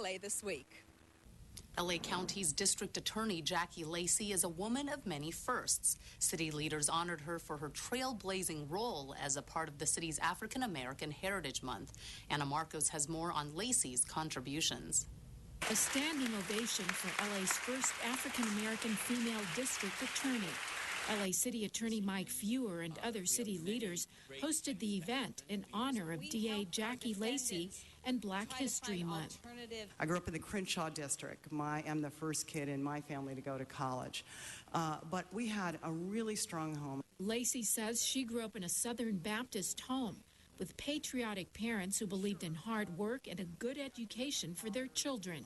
LA This Week. LA County's District Attorney Jackie Lacey is a woman of many firsts. City leaders honored her for her trailblazing role as a part of the city's African American Heritage Month. Anna Marcos has more on Lacey's contributions. A standing ovation for LA's first African American female district attorney. LA City Attorney Mike Fewer and other city leaders hosted the event in honor of DA Jackie Lacey and Black History Month. I grew up in the Crenshaw district. I'm the first kid in my family to go to college. But we had a really strong home. Lacey says she grew up in a Southern Baptist home with patriotic parents who believed in hard work and a good education for their children.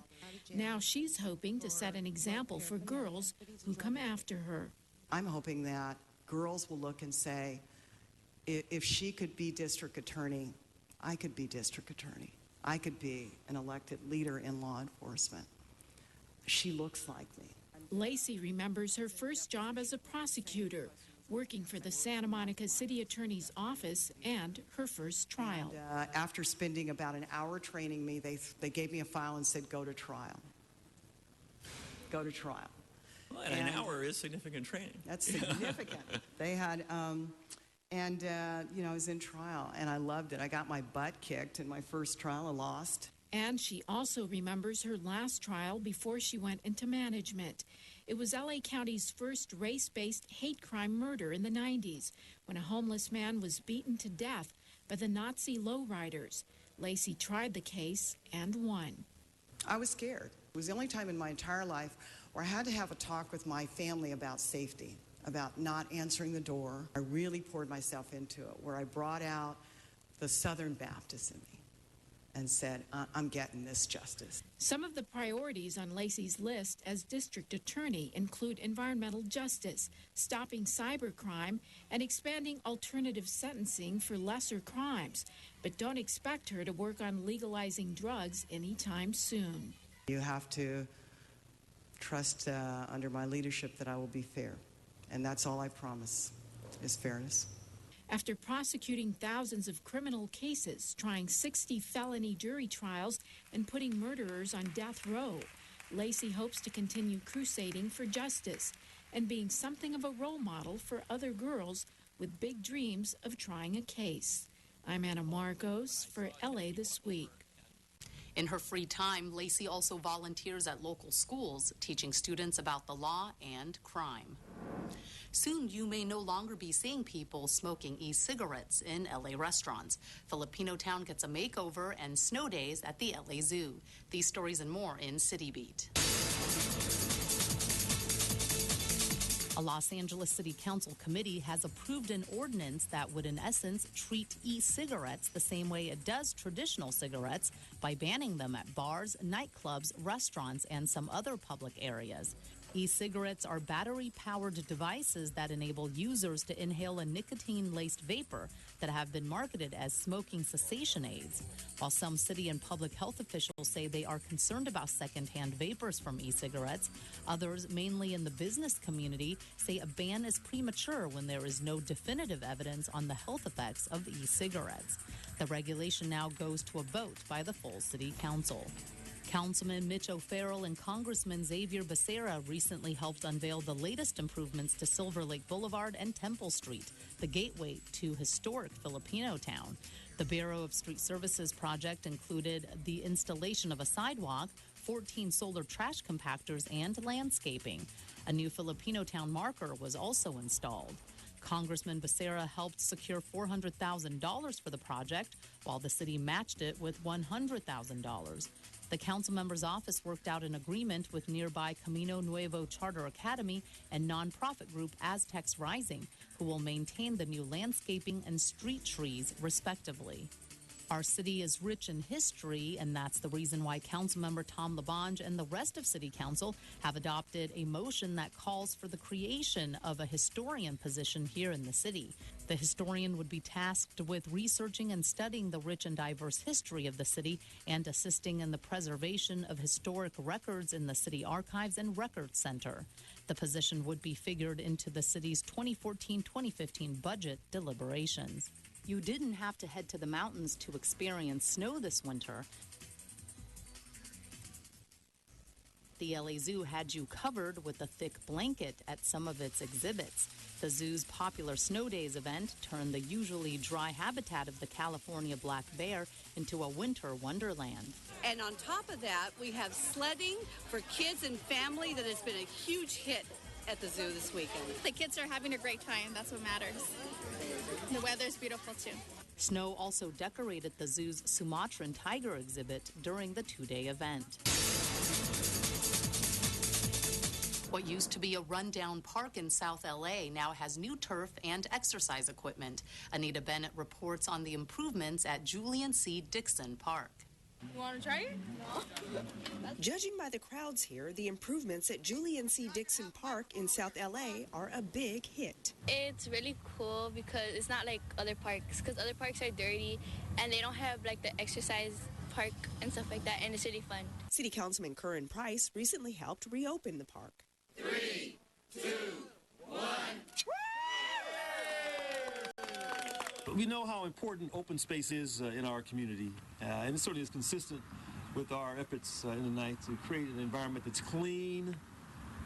Now she's hoping to set an example for girls who come after her. I'm hoping that girls will look and say, if she could be district attorney, I could be district attorney. I could be an elected leader in law enforcement. She looks like me. Lacey remembers her first job as a prosecutor, working for the Santa Monica City Attorney's Office, and her first trial. And, after spending about an hour training me, they gave me a file and said, go to trial. Go to trial. Well, and an hour is significant training. That's significant. They had, you know, I was in trial, and I loved it. I got my butt kicked in my first trial. I lost. And she also remembers her last trial before she went into management. It was LA County's first race-based hate crime murder in the 90s, when a homeless man was beaten to death by the Nazi lowriders. Lacey tried the case and won. I was scared. It was the only time in my entire life where I had to have a talk with my family about safety, about not answering the door. I really poured myself into it, where I brought out the Southern Baptist in me and said, I'm getting this justice. Some of the priorities on Lacey's list as district attorney include environmental justice, stopping cybercrime, and expanding alternative sentencing for lesser crimes. But don't expect her to work on legalizing drugs anytime soon. You have to trust under my leadership that I will be fair. And that's all I promise, is fairness. After prosecuting thousands of criminal cases, trying 60 felony jury trials, and putting murderers on death row, Lacey hopes to continue crusading for justice and being something of a role model for other girls with big dreams of trying a case. I'm Anna Marcos for LA This Week. In her free time, Lacey also volunteers at local schools, teaching students about the law and crime. Soon, you may no longer be seeing people smoking e-cigarettes in LA restaurants. Filipino Town gets a makeover and snow days at the LA Zoo. These stories and more in City Beat. A Los Angeles City Council committee has approved an ordinance that would, in essence, treat e-cigarettes the same way it does traditional cigarettes by banning them at bars, nightclubs, restaurants, and some other public areas. E-cigarettes are battery-powered devices that enable users to inhale a nicotine-laced vapor that have been marketed as smoking cessation aids. While some city and public health officials say they are concerned about secondhand vapors from e-cigarettes, others, mainly in the business community, say a ban is premature when there is no definitive evidence on the health effects of e-cigarettes. The regulation now goes to a vote by the full city council. Councilman Mitch O'Farrell and Congressman Xavier Becerra recently helped unveil the latest improvements to Silver Lake Boulevard and Temple Street, the gateway to historic Filipino Town. The Bureau of Street Services project included the installation of a sidewalk, 14 solar trash compactors, and landscaping. A new Filipino Town marker was also installed. Congressman Becerra helped secure $400,000 for the project, while the city matched it with $100,000. The council member's office worked out an agreement with nearby Camino Nuevo Charter Academy and nonprofit group Aztecs Rising, who will maintain the new landscaping and street trees, respectively. Our city is rich in history, and that's the reason why Councilmember Tom LaBonge and the rest of City Council have adopted a motion that calls for the creation of a historian position here in the city. The historian would be tasked with researching and studying the rich and diverse history of the city and assisting in the preservation of historic records in the City Archives and Records Center. The position would be figured into the city's 2014-2015 budget deliberations. You didn't have to head to the mountains to experience snow this winter. the LA Zoo had you covered with a thick blanket at some of its exhibits. The zoo's popular Snow Days event turned the usually dry habitat of the California black bear into a winter wonderland. And on top of that, we have sledding for kids and family that has been a huge hit at the zoo this weekend. The kids are having a great time. That's what matters. The weather's beautiful, too. Snow also decorated the zoo's Sumatran tiger exhibit during the two-day event. What used to be a rundown park in South LA now has new turf and exercise equipment. Anita Bennett reports on the improvements at Julian C. Dixon Park. You want to try it? No. Judging by the crowds here, the improvements at Julian C. Dixon Park in South LA are a big hit. It's really cool because it's not like other parks, because other parks are dirty and they don't have like the exercise park and stuff like that, and it's really fun. City Councilman Curran Price recently helped reopen the park. 3, 2, 1. We know how important open space is in our community, and it certainly is consistent with our efforts in the night to create an environment that's clean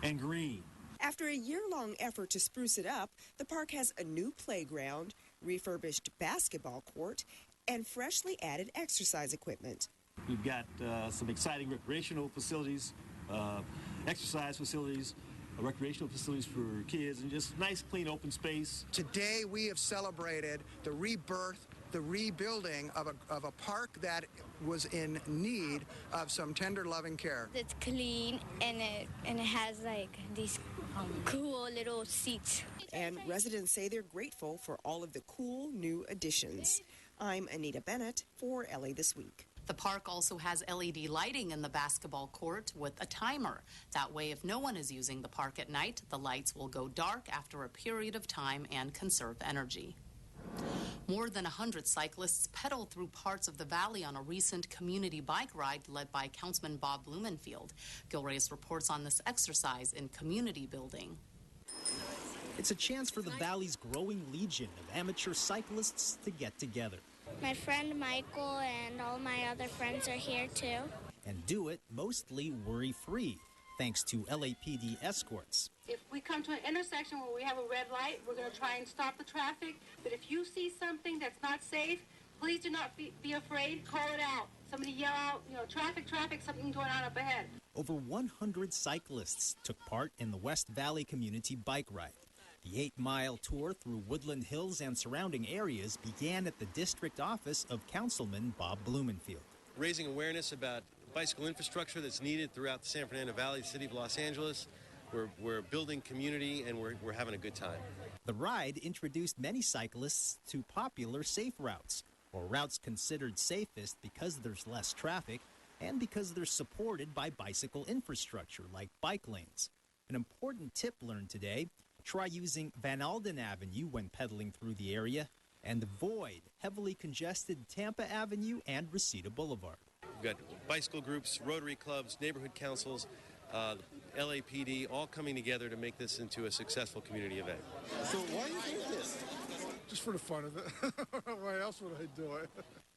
and green. After a year-long effort to spruce it up, the park has a new playground, refurbished basketball court, and freshly added exercise equipment. We've got some exciting recreational facilities, exercise facilities, recreational facilities for kids, and just nice, clean, open space. Today we have celebrated the rebirth, the rebuilding of a park that was in need of some tender, loving care. It's clean and it has like these cool little seats. And residents say they're grateful for all of the cool new additions. I'm Anita Bennett for LA This Week. The park also has LED lighting in the basketball court with a timer. That way, if no one is using the park at night, the lights will go dark after a period of time and conserve energy. More than 100 cyclists pedaled through parts of the valley on a recent community bike ride led by Councilman Bob Blumenfield. Gil Reyes reports on this exercise in community building. It's a chance for the valley's growing legion of amateur cyclists to get together. My friend Michael and all my other friends are here too. And do it mostly worry-free, thanks to LAPD escorts. If we come to an intersection where we have a red light, we're going to try and stop the traffic. But if you see something that's not safe, please do not be afraid. Call it out. Somebody yell out, traffic, something going on up ahead. Over 100 cyclists took part in the West Valley Community Bike Ride. The 8-mile tour through Woodland Hills and surrounding areas began at the district office of Councilman Bob Blumenfield. Raising awareness about bicycle infrastructure that's needed throughout the San Fernando Valley, the city of Los Angeles. We're building community, and we're having a good time. The ride introduced many cyclists to popular safe routes, or routes considered safest because there's less traffic and because they're supported by bicycle infrastructure like bike lanes. An important tip learned today: try using Van Alden Avenue when pedaling through the area, and avoid heavily congested Tampa Avenue and Reseda Boulevard. We've got bicycle groups, Rotary clubs, neighborhood councils, LAPD, all coming together to make this into a successful community event. So why do you do this? Just for the fun of it. Why else would I do it?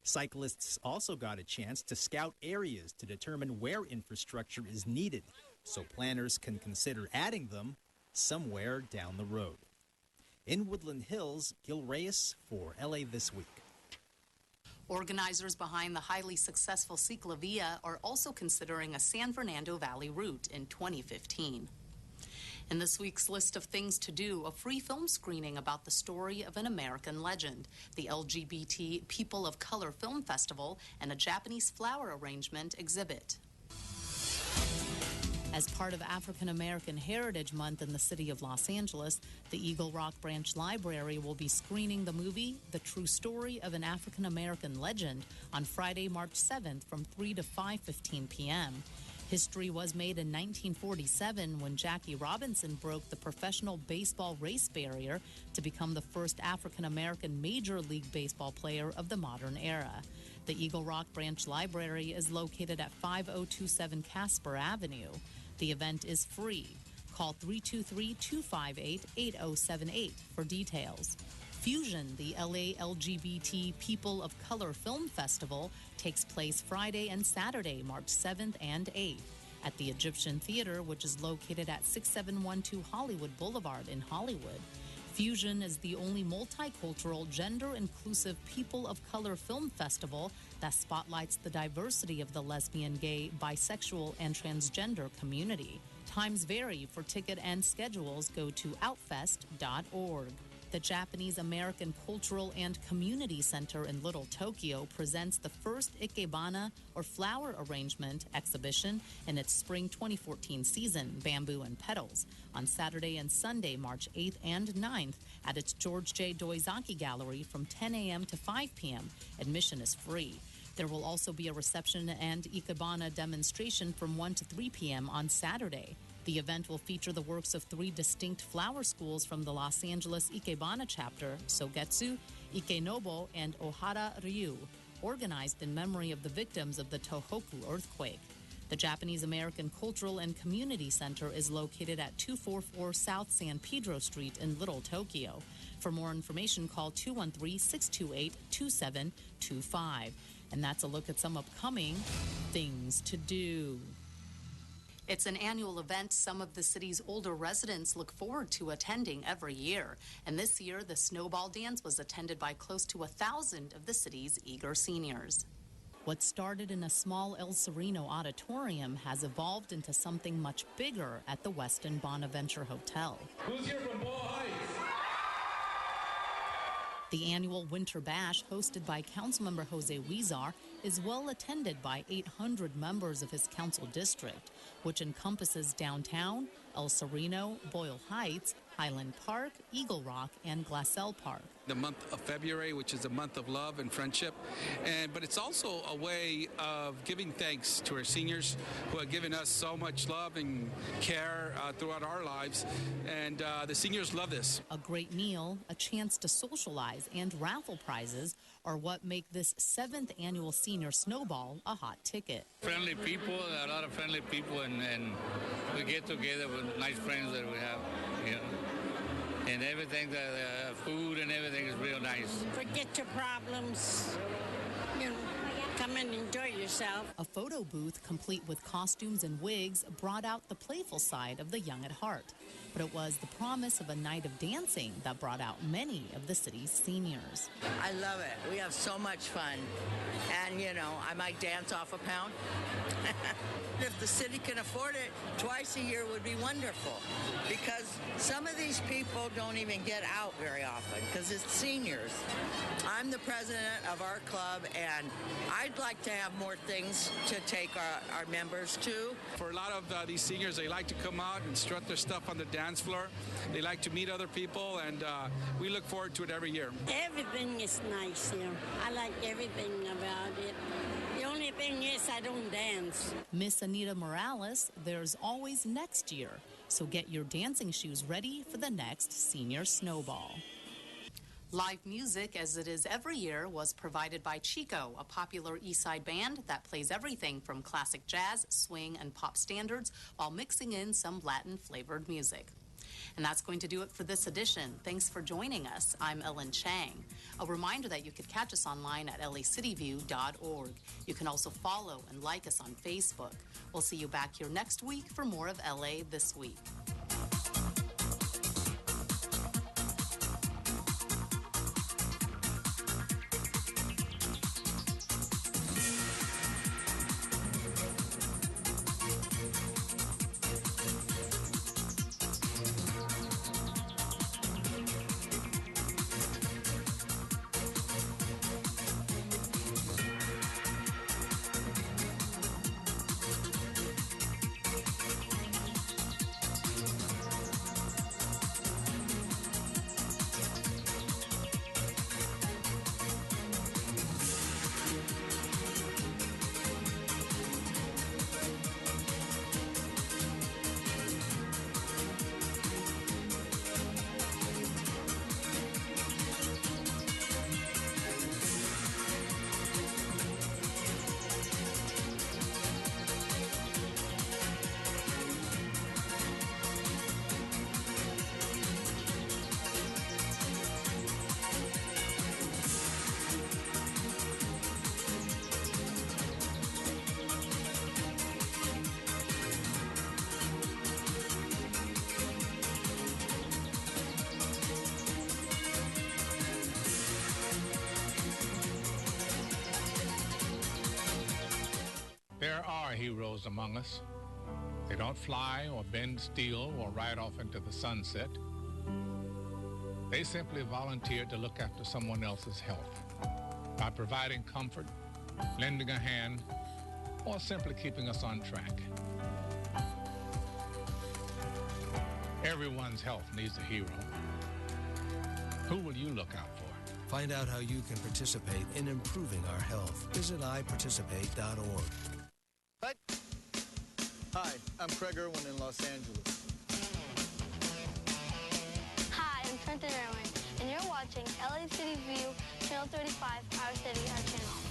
Cyclists also got a chance to scout areas to determine where infrastructure is needed, so planners can consider adding them somewhere down the road. In Woodland Hills, Gil Reyes for LA This Week. Organizers behind the highly successful Ciclavia are also considering a San Fernando Valley route in 2015. In this week's list of things to do, a free film screening about the story of an American legend, the LGBT People of Color Film Festival, and a Japanese flower arrangement exhibit. As part of African American Heritage Month in the city of Los Angeles, the Eagle Rock Branch Library will be screening the movie The True Story of an African American Legend on Friday, March 7th from 3 to 5:15 p.m. History was made in 1947 when Jackie Robinson broke the professional baseball race barrier to become the first African American Major League Baseball player of the modern era. The Eagle Rock Branch Library is located at 5027 Casper Avenue. The event is free. Call 323-258-8078 for details. Fusion, the LA LGBT People of Color Film Festival, takes place Friday and Saturday, March 7th and 8th. At the Egyptian Theater, which is located at 6712 Hollywood Boulevard in Hollywood. Fusion is the only multicultural, gender-inclusive People of Color film festival that spotlights the diversity of the lesbian, gay, bisexual, and transgender community. Times vary. For ticket and schedules, go to outfest.org. The Japanese American Cultural and Community Center in Little Tokyo presents the first Ikebana, or flower arrangement, exhibition in its spring 2014 season, Bamboo and Petals, on Saturday and Sunday, March 8th and 9th at its George J. Doizaki Gallery from 10 a.m. to 5 p.m. Admission is free. There will also be a reception and Ikebana demonstration from 1 to 3 p.m. on Saturday. The event will feature the works of 3 distinct flower schools from the Los Angeles Ikebana chapter, Sogetsu, Ikenobo, and Ohara Ryu, organized in memory of the victims of the Tohoku earthquake. The Japanese American Cultural and Community Center is located at 244 South San Pedro Street in Little Tokyo. For more information, call 213-628-2725. And that's a look at some upcoming things to do. It's an annual event some of the city's older residents look forward to attending every year. And this year, the Snowball Dance was attended by close to 1,000 of the city's eager seniors. What started in a small El Sereno auditorium has evolved into something much bigger at the Westin Bonaventure Hotel. Who's here from Boyle Heights? The annual Winter Bash, hosted by Councilmember Jose Huizar, is well attended by 800 members of his council district, which encompasses downtown, El Sereno, Boyle Heights, Highland Park, Eagle Rock, and Glassell Park. The month of February, which is a month of love and friendship, but it's also a way of giving thanks to our seniors who have given us so much love and care throughout our lives, and the seniors love this. A great meal, a chance to socialize, and raffle prizes are what make this 7th annual Senior Snowball a hot ticket. Friendly people, a lot of friendly people, and we get together with nice friends that we have, you know. And everything, the food and everything is real nice. Forget your problems, you know, come and enjoy yourself. A photo booth complete with costumes and wigs brought out the playful side of the young at heart. But it was the promise of a night of dancing that brought out many of the city's seniors. I love it. We have so much fun. And, you know, I might dance off a pound. If the city can afford it, twice a year would be wonderful. Because some of these people don't even get out very often because it's seniors. I'm the president of our club, and I'd like to have more things to take our members to. For a lot of these seniors, they like to come out and strut their stuff on the dance floor. They like to meet other people, and we look forward to it every year. Everything is nice here. I like everything about it. The only thing is I don't dance. Miss Anita Morales, there's always next year. So get your dancing shoes ready for the next Senior Snowball. Live music, as it is every year, was provided by Chico, a popular Eastside band that plays everything from classic jazz, swing, and pop standards while mixing in some Latin-flavored music. And that's going to do it for this edition. Thanks for joining us. I'm Ellen Chang. A reminder that you could catch us online at lacityview.org. You can also follow and like us on Facebook. We'll see you back here next week for more of LA This Week. heroes among us. They don't fly or bend steel or ride off into the sunset. They simply volunteered to look after someone else's health by providing comfort, lending a hand, or simply keeping us on track. Everyone's health needs a hero. Who will you look out for? Find out how you can participate in improving our health. Visit iparticipate.org. Hi, I'm Craig Irwin in Los Angeles. Hi, I'm Trenton Irwin, and you're watching LA City View, Channel 35, Our City, Our Channel.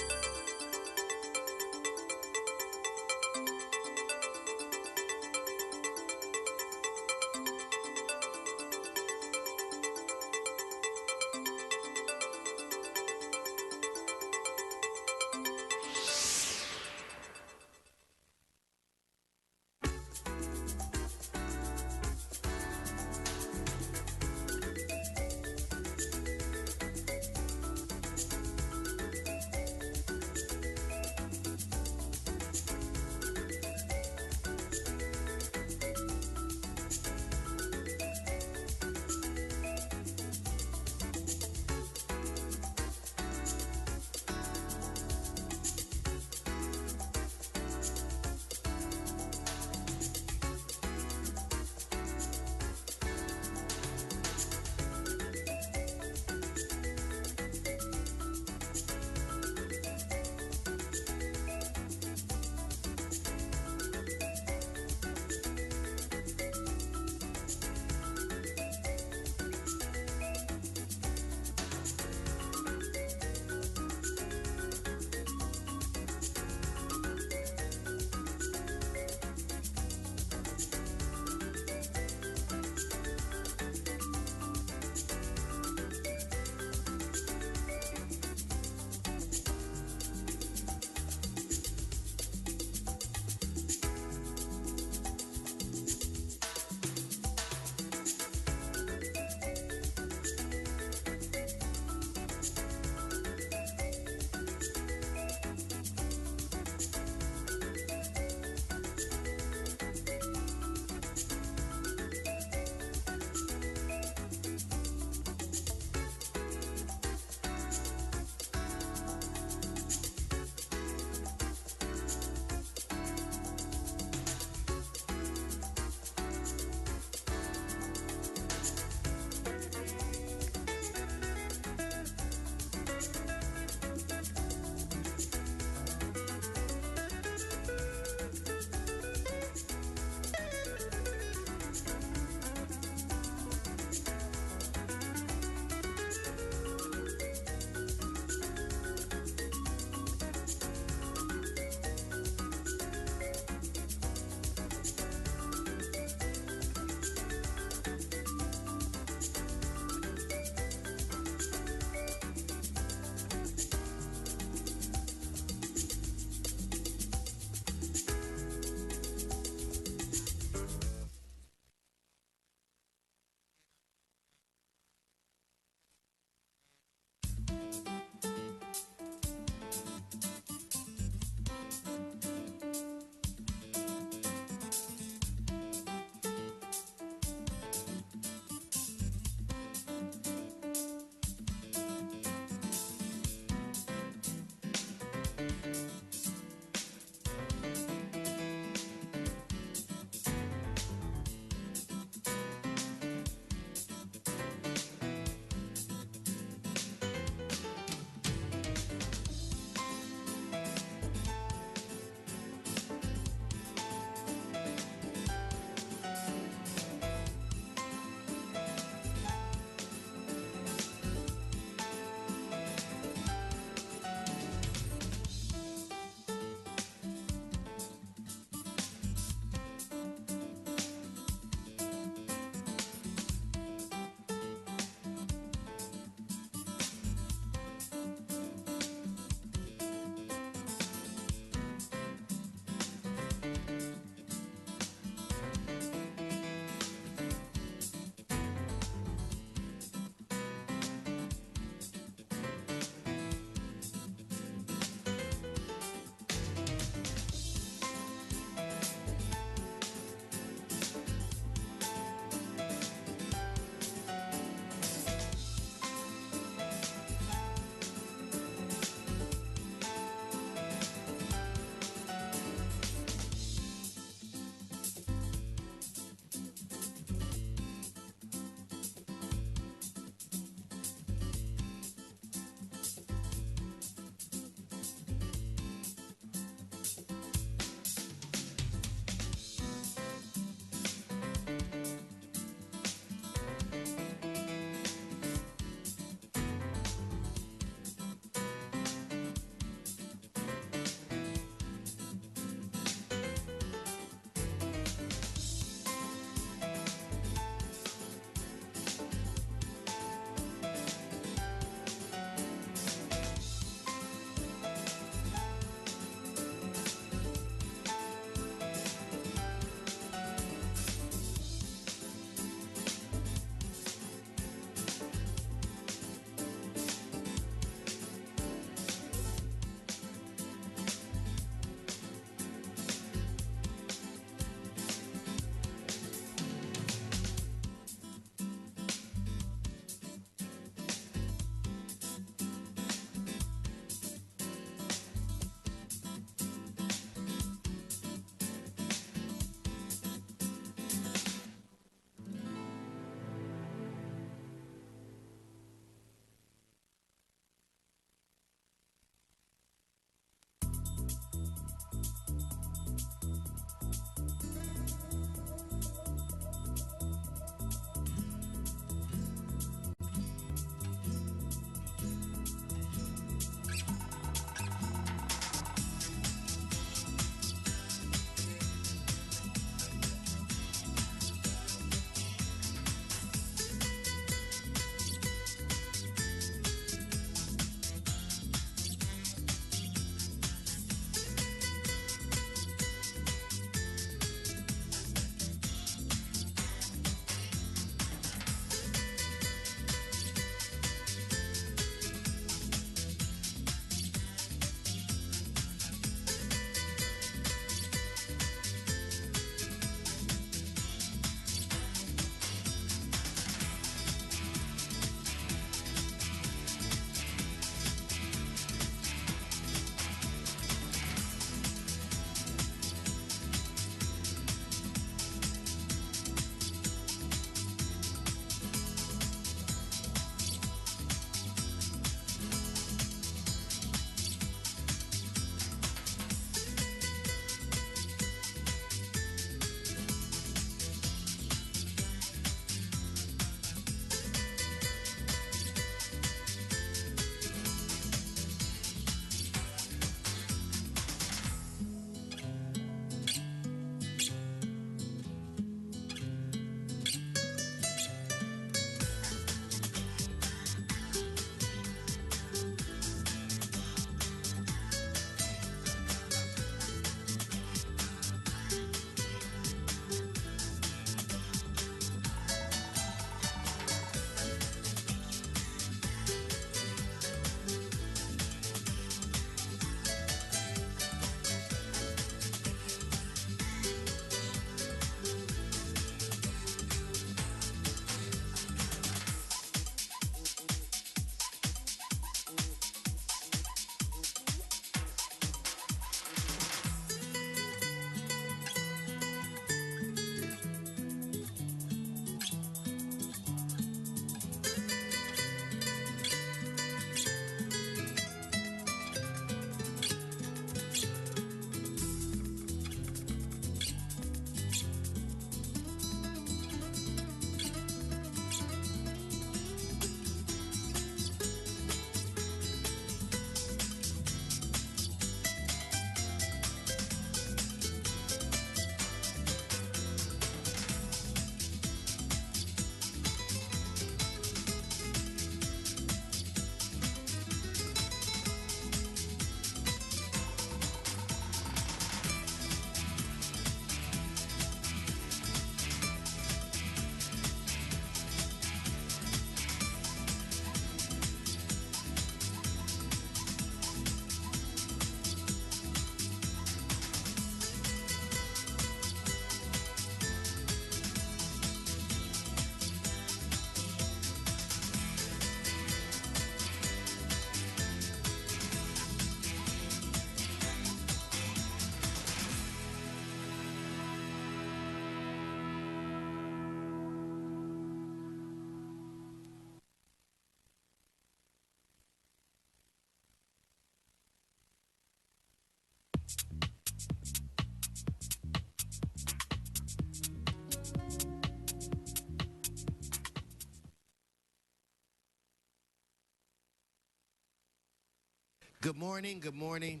Good morning. Good morning.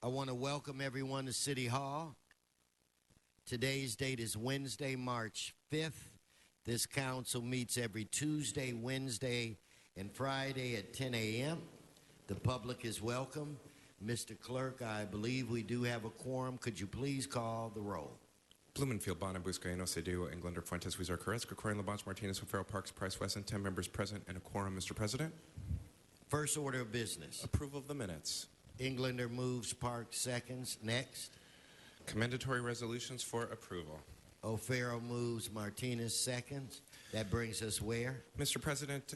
I want to welcome everyone to City Hall. Today's date is Wednesday, March 5th. This council meets every Tuesday, Wednesday, and Friday at 10 a.m. The public is welcome. Mr. Clerk, I believe we do have a quorum. Could you please call the roll? Blumenfield, Bonner, Buscaino, Cedillo, Englander, Fuentes, Huizar, Carrasco, Corcoran, LaBonge, Martinez, O'Farrell, Parks, Price, Wesson, 10 members present and a quorum, Mr. President. First order of business. Approval of the minutes. Englander moves, Parks seconds. Next. Commendatory resolutions for approval. O'Farrell moves, Martinez seconds. That brings us where? Mr. President,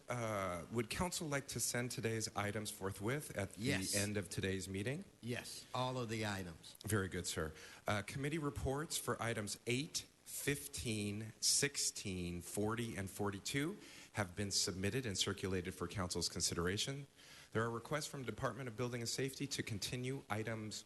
would council like to send today's items forthwith at the end of today's meeting? Yes, all of the items. Very good, sir. Committee reports for items 8, 15, 16, 40, and 42 have been submitted and circulated for council's consideration. There are requests from the Department of Building and Safety to continue items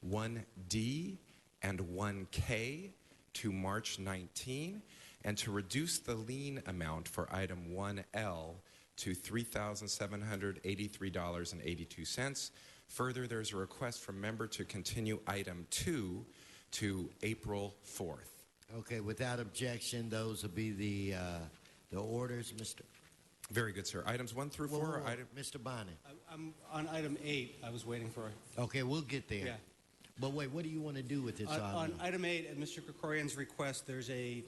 1D and 1K to March 19 and to reduce the lien amount for item 1L to $3,783.82. Further, there's a request from member to continue item 2 to April 4th. Okay, without objection, those will be the orders, Mr. Very good, sir. Items 1 through 4 are item. Mr. Bonnet. I'm on item 8. I was waiting for it. Okay, we'll get there. Yeah. But wait, what do you want to do with this item? On item 8, at Mr. Krikorian's request, there's a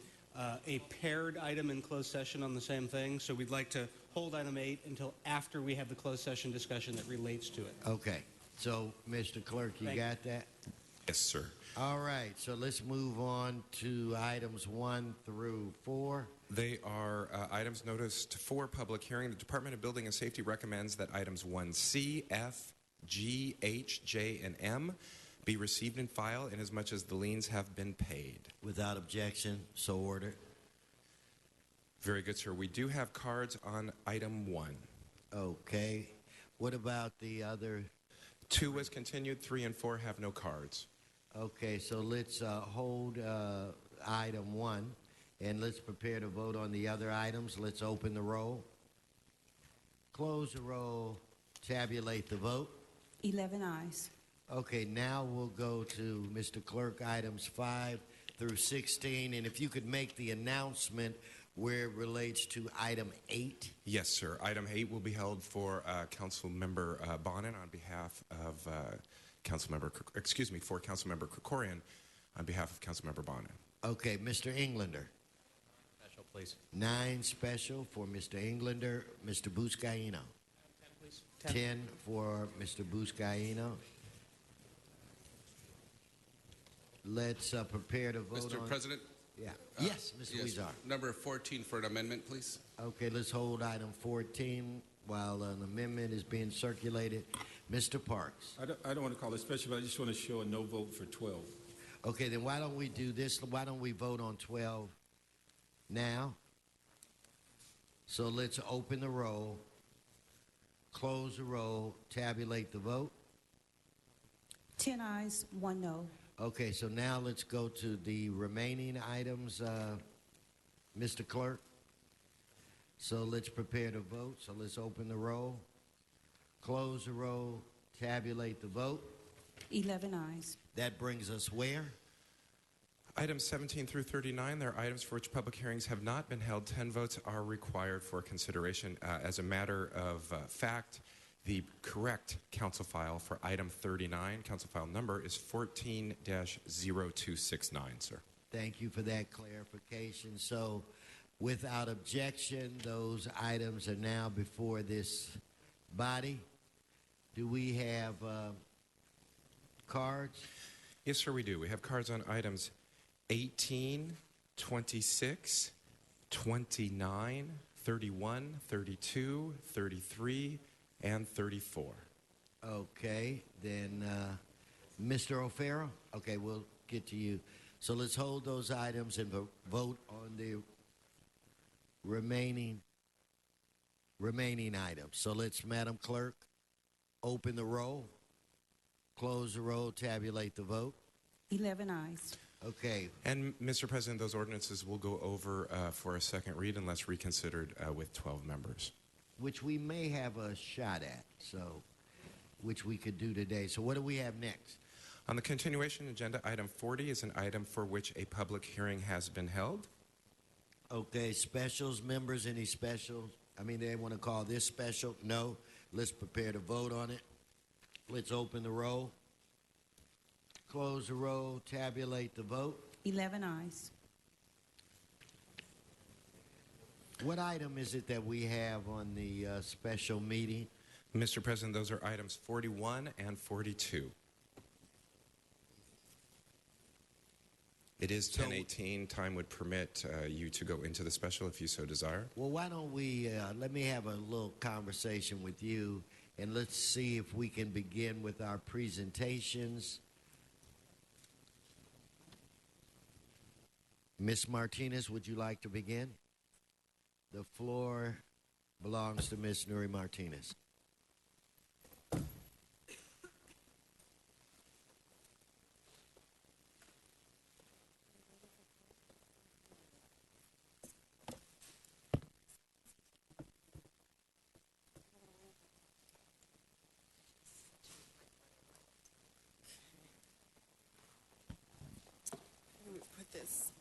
paired item in closed session on the same thing. So we'd like to hold item 8 until after we have the closed session discussion that relates to it. Okay. So, Mr. Clerk, you got that? Yes, sir. All right. So let's move on to items 1 through 4. They are items noticed for public hearing. The Department of Building and Safety recommends that items 1C, F, G, H, J, and M be received and filed inasmuch as the liens have been paid. Without objection, so ordered. Very good, sir. We do have cards on item 1. Okay. What about the other? 2 was continued. 3 and 4 have no cards. Okay, so let's hold item 1, and let's prepare to vote on the other items. Let's open the roll, close the roll, tabulate the vote. 11 ayes. Okay, now we'll go to Mr. Clerk, items 5 through 16, and if you could make the announcement where it relates to item 8. Yes, sir. Item 8 will be held for Councilmember Bonin on behalf of for Councilmember Krikorian on behalf of Councilmember Bonin. Okay, Mr. Englander. Special, please. 9 special for Mr. Englander. Mr. Buscaino. 10, please. 10 for Mr. Buscaino. Let's prepare to vote Mr. on... President? Yeah. Yes, Mr. Huizar. Number 14 for an amendment, please. Okay, let's hold item 14 while an amendment is being circulated. Mr. Parks. I don't want to call it special, but I just want to show a no vote for 12. Okay, then why don't we do this? Why don't we vote on 12 now? So let's open the roll, close the roll, tabulate the vote. 10 ayes, 1 no. Okay, so now let's go to the remaining items, Mr. Clerk. So let's prepare to vote. So let's open the roll, close the roll, tabulate the vote. 11 ayes. That brings us where? Items 17 through 39, they're items for which public hearings have not been held. 10 votes are required for consideration. As a matter of fact, the correct council file for item 39, council file number, is 14-0269, sir. Thank you for that clarification. So, without objection, those items are now before this body. Do we have cards? Yes, sir, we do. We have cards on items 18, 26, 29, 31, 32, 33, and 34. Okay, then Mr. O'Farrell? Okay, we'll get to you. So let's hold those items and vote on the remaining items. So let's, Madam Clerk, open the roll, close the roll, tabulate the vote. 11 ayes. Okay. And, Mr. President, those ordinances will go over for a second read unless reconsidered with 12 members. Which we may have a shot at. So which we could do today. So what do we have next? On the continuation agenda, item 40 is an item for which a public hearing has been held. Okay, specials, members, any specials? I mean, they want to call this special? No. Let's prepare to vote on it. Let's open the roll. Close the roll. Tabulate the vote. 11 ayes. What item is it that we have on the special meeting? Mr. President, those are items 41 and 42. It is 10:18. Time would permit you to go into the special if you so desire. Well, why don't we, let me have a little conversation with you, and let's see if we can begin with our presentations. Ms. Martinez, would you like to begin? The floor belongs to Ms. Nuri Martinez. Put this.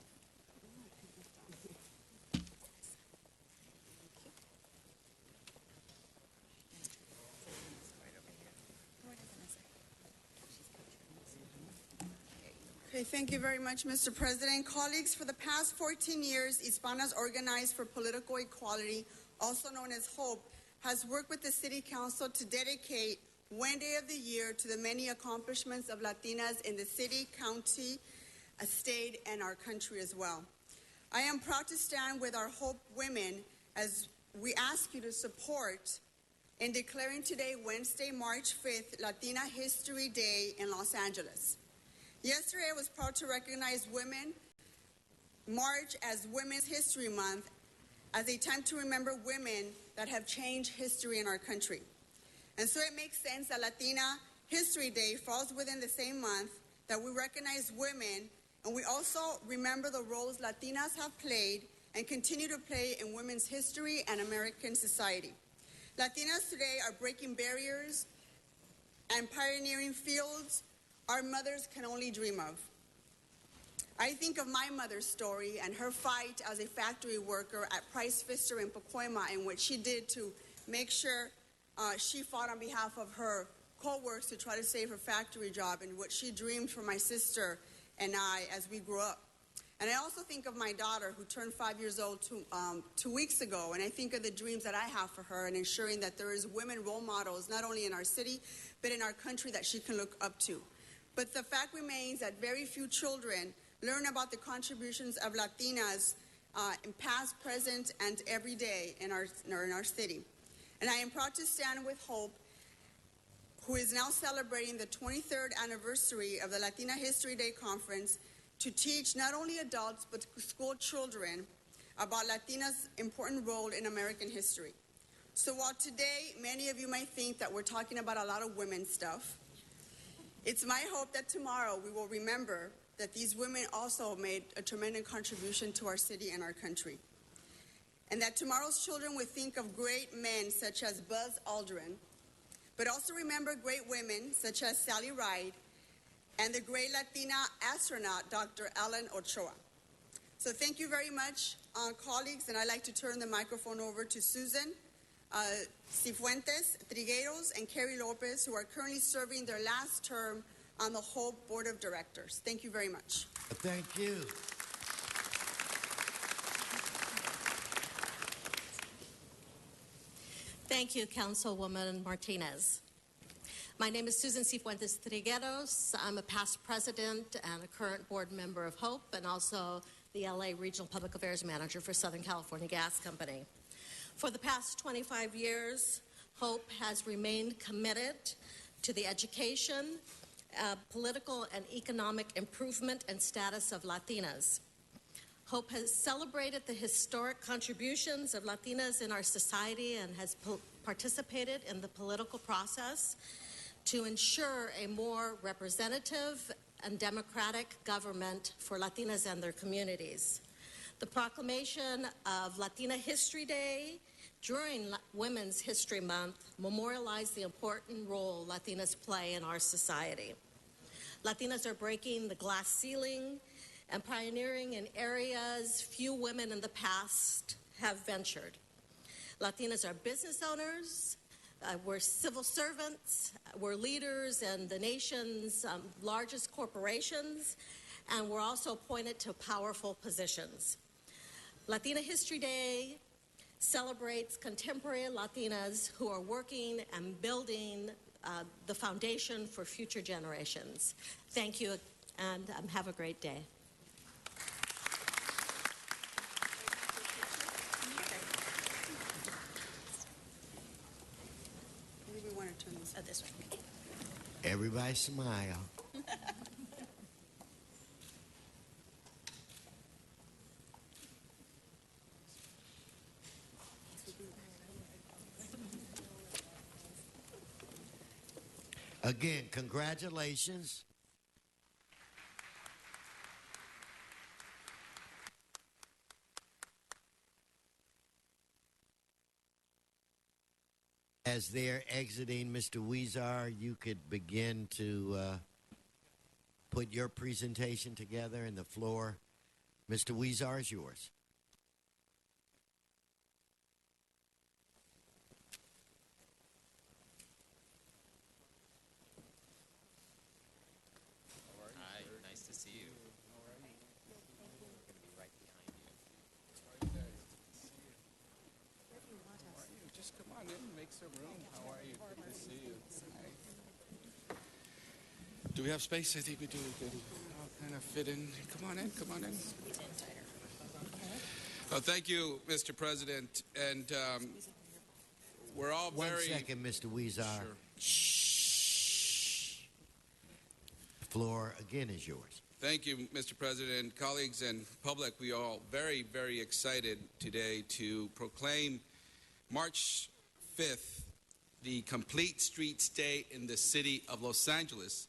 Okay, thank you very much, Mr. President. Colleagues, for the past 14 years, Hispanas Organized for Political Equality, also known as HOPE, has worked with the City Council to dedicate one day of the year to the many accomplishments of Latinas in the city, county, state, and our country as well. I am proud to stand with our HOPE women as we ask you to support in declaring today, Wednesday, March 5th, Latina History Day in Los Angeles. Yesterday, I was proud to recognize Women March as Women's History Month as a time to remember women that have changed history in our country. And so it makes sense that Latina History Day falls within the same month that we recognize women, and we also remember the roles Latinas have played and continue to play in women's history and American society. Latinas today are breaking barriers and pioneering fields our mothers can only dream of. I think of my mother's story and her fight as a factory worker at Price Pfister in Pacoima, and what she did to make sure she fought on behalf of her co-workers to try to save her factory job, and what she dreamed for my sister and I as we grew up. And I also think of my daughter, who turned 5 years old 2 weeks ago, and I think of the dreams that I have for her and ensuring that there is women role models not only in our city but in our country that she can look up to. But the fact remains that very few children learn about the contributions of Latinas in past, present, and every day in our city. And I am proud to stand with HOPE, who is now celebrating the 23rd anniversary of the Latina History Day Conference, to teach not only adults but school children about Latinas' important role in American history. So while today many of you might think that we're talking about a lot of women's stuff, it's my hope that tomorrow we will remember that these women also made a tremendous contribution to our city and our country. And that tomorrow's children will think of great men such as Buzz Aldrin, but also remember great women such as Sally Ride and the great Latina astronaut, Dr. Ellen Ochoa. So thank you very much, colleagues, and I'd like to turn the microphone over to Susan Cifuentes Trigueros and Carrie Lopez, who are currently serving their last term on the HOPE Board of Directors. Thank you very much. Thank you. Thank you, Councilwoman Martinez. My name is Susan Cifuentes Trigueros. I'm a past president and a current board member of HOPE, and also the LA Regional Public Affairs Manager for Southern California Gas Company. For the past 25 years, HOPE has remained committed to the education, political and economic improvement and status of Latinas. HOPE has celebrated the historic contributions of Latinas in our society and has participated in the political process to ensure a more representative and democratic government for Latinas and their communities. The proclamation of Latina History Day during Women's History Month, memorialize the important role Latinas play in our society. Latinas are breaking the glass ceiling and pioneering in areas few women in the past have ventured. Latinas are business owners, we're civil servants, we're leaders in the nation's largest corporations, and we're also appointed to powerful positions. Latina History Day celebrates contemporary Latinas who are working and building the foundation for future generations. Thank you, and have a great day. Maybe we want to turn this way. Everybody smile. Again, congratulations. As they're exiting, Mr. Huizar, you could begin to put your presentation together, and the floor, Mr. Huizar, is yours. Hi, nice to see you. I'm going to be right behind you. How are you? Just come on in, make some room. How are you? Good to see you. Hi. Do we have space? I think we do. We can kind of fit in. Come on in. Come on in. Oh, thank you, Mr. President. And we're all very... 1 second, Mr. Huizar. Sure. Shh. The floor, again, is yours. Thank you, Mr. President. Colleagues and public, we are all very, very excited today to proclaim March 5th the Complete Streets Day in the city of Los Angeles.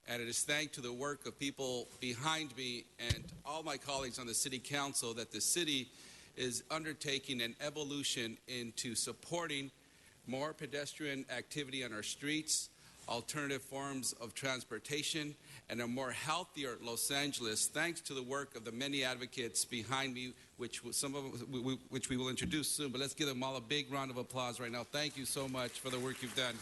And it is thanks to the work of people behind me and all my colleagues on the City Council that the city is undertaking an evolution into supporting more pedestrian activity on our streets, alternative forms of transportation, and a more healthier Los Angeles, thanks to the work of the many advocates behind me, which we will introduce soon. But let's give them all a big round of applause right now. Thank you so much for the work you've done.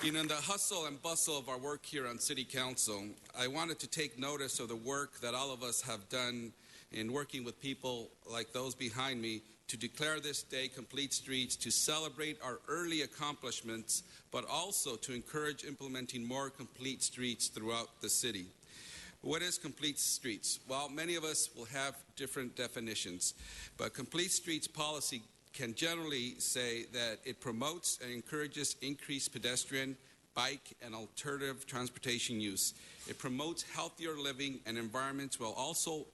You know, in the hustle and bustle of our work here on City Council, I wanted to take notice of the work that all of us have done in working with people like those behind me to declare this day Complete Streets, to celebrate our early accomplishments, but also to encourage implementing more complete streets throughout the city. What is complete streets? Well, many of us will have different definitions, but complete streets policy can generally say that it promotes and encourages increased pedestrian, bike, and alternative transportation use. It promotes healthier living and environments while also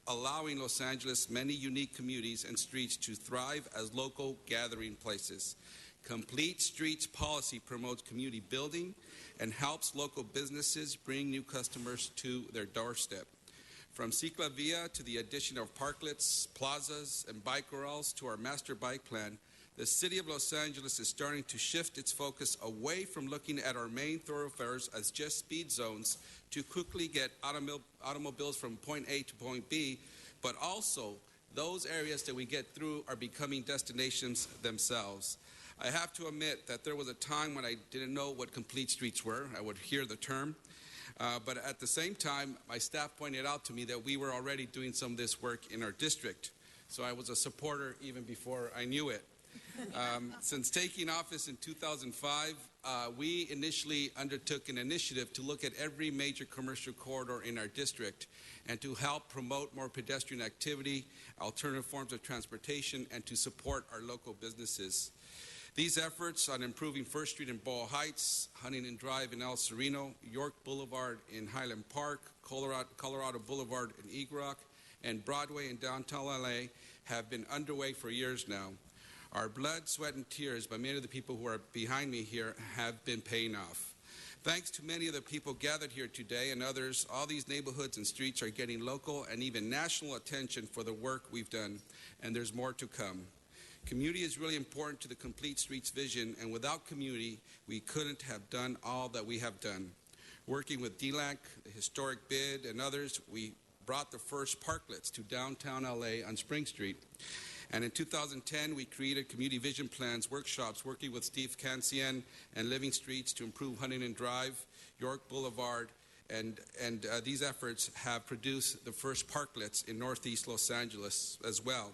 allowing Los Angeles many unique communities and streets to thrive as local gathering places. Complete Streets policy promotes community building and helps local businesses bring new customers to their doorstep. From Ciclavia to the addition of parklets, plazas, and bike corrals to our master bike plan, the city of Los Angeles is starting to shift its focus away from looking at our main thoroughfares as just speed zones to quickly get automobiles from point A to point B, but also those areas that we get through are becoming destinations themselves. I have to admit that there was a time when I didn't know what complete streets were. I would hear the term. But at the same time, my staff pointed out to me that we were already doing some of this work in our district. So I was a supporter even before I knew it. Since taking office in 2005, we initially undertook an initiative to look at every major commercial corridor in our district and to help promote more pedestrian activity, alternative forms of transportation, and to support our local businesses. These efforts on improving First Street in Boyle Heights, Huntington Drive in El Sereno, York Boulevard in Highland Park, Colorado Boulevard in Eagle Rock, and Broadway in downtown LA have been underway for years now. Our blood, sweat, and tears by many of the people who are behind me here have been paying off. Thanks to many of the people gathered here today and others, all these neighborhoods and streets are getting local and even national attention for the work we've done, and there's more to come. Community is really important to the Complete Streets vision, and without community, we couldn't have done all that we have done. Working with DLAC, the Historic Bid, and others, we brought the first parklets to downtown LA on Spring Street. And in 2010, we created community vision plans workshops working with Steve Cancian and Living Streets to improve Huntington Drive, York Boulevard, and these efforts have produced the first parklets in Northeast Los Angeles as well.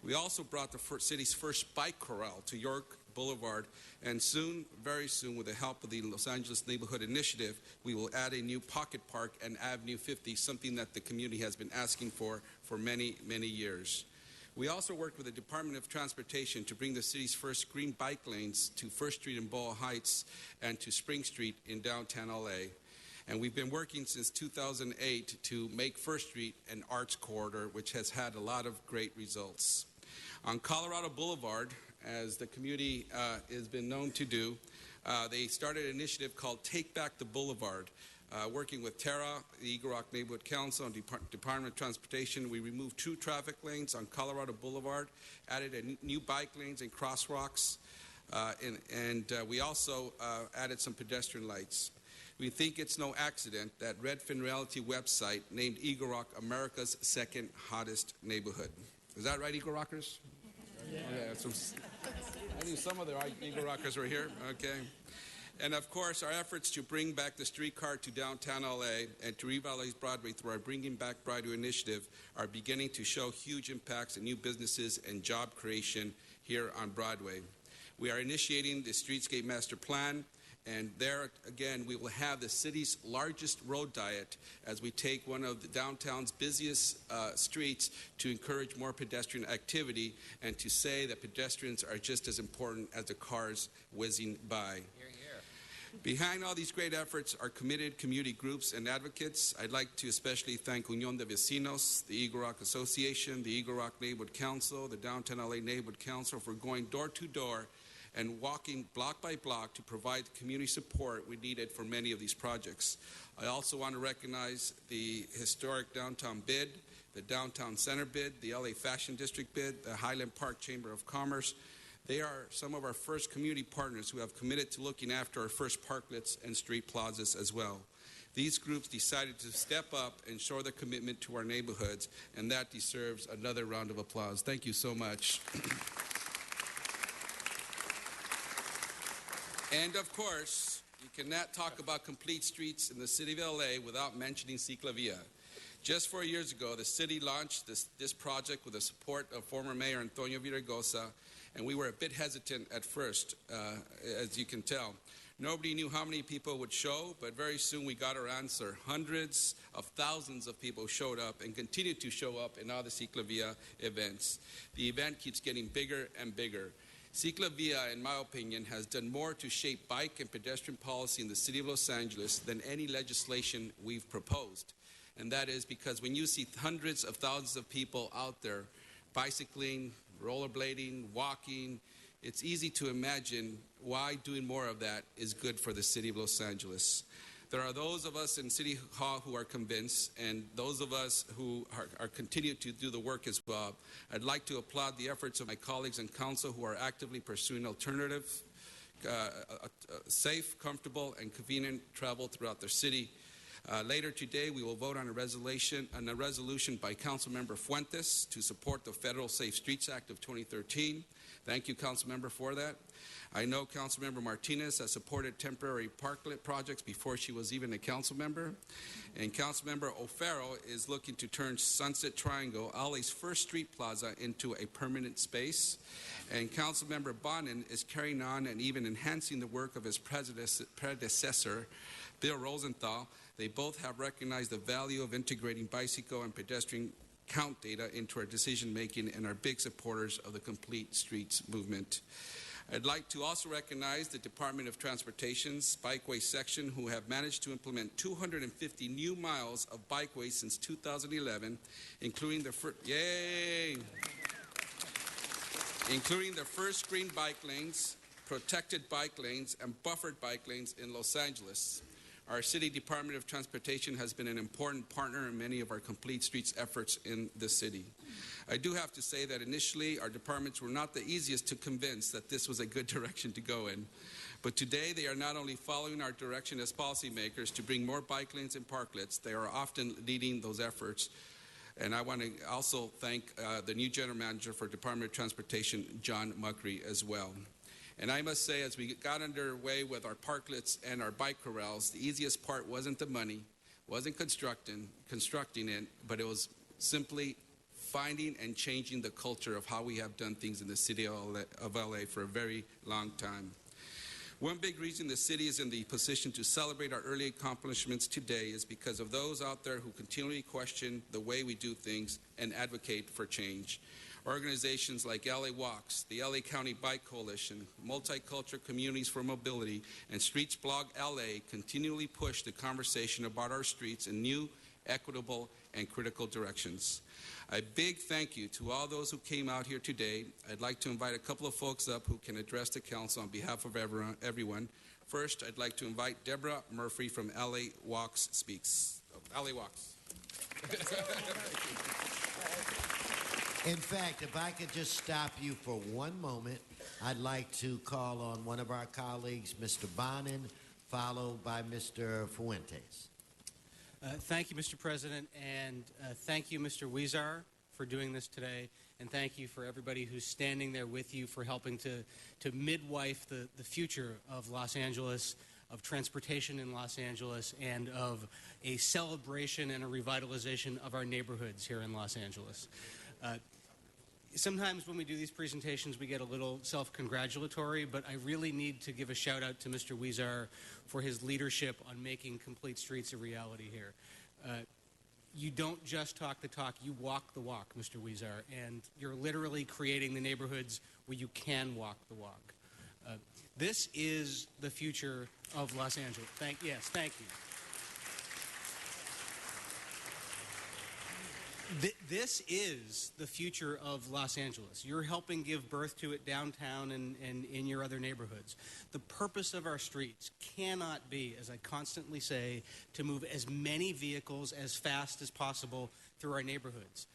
We also brought the city's first bike corral to York Boulevard, and soon, very soon, with the help of the Los Angeles Neighborhood Initiative, we will add a new pocket park and Avenue 50, something that the community has been asking for many, many years. We also worked with the Department of Transportation to bring the city's first green bike lanes to First Street in Boyle Heights and to Spring Street in downtown LA. And we've been working since 2008 to make First Street an arts corridor, which has had a lot of great results. On Colorado Boulevard, as the community has been known to do, they started an initiative called Take Back the Boulevard. Working with TERRA, the Eagle Rock Neighborhood Council, and Department of Transportation, we removed 2 traffic lanes on Colorado Boulevard, added new bike lanes and crosswalks, and we also added some pedestrian lights. We think it's no accident that Redfin Realty website named Eagle Rock America's second hottest neighborhood. Is that right, Eagle Rockers? Yeah. Okay, I knew some of the Eagle Rockers were here. Okay. And of course, our efforts to bring back the streetcar to downtown LA and to revitalize Broadway through our Bringing Back Broadway initiative are beginning to show huge impacts in new businesses and job creation here on Broadway. We are initiating the Streetscape Master Plan, and there again we will have the city's largest road diet as we take one of the downtown's busiest streets to encourage more pedestrian activity and to say that pedestrians are just as important as the cars whizzing by. Behind all these great efforts are committed community groups and advocates. I'd like to especially thank Unión de Vecinos, the Eagle Rock Association, the Eagle Rock Neighborhood Council, the Downtown LA Neighborhood Council for going door to door and walking block by block to provide the community support we needed for many of these projects. I also want to recognize the Historic Downtown Bid, the Downtown Center Bid, the LA Fashion District Bid, the Highland Park Chamber of Commerce. They are some of our first community partners who have committed to looking after our first parklets and street plazas as well. These groups decided to step up and show their commitment to our neighborhoods, and that deserves another round of applause. Thank you so much. And of course, you cannot talk about complete streets in the city of LA without mentioning Ciclavia. Just 4 years ago, the city launched this project with the support of former Mayor Antonio Villaraigosa, and we were a bit hesitant at first, as you can tell. Nobody knew how many people would show, but very soon we got our answer. Hundreds of thousands of people showed up and continue to show up in all the Ciclavia events. The event keeps getting bigger and bigger. Ciclavia, in my opinion, has done more to shape bike and pedestrian policy in the city of Los Angeles than any legislation we've proposed. And that is because when you see hundreds of thousands of people out there bicycling, rollerblading, walking, it's easy to imagine why doing more of that is good for the city of Los Angeles. There are those of us in City Hall who are convinced, and those of us who are continue to do the work as well. I'd like to applaud the efforts of my colleagues in council who are actively pursuing alternative, safe, comfortable, and convenient travel throughout their city. Later today, we will vote on a resolution by Councilmember Fuentes to support the Federal Safe Streets Act of 2013. Thank you, Councilmember, for that. I know Councilmember Martinez has supported temporary parklet projects before she was even a council member. And Councilmember O'Farrell is looking to turn Sunset Triangle, LA's first street plaza, into a permanent space. And Councilmember Bonin is carrying on and even enhancing the work of his predecessor, Bill Rosenthal. They both have recognized the value of integrating bicycle and pedestrian count data into our decision making and are big supporters of the Complete Streets movement. I'd like to also recognize the Department of Transportation's Bikeway section, who have managed to implement 250 new miles of bikeways since 2011, including the first green bike lanes, protected bike lanes and buffered bike lanes in Los Angeles. Our City Department of Transportation has been an important partner in many of our Complete Streets efforts in the city. I do have to say that initially our departments were not the easiest to convince that this was a good direction to go in. But today they are not only following our direction as policymakers to bring more bike lanes and parklets, they are often leading those efforts. And I want to also thank the new General Manager for Department of Transportation, John Muckery, as well. And I must say, as we got underway with our parklets and our bike corrals, the easiest part wasn't the money, wasn't constructing it, but it was simply finding and changing the culture of how we have done things in the city of LA for a very long time. One big reason the city is in the position to celebrate our early accomplishments today is because of those out there who continually question the way we do things and advocate for change. Organizations like LA Walks, the LA County Bike Coalition, Multicultural Communities for Mobility, and Streets Blog LA continually push the conversation about our streets in new, equitable, and critical directions. A big thank you to all those who came out here today. I'd like to invite a couple of folks up who can address the council on behalf of everyone. First, I'd like to invite Deborah Murphy from LA Walks Speaks. LA Walks. In fact, if I could just stop you for one moment, I'd like to call on one of our colleagues, Mr. Bonin, followed by Mr. Fuentes. Thank you, Mr. President, and thank you, Mr. Huizar, for doing this today, and thank you for everybody who's standing there with you for helping to midwife the future of Los Angeles, of transportation in Los Angeles, and of a celebration and a revitalization of our neighborhoods here in Los Angeles. Sometimes when we do these presentations, we get a little self-congratulatory, but I really need to give a shout-out to Mr. Huizar for his leadership on making Complete Streets a reality here. You don't just talk the talk, you walk the walk, Mr. Huizar, and you're literally creating the neighborhoods where you can walk the walk. This is the future of Los Angeles. Thank you. This is the future of Los Angeles. You're helping give birth to it downtown and in your other neighborhoods. The purpose of our streets cannot be, as I constantly say, to move as many vehicles as fast as possible through our neighborhoods.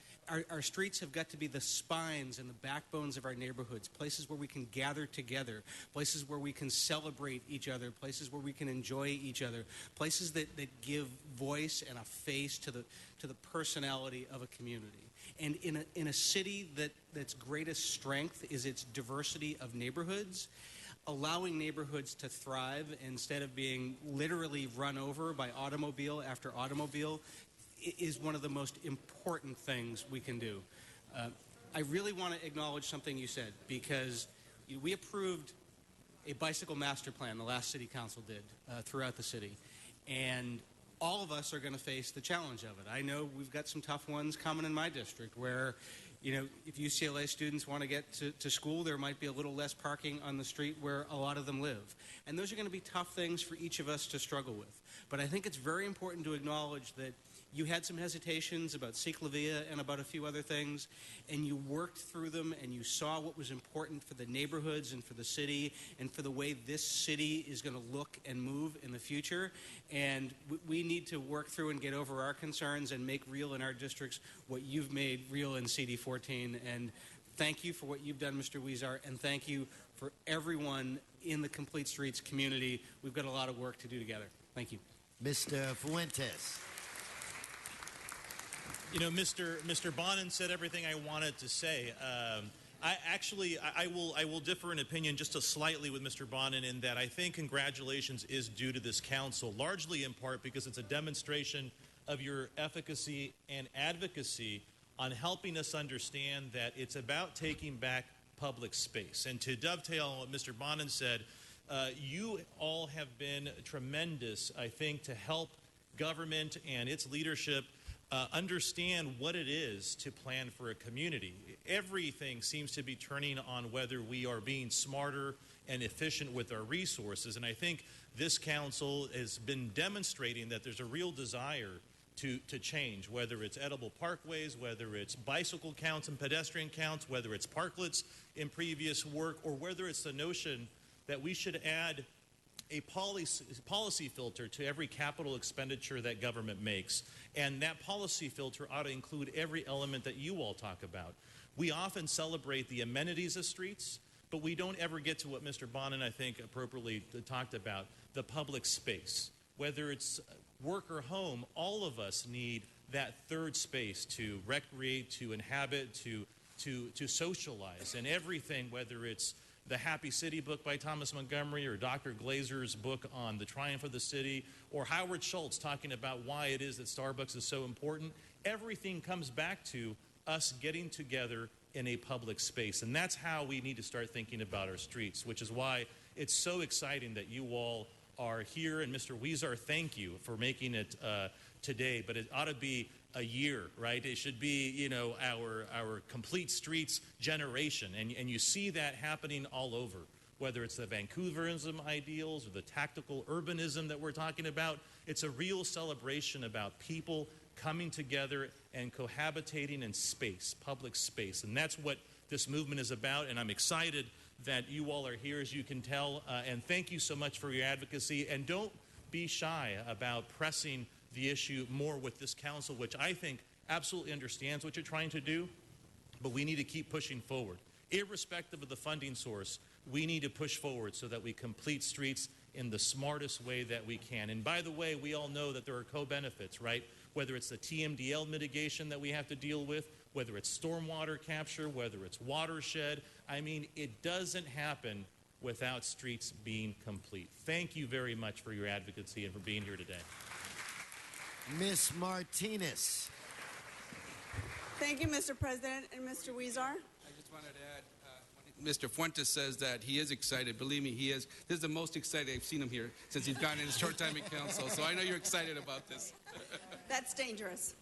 Our streets have got to be the spines and the backbones of our neighborhoods, places where we can gather together, places where we can celebrate each other, places where we can enjoy each other, places that give voice and a face to the personality of a community. And in a city that's greatest strength is its diversity of neighborhoods, allowing neighborhoods to thrive instead of being literally run over by automobile after automobile is one of the most important things we can do. I really want to acknowledge something you said, because we approved a bicycle master plan, the last city council did, throughout the city. And all of us are going to face the challenge of it. I know we've got some tough ones coming in my district where, if UCLA students want to get to school, there might be a little less parking on the street where a lot of them live. And those are going to be tough things for each of us to struggle with. But I think it's very important to acknowledge that you had some hesitations about Ciclavia and about a few other things, and you worked through them, and you saw what was important for the neighborhoods and for the city and for the way this city is going to look and move in the future. And we need to work through and get over our concerns and make real in our districts what you've made real in CD14. And thank you for what you've done, Mr. Huizar, and thank you for everyone in the Complete Streets community. We've got a lot of work to do together. Thank you. Mr. Fuentes. Mr. Bonin said everything I wanted to say. I will differ in opinion just slightly with Mr. Bonin in that I think congratulations is due to this council, largely in part because it's a demonstration of your efficacy and advocacy on helping us understand that it's about taking back public space. And to dovetail on what Mr. Bonin said, you all have been tremendous, I think, to help government and its leadership understand what it is to plan for a community. Everything seems to be turning on whether we are being smarter and efficient with our resources. And I think this council has been demonstrating that there's a real desire to change, whether it's edible parkways, whether it's bicycle counts and pedestrian counts, whether it's parklets in previous work, or whether it's the notion that we should add a policy filter to every capital expenditure that government makes. And that policy filter ought to include every element that you all talk about. We often celebrate the amenities of streets, but we don't ever get to what Mr. Bonin, I think, appropriately talked about, the public space. Whether it's work or home, all of us need that third space to recreate, to inhabit, to socialize. And everything, whether it's the Happy City book by Thomas Montgomery or Dr. Glazer's book on the triumph of the city, or Howard Schultz talking about why it is that Starbucks is so important, everything comes back to us getting together in a public space. And that's how we need to start thinking about our streets, which is why it's so exciting that you all are here. And Mr. Huizar, thank you for making it today, but it ought to be a year, right? It should be, you know, our complete streets generation. And you see that happening all over, whether it's the Vancouverism ideals or the tactical urbanism that we're talking about. It's a real celebration about people coming together and cohabitating in space, public space. And that's what this movement is about. And I'm excited that you all are here, as you can tell. And thank you so much for your advocacy. And don't be shy about pressing the issue more with this council, which I think absolutely understands what you're trying to do, but we need to keep pushing forward. Irrespective of the funding source, we need to push forward so that we complete streets in the smartest way that we can. And by the way, we all know that there are co-benefits, right? Whether it's the TMDL mitigation that we have to deal with, whether it's stormwater capture, whether it's watershed. I mean, it doesn't happen without streets being complete. Thank you very much for your advocacy and for being here today. Ms. Martinez. Thank you, Mr. President and Mr. Huizar. I just wanted to add, Mr. Fuentes says that he is excited. Believe me, he is. This is the most excited I've seen him here since he's gotten in his short time in council. So I know you're excited about this. That's dangerous.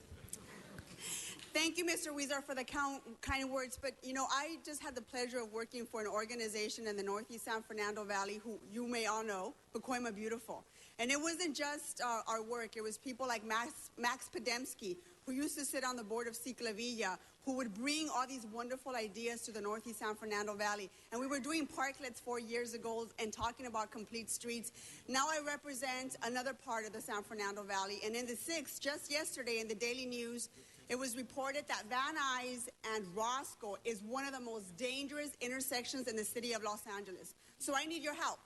Thank you, Mr. Huizar, for the kind words. But, you know, I just had the pleasure of working for an organization in the Northeast San Fernando Valley who you may all know, Pacoima Beautiful. And it wasn't just our work. It was people like Max Podemsky, who used to sit on the board of Ciclavilla, who would bring all these wonderful ideas to the Northeast San Fernando Valley. And we were doing parklets 4 years ago and talking about complete streets. Now I represent another part of the San Fernando Valley. And in the 6th, just yesterday in the Daily News, it was reported that Van Nuys and Roscoe is one of the most dangerous intersections in the city of Los Angeles. So I need your help.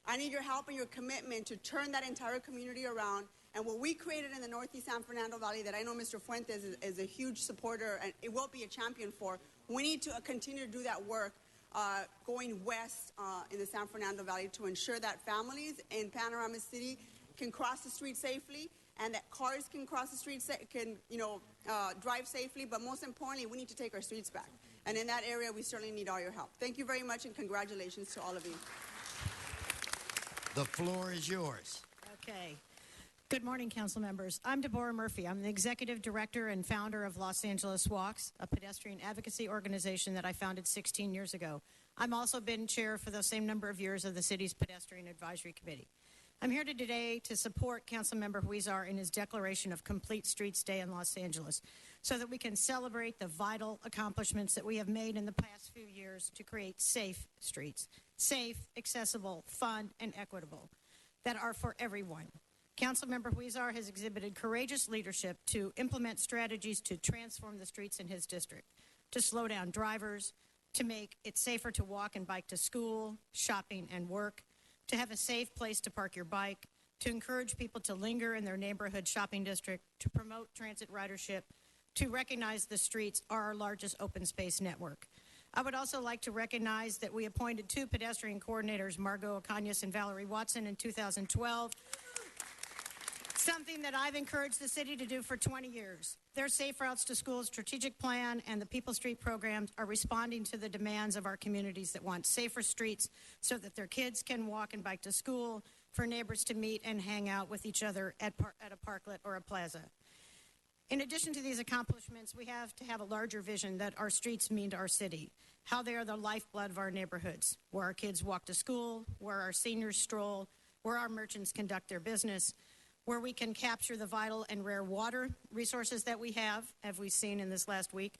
I need your help and your commitment to turn that entire community around. And what we created in the Northeast San Fernando Valley that I know Mr. Fuentes is a huge supporter and it will be a champion for, we need to continue to do that work going west in the San Fernando Valley to ensure that families in Panorama City can cross the street safely and that cars can cross the street, drive safely. But most importantly, we need to take our streets back. And in that area, we certainly need all your help. Thank you very much and congratulations to all of you. The floor is yours. Okay. Good morning, council members. I'm Deborah Murphy. I'm the executive director and founder of Los Angeles Walks, a pedestrian advocacy organization that I founded 16 years ago. I've also been chair for the same number of years of the city's pedestrian advisory committee. I'm here today to support Councilmember Huizar in his declaration of Complete Streets Day in Los Angeles so that we can celebrate the vital accomplishments that we have made in the past few years to create safe streets. Safe, accessible, fun, and equitable that are for everyone. Councilmember Huizar has exhibited courageous leadership to implement strategies to transform the streets in his district, to slow down drivers, to make it safer to walk and bike to school, shopping, and work, to have a safe place to park your bike, to encourage people to linger in their neighborhood shopping district, to promote transit ridership, to recognize the streets are our largest open space network. I would also like to recognize that we appointed 2 pedestrian coordinators, Margot Ocañas and Valerie Watson, in 2012. Something that I've encouraged the city to do for 20 years. Their Safe Routes to School strategic plan and the People Street programs are responding to the demands of our communities that want safer streets so that their kids can walk and bike to school, for neighbors to meet and hang out with each other at a parklet or a plaza. In addition to these accomplishments, we have to have a larger vision that our streets mean to our city, how they are the lifeblood of our neighborhoods, where our kids walk to school, where our seniors stroll, where our merchants conduct their business, where we can capture the vital and rare water resources that we have, as we've seen in this last week,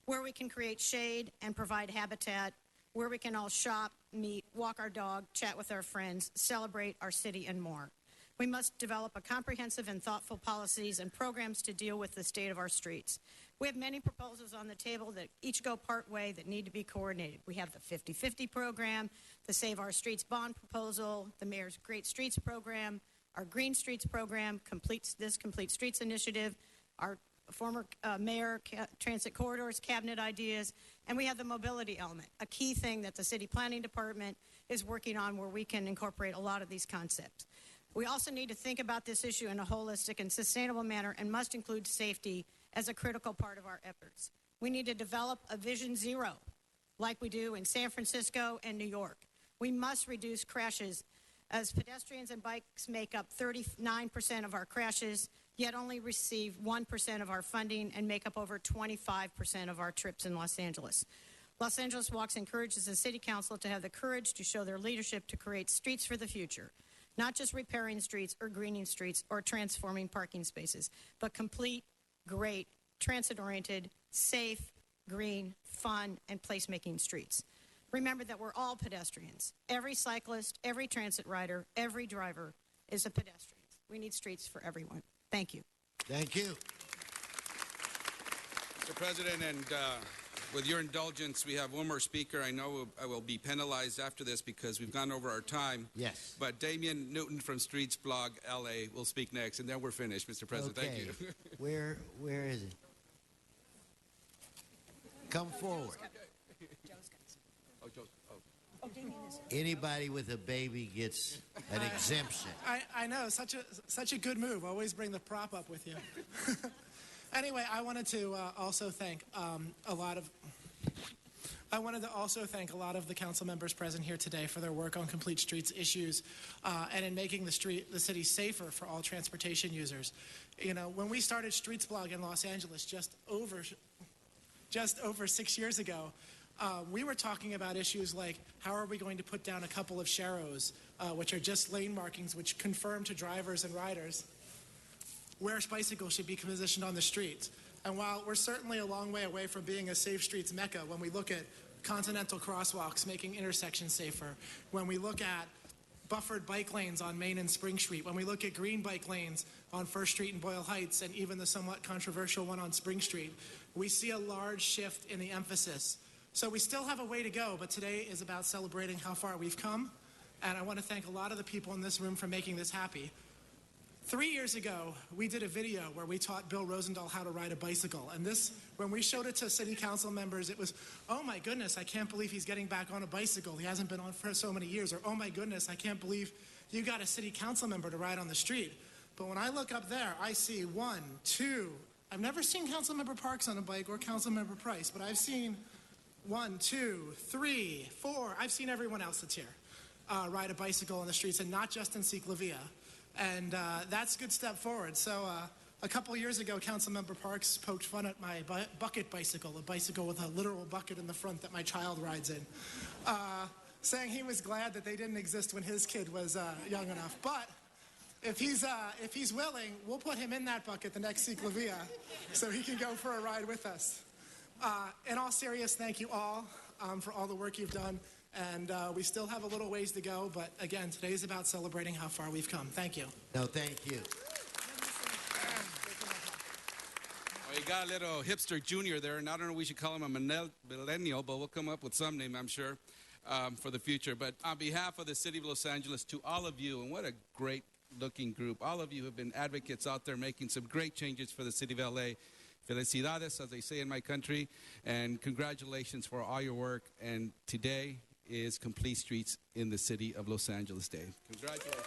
where we can create shade and provide habitat, where we can all shop, meet, walk our dog, chat with our friends, celebrate our city, and more. We must develop a comprehensive and thoughtful policies and programs to deal with the state of our streets. We have many proposals on the table that each go part way that need to be coordinated. We have the 50-50 program, the Save Our Streets bond proposal, the Mayor's Great Streets program, our Green Streets program, Complete Streets initiative, our former mayor transit corridors cabinet ideas, and we have the mobility element, a key thing that the city planning department is working on where we can incorporate a lot of these concepts. We also need to think about this issue in a holistic and sustainable manner and must include safety as a critical part of our efforts. We need to develop a Vision Zero, like we do in San Francisco and New York. We must reduce crashes, as pedestrians and bikes make up 39% of our crashes, yet only receive 1% of our funding and make up over 25% of our trips in Los Angeles. Los Angeles Walks encourages the City Council to have the courage to show their leadership to create streets for the future, not just repairing streets or greening streets or transforming parking spaces, but complete, great, transit-oriented, safe, green, fun, and place-making streets. Remember that we're all pedestrians. Every cyclist, every transit rider, every driver is a pedestrian. We need streets for everyone. Thank you. Thank you. Mr. President, and with your indulgence, we have one more speaker. I know I will be penalized after this because we've gone over our time. Yes. But Damian Newton from Streets Blog LA will speak next, and then we're finished, Mr. President. Okay. Thank you. Where is it? Come forward. Anybody with a baby gets an exemption. I know, such a good move. Always bring the prop up with you. Anyway, I wanted to also thank a lot of the council members present here today for their work on Complete Streets issues and in making the city safer for all transportation users. You know, when we started Streets Blog in Los Angeles just over 6 years ago, we were talking about issues like how are we going to put down a couple of sharrows, which are just lane markings which confirm to drivers and riders where bicycles should be positioned on the streets. And while we're certainly a long way away from being a safe streets mecca, when we look at continental crosswalks making intersections safer, when we look at buffered bike lanes on Main and Spring Street, when we look at green bike lanes on First Street and Boyle Heights, and even the somewhat controversial one on Spring Street, we see a large shift in the emphasis. So we still have a way to go, but today is about celebrating how far we've come, and I want to thank a lot of the people in this room for making this happy. 3 years ago, we did a video where we taught Bill Rosendahl how to ride a bicycle, and this, when we showed it to city council members, it was, oh my goodness, I can't believe he's getting back on a bicycle. He hasn't been on for so many years, or oh my goodness, I can't believe you got a city council member to ride on the street. But when I look up there, I see 1, 2, I've never seen Councilmember Parks on a bike or Councilmember Price, but I've seen 1, 2, 3, 4, I've seen everyone else that's here ride a bicycle on the streets, and not just in Ciclovia. And that's a good step forward. So a couple years ago, Councilmember Parks poked fun at my bucket bicycle, a bicycle with a literal bucket in the front that my child rides in, saying he was glad that they didn't exist when his kid was young enough. But if he's willing, we'll put him in that bucket the next Ciclovia so he can go for a ride with us. In all seriousness, thank you all for all the work you've done. And we still have a little ways to go, but again, today's about celebrating how far we've come. Thank you. No, thank you. Well, you got a little hipster junior there, and I don't know if we should call him a millennial, but we'll come up with some name, I'm sure, for the future. But on behalf of the City of Los Angeles, to all of you, and what a great looking group, all of you have been advocates out there making some great changes for the City of LA. Felicidades, as they say in my country, and congratulations for all your work. And today is Complete Streets in the City of Los Angeles Day. Congratulations.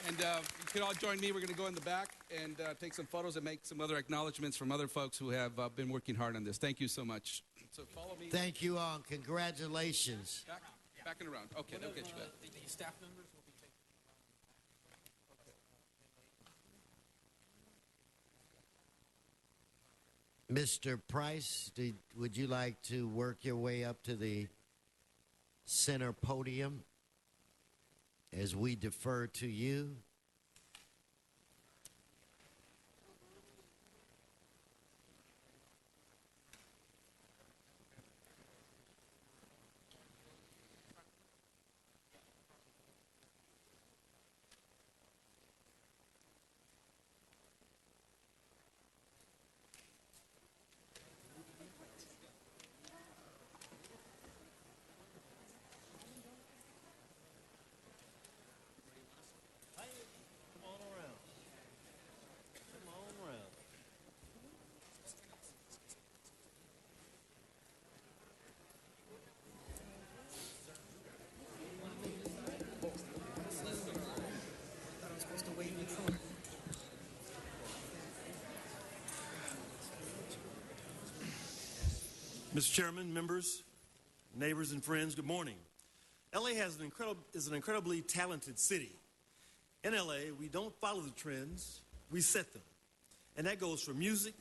And you can all join me. We're going to go in the back and take some photos and make some other acknowledgments from other folks who have been working hard on this. Thank you so much. So follow me. Thank you all. Congratulations. Back and around. Okay, they'll get you back. The staff members will be taking. Mr. Price, would you like to work your way up to the center podium as we defer to you? Mr. Chairman, members, neighbors, and friends, good morning. LA is an incredibly talented city. In LA, we don't follow the trends, we set them. And that goes for music,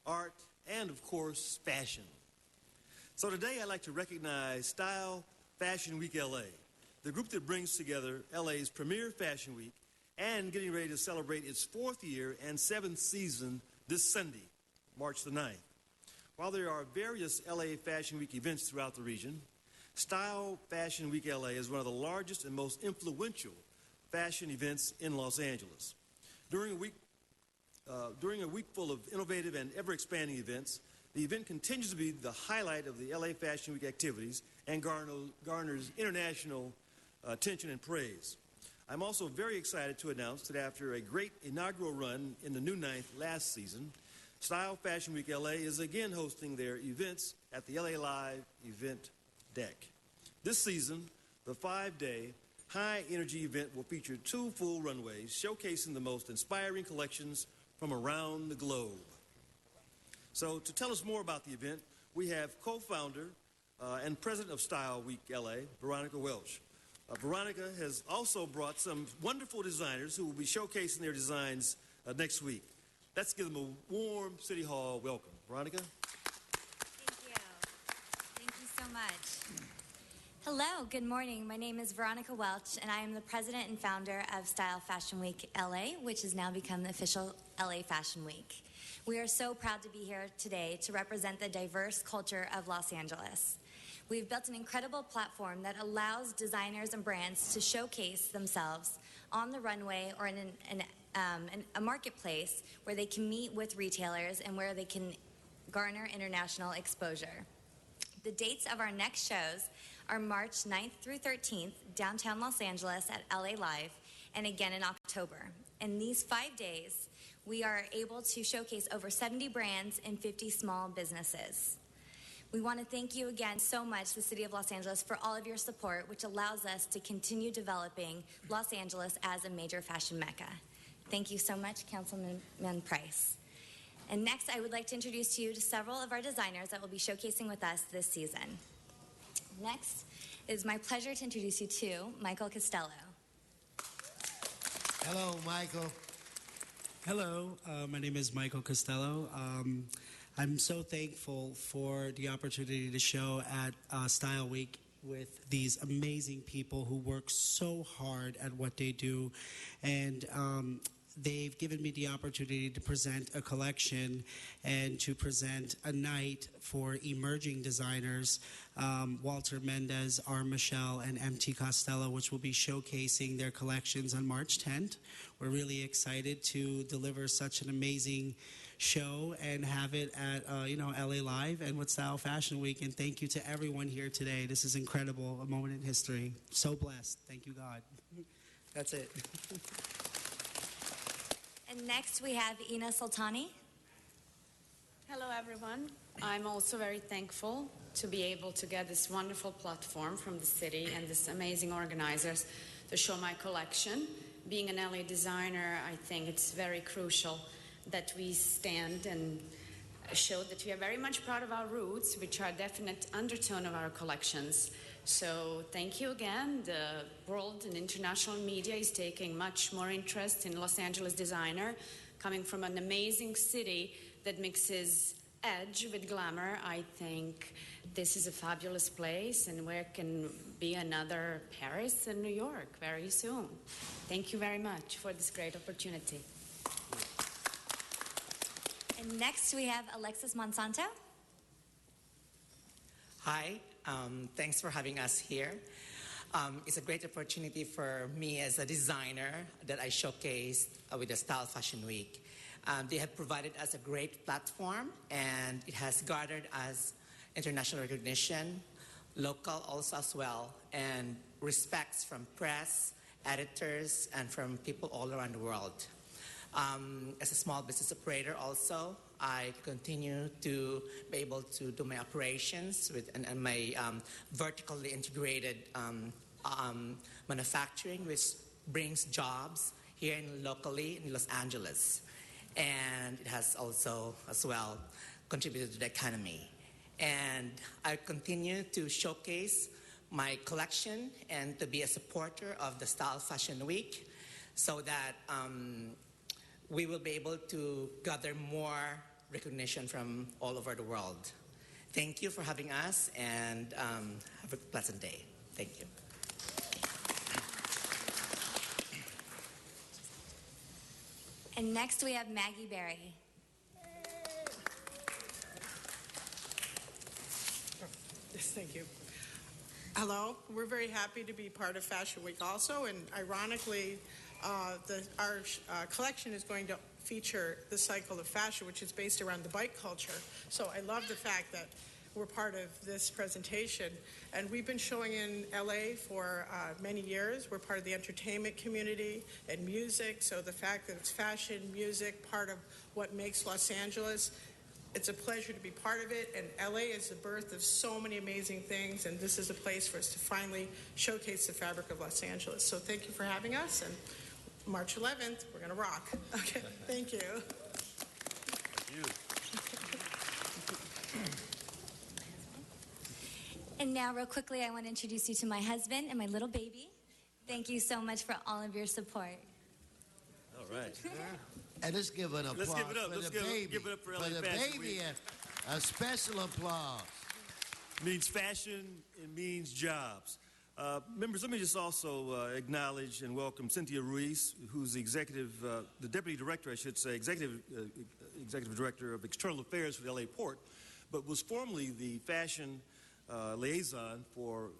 art, and of course, fashion. So today I'd like to recognize Style Fashion Week LA, the group that brings together LA's premier fashion week and getting ready to celebrate its 4th year and 7th season this Sunday, March the 9th. While there are various LA Fashion Week events throughout the region, Style Fashion Week LA is one of the largest and most influential fashion events in Los Angeles. During a week full of innovative and ever-expanding events, the event continues to be the highlight of the LA Fashion Week activities and garners international attention and praise. I'm also very excited to announce that after a great inaugural run in the new 9th last season, Style Fashion Week LA is again hosting their events at the LA Live event deck. This season, the 5-day high-energy event will feature 2 full runways showcasing the most inspiring collections from around the globe. So to tell us more about the event, we have co-founder and president of Style Week LA, Veronica Welch. Veronica has also brought some wonderful designers who will be showcasing their designs next week. Let's give them a warm City Hall welcome. Veronica? Thank you. Thank you so much. Hello, good morning. My name is Veronica Welch, and I am the president and founder of Style Fashion Week LA, which has now become the official LA Fashion Week. We are so proud to be here today to represent the diverse culture of Los Angeles. We've built an incredible platform that allows designers and brands to showcase themselves on the runway or in a marketplace where they can meet with retailers and where they can garner international exposure. The dates of our next shows are March 9th through 13th, downtown Los Angeles at LA Live, and again in October. In these 5 days, we are able to showcase over 70 brands and 50 small businesses. We want to thank you again so much, the City of Los Angeles, for all of your support, which allows us to continue developing Los Angeles as a major fashion mecca. Thank you so much, Councilman Price. And next, I would like to introduce you to several of our designers that will be showcasing with us this season. Next, it is my pleasure to introduce you to Michael Costello. Hello, Michael. Hello, my name is Michael Costello. I'm so thankful for the opportunity to show at Style Week with these amazing people who work so hard at what they do. And they've given me the opportunity to present a collection and to present a night for emerging designers, Walter Mendez, R. Michelle, and MT Costello, which will be showcasing their collections on March 10th. We're really excited to deliver such an amazing show and have it at LA Live and with Style Fashion Week. And thank you to everyone here today. This is incredible, a moment in history. So blessed. Thank you, God. That's it. And next we have Ina Sultani. Hello, everyone. I'm also very thankful to be able to get this wonderful platform from the city and these amazing organizers to show my collection. Being an LA designer, I think it's very crucial that we stand and show that we are very much proud of our roots, which are a definite undertone of our collections. So thank you again. The world and international media is taking much more interest in Los Angeles designer, coming from an amazing city that mixes edge with glamour. I think this is a fabulous place, and where can be another Paris and New York very soon. Thank you very much for this great opportunity. And next we have Alexis Monsanto. Hi, thanks for having us here. It's a great opportunity for me as a designer that I showcased with the Style Fashion Week. They have provided us a great platform, and it has garnered us international recognition, local also as well, and respects from press, editors, and from people all around the world. As a small business operator also, I continue to be able to do my operations with and my vertically integrated manufacturing, which brings jobs here locally in Los Angeles. And it has also as well contributed to the economy. And I continue to showcase my collection and to be a supporter of the Style Fashion Week so that we will be able to gather more recognition from all over the world. Thank you for having us, and have a pleasant day. Thank you. And next we have Maggie Berry. Yes, thank you. Hello, we're very happy to be part of Fashion Week also, and ironically, our collection is going to feature the cycle of fashion, which is based around the bike culture. So I love the fact that we're part of this presentation, and we've been showing in LA for many years. We're part of the entertainment community and music, so the fact that it's fashion, music, part of what makes Los Angeles, it's a pleasure to be part of it, and LA is the birth of so many amazing things, and this is a place for us to finally showcase the fabric of Los Angeles. So thank you for having us, and March 11th, we're going to rock. Okay, thank you. Thank you. And now, real quickly, I want to introduce you to my husband and my little baby. Thank you so much for all of your support. All right. And let's give an applause Let's give it up. for Let's the baby. give it up for LA the Fashion baby. Week. A special applause. Means fashion, it means jobs. Members, let me just also acknowledge and welcome Cynthia Ruiz, who's the deputy director, I should say, executive director of external affairs for the LA Port, but was formerly the fashion liaison for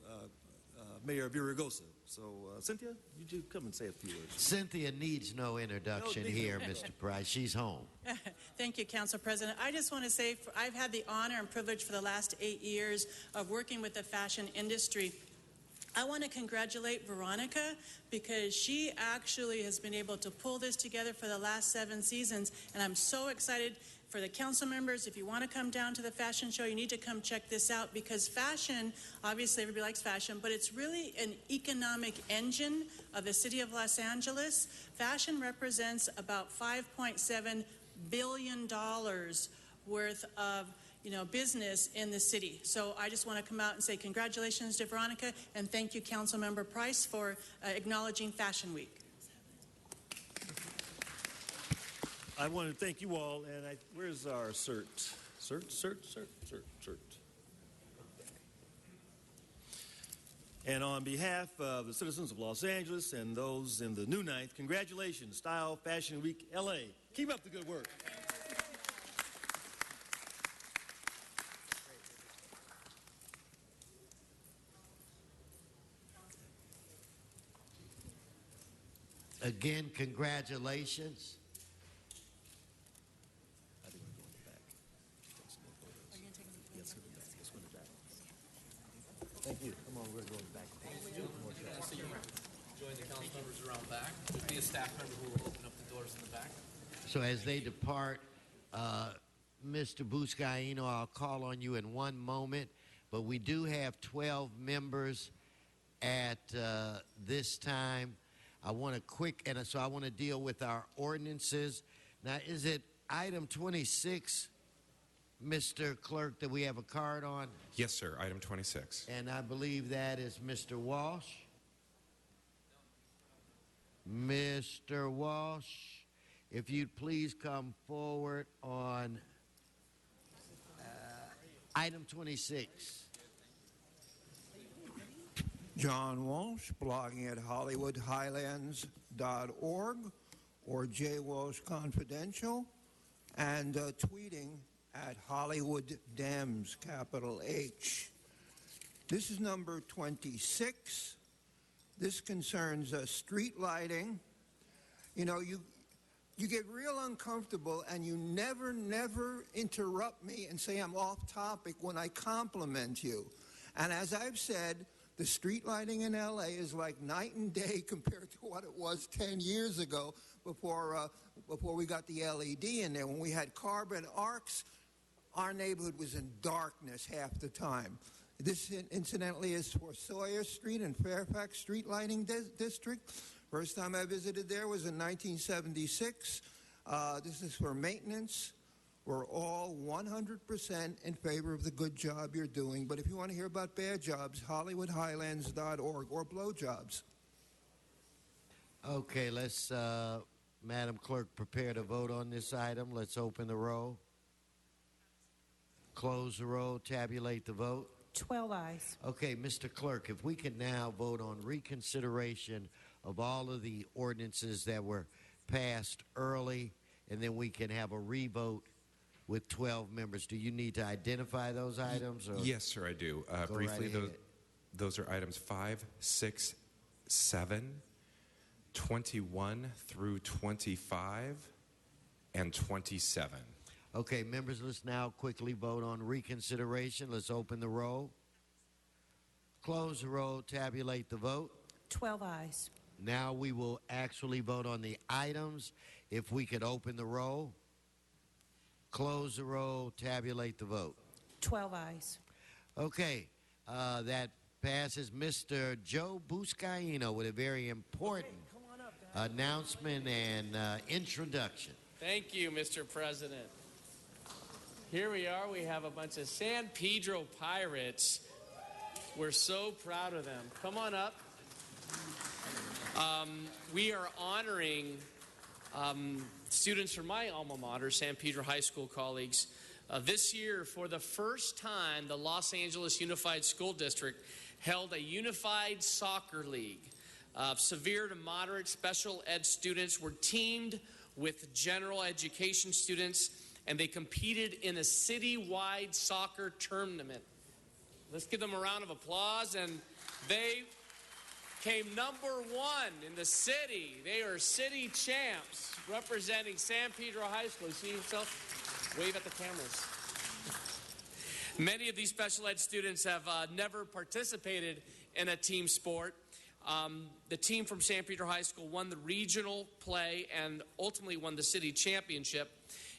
Mayor Villaraigosa. So, Cynthia, you come and say a few words. Cynthia needs no introduction here, Mr. Price. She's home. Thank you, Council President. I just want to say I've had the honor and privilege for the last 8 years of working with the fashion industry. I want to congratulate Veronica because she actually has been able to pull this together for the last 7 seasons, and I'm so excited for the council members. If you want to come down to the fashion show, you need to come check this out because fashion, obviously everybody likes fashion, but it's really an economic engine of the city of Los Angeles. Fashion represents about $5.7 billion worth of business in the city. So I just want to come out and say congratulations to Veronica and thank you, Councilmember Price, for acknowledging Fashion Week. I want to thank you all, and where's our cert? Cert. And on behalf of the citizens of Los Angeles and those in the New Ninth, congratulations, Style Fashion Week LA. Keep up the good work. Again, congratulations. Thank you. Come on, we're going back. So you join the council members around back. There'll be a staff member who will open up the doors in the back. So as they depart, Mr. Buscaino, I'll call on you in one moment, but we do have 12 members at this time. I want to deal with our ordinances. Now, is it item 26, Mr. Clerk, that we have a card on? Yes, sir. Item 26. And I believe that is Mr. Walsh. Mr. Walsh, if you'd please come forward on item 26. John Walsh, blogging at HollywoodHighlands.org or J. Walsh Confidential, and tweeting at Hollywood Dems, capital H. This is number 26. This concerns street lighting. You know, you get real uncomfortable and you never interrupt me and say I'm off topic when I compliment you. And as I've said, the street lighting in LA is like night and day compared to what it was 10 years ago before we got the LED in there. When we had carbon arcs, our neighborhood was in darkness half the time. This, incidentally, is for Sawyer Street and Fairfax Street Lighting District. First time I visited there was in 1976. This is for maintenance. We're all 100% in favor of the good job you're doing, but if you want to hear about bad jobs, HollywoodHighlands.org or blowjobs. Okay, let's, Madam Clerk, prepare to vote on this item. Let's open the roll. Close the roll. Tabulate the vote. 12 ayes. Okay, Mr. Clerk, if we could now vote on reconsideration of all of the ordinances that were passed early, and then we can have a revote with 12 members. Do you need to identify those items? Or? Yes, sir, I do. Go Briefly, right those are items 5, 6, 7, 21 through 25, and 27. Okay, members, let's now quickly vote on reconsideration. Let's open the roll. Close the roll. Tabulate the vote. 12 ayes. Now we will actually vote on the items. If we could open the roll. Close the roll. Tabulate the vote. 12 ayes. Okay, that passes. Mr. Joe Buscaino with a very important announcement and introduction. Thank you, Mr. President. Here we are. We have a bunch of San Pedro Pirates. We're so proud of them. Come on up. We are honoring students from my alma mater, San Pedro High School colleagues. This year, for the first time, the Los Angeles Unified School District held a unified soccer league. Severe to moderate special ed students were teamed with general education students, and they competed in a citywide soccer tournament. Let's give them a round of applause. And they came number 1 in the city. They are city champs representing San Pedro High School. You see yourself? Wave at the cameras. Many of these special ed students have never participated in a team sport. The team from San Pedro High School won the regional play and ultimately won the city championship.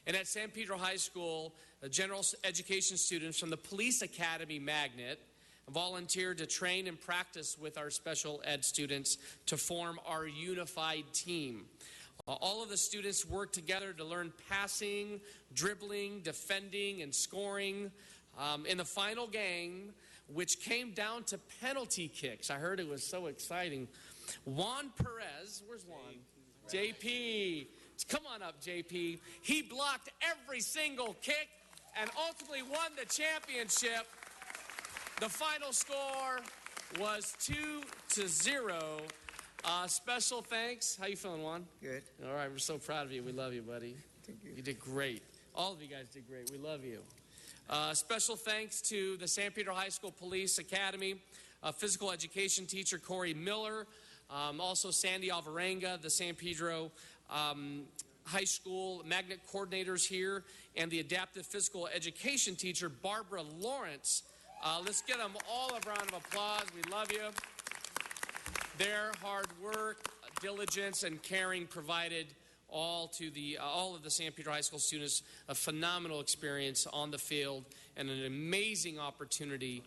And at San Pedro High School, the general education students from the Police Academy Magnet volunteered to train and practice with our special ed students to form our unified team. All of the students worked together to learn passing, dribbling, defending, and scoring. In the final game, which came down to penalty kicks, I heard it was so exciting. Juan Perez, where's Juan? JP. Come on up, JP. He blocked every single kick and ultimately won the championship. The final score was 2-0. Special thanks. How you feeling, Juan? Good. All right, we're so proud of you. We love you, buddy. Thank you. You did great. All of you guys did great. We love you. Special thanks to the San Pedro High School Police Academy, physical education teacher Corey Miller, also Sandy Alvarenga, the San Pedro High School magnet coordinators here, and the adaptive physical education teacher Barbara Lawrence. Let's give them all a round of applause. We love you. Their hard work, diligence, and caring provided all of the San Pedro High School students a phenomenal experience on the field and an amazing opportunity.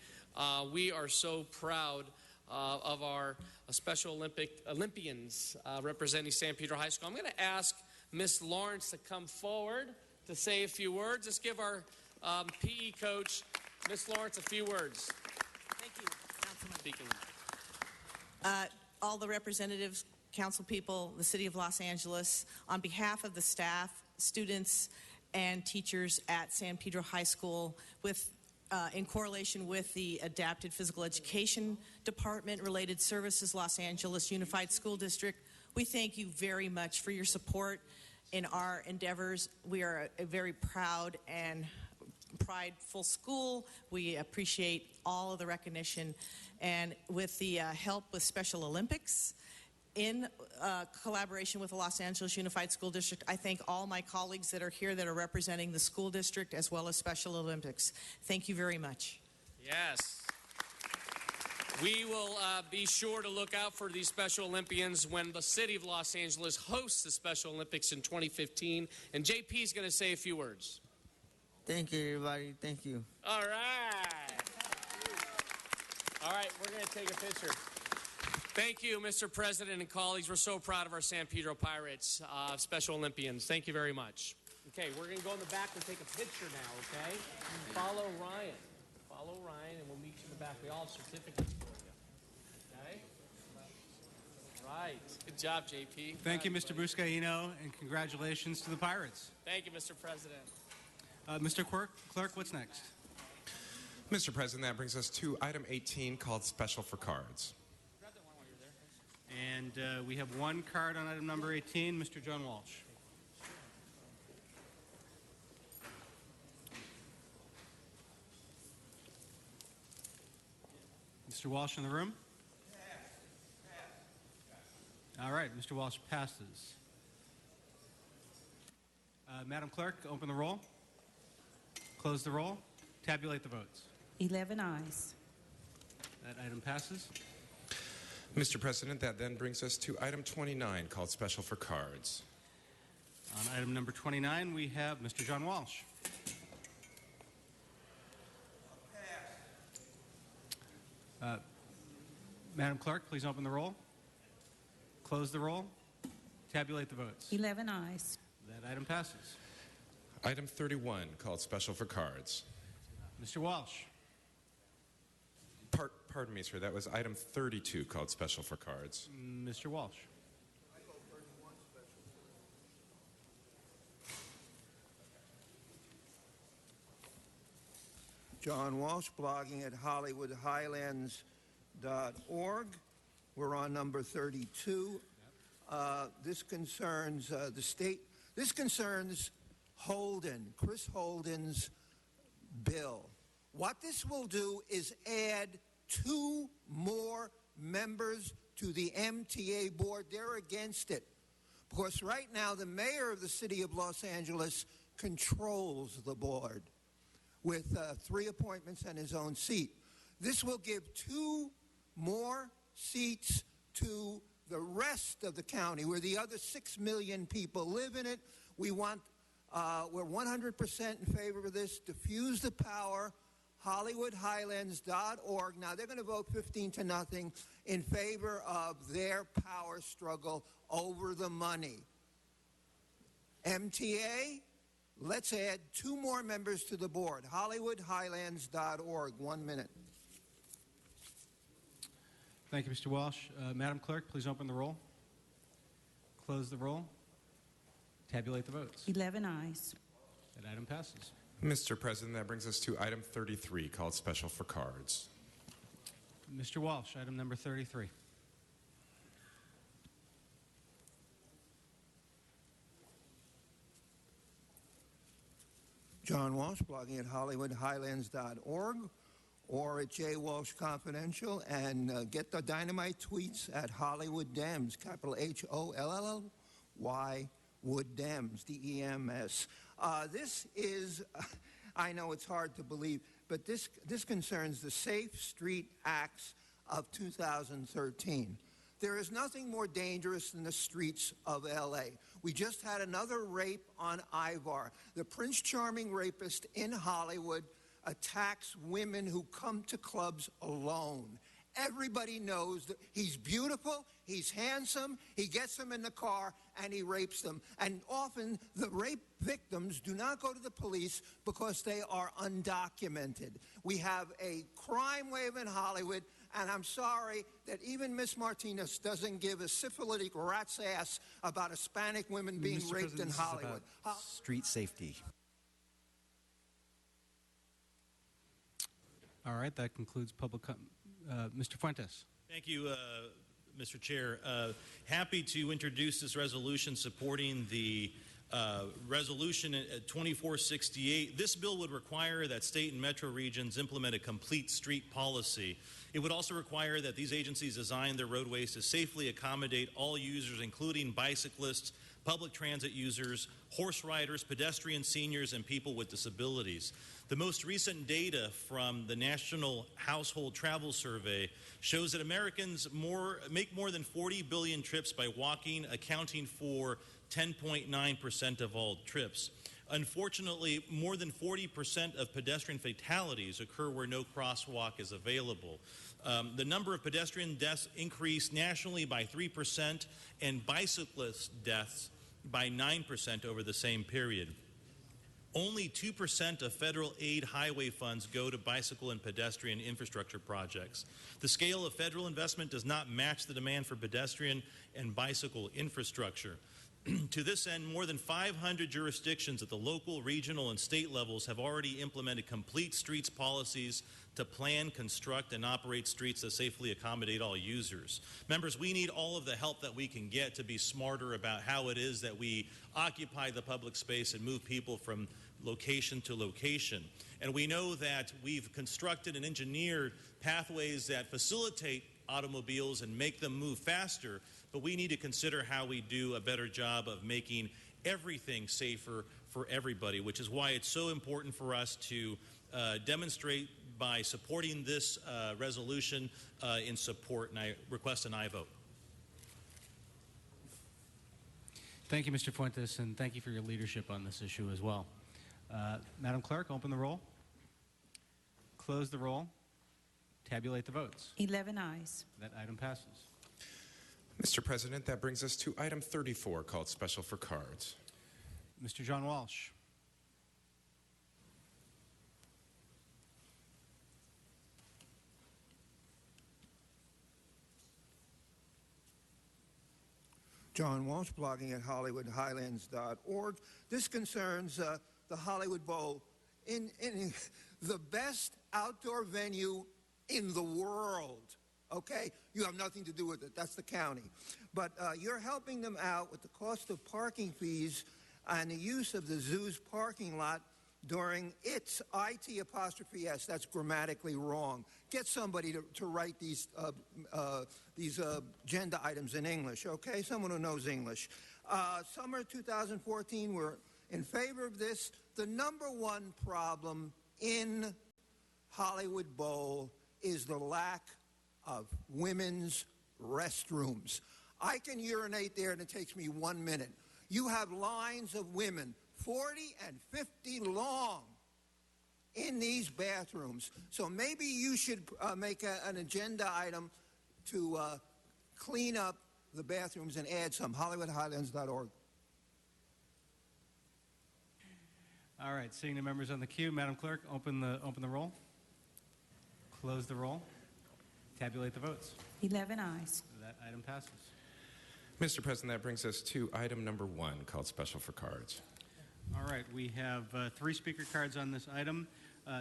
We are so proud of our Special Olympians representing San Pedro High School. I'm going to ask Miss Lawrence to come forward to say a few words. Let's give our PE coach, Miss Lawrence, a few words. Thank you, Councilman. Speaking. All the representatives, council people, the City of Los Angeles, on behalf of the staff, students, and teachers at San Pedro High School, in correlation with the Adapted Physical Education Department, Related Services, Los Angeles Unified School District, we thank you very much for your support in our endeavors. We are a very proud and prideful school. We appreciate all of the recognition. And with the help with Special Olympics, in collaboration with the Los Angeles Unified School District, I thank all my colleagues that are here that are representing the school district as well as Special Olympics. Thank you very much. Yes. We will be sure to look out for these Special Olympians when the City of Los Angeles hosts the Special Olympics in 2015. And JP is going to say a few words. Thank you, everybody. Thank you. All right. All right, we're going to take a picture. Thank you, Mr. President and colleagues. We're so proud of our San Pedro Pirates, Special Olympians. Thank you very much. Okay, we're going to go in the back and take a picture now, okay? Follow Ryan. Follow Ryan, and we'll meet you in the back. We all have certificates for you. Okay? Right. Good job, JP. Thank you, Mr. Buscaino, and congratulations to the Pirates. Thank you, Mr. President. Mr. Clerk, what's next? Mr. President, that brings us to item 18 called Special for Cards. And we have one card on item number 18, Mr. John Walsh. Mr. Walsh in the room? All right, Mr. Walsh passes. Madam Clerk, open the roll. Close the roll. Tabulate the votes. 11 ayes. That item passes. Mr. President, that then brings us to item 29 called Special for Cards. On item number 29, we have Mr. John Walsh. Madam Clerk, please open the roll. Close the roll. Tabulate the votes. 11 ayes. That item passes. Item 31 called Special for Cards. Mr. Walsh. Pardon me, sir. That was item 32 called Special for Cards. Mr. Walsh. John Walsh, blogging at HollywoodHighlands.org. We're on number 32. This concerns the state. This concerns Chris Holden's bill. What this will do is add 2 more members to the MTA board. They're against it because right now the mayor of the city of Los Angeles controls the board with 3 appointments and his own seat. This will give 2 more seats to the rest of the county where the other 6 million people live in it. We're 100% in favor of this. Diffuse the power. HollywoodHighlands.org. Now, they're going to vote 15-0 in favor of their power struggle over the money. MTA, let's add 2 more members to the board. HollywoodHighlands.org. 1 minute. Thank you, Mr. Walsh. Madam Clerk, please open the roll. Close the roll. Tabulate the votes. 11 ayes. That item passes. Mr. President, that brings us to item 33 called Special for Cards. Mr. Walsh, item number 33. John Walsh, blogging at HollywoodHighlands.org or at J. Walsh Confidential, and get the dynamite tweets at Hollywood Dems, capital HOLLY, Wood Dems, DEMS. This is, I know it's hard to believe, but this concerns the Safe Street Acts of 2013. There is nothing more dangerous than the streets of L.A. We just had another rape on Ivar. The Prince Charming rapist in Hollywood attacks women who come to clubs alone. Everybody knows that he's beautiful, he's handsome, he gets them in the car, and he rapes them. And often the rape victims do not go to the police because they are undocumented. We have a crime wave in Hollywood, and I'm sorry that even Miss Martinez doesn't give a syphilitic rat's ass about Hispanic women being Mr. raped President, in this is Hollywood. about street safety. All right, that concludes public Mr. Fuentes. Thank you, Mr. Chair. Happy to introduce this resolution supporting the resolution 2468. This bill would require that state and metro regions implement a complete street policy. It would also require that these agencies design their roadways to safely accommodate all users, including bicyclists, public transit users, horse riders, pedestrians, seniors, and people with disabilities. The most recent data from the National Household Travel Survey shows that Americans make more than 40 billion trips by walking, accounting for 10.9% of all trips. Unfortunately, more than 40% of pedestrian fatalities occur where no crosswalk is available. The number of pedestrian deaths increased nationally by 3% and bicyclist deaths by 9% over the same period. Only 2% of federal aid highway funds go to bicycle and pedestrian infrastructure projects. The scale of federal investment does not match the demand for pedestrian and bicycle infrastructure. To this end, more than 500 jurisdictions at the local, regional, and state levels have already implemented complete streets policies to plan, construct, and operate streets that safely accommodate all users. Members, we need all of the help that we can get to be smarter about how it is that we occupy the public space and move people from location to location. And we know that we've constructed and engineered pathways that facilitate automobiles and make them move faster, but we need to consider how we do a better job of making everything safer for everybody, which is why it's so important for us to demonstrate by supporting this resolution in support, and I request an aye vote. Thank you, Mr. Fuentes, and thank you for your leadership on this issue as well. Madam Clerk, open the roll, close the roll, tabulate the votes. 11 ayes. That item passes. Mr. President, that brings us to item 34, called Special for Cards. Mr. John Walsh. John Walsh, blogging at HollywoodHighlands.org. This concerns the Hollywood Bowl in the best outdoor venue in the world. Okay? You have nothing to do with it. That's the county. But you're helping them out with the cost of parking fees and the use of the zoo's parking lot during its IT''S. That's grammatically wrong. Get somebody to write these agenda items in English, okay? Someone who knows English. Summer 2014, we're in favor of this. The number one problem in Hollywood Bowl is the lack of women's restrooms. I can urinate there and it takes me 1 minute. You have lines of women, 40 and 50 long, in these bathrooms. So maybe you should make an agenda item to clean up the bathrooms and add some. HollywoodHighlands.org. All right, seeing the members on the queue, Madam Clerk, open the roll, close the roll, tabulate the votes. 11 ayes. That item passes. Mr. President, that brings us to item number 1, called Special for Cards. All right, we have 3 speaker cards on this item.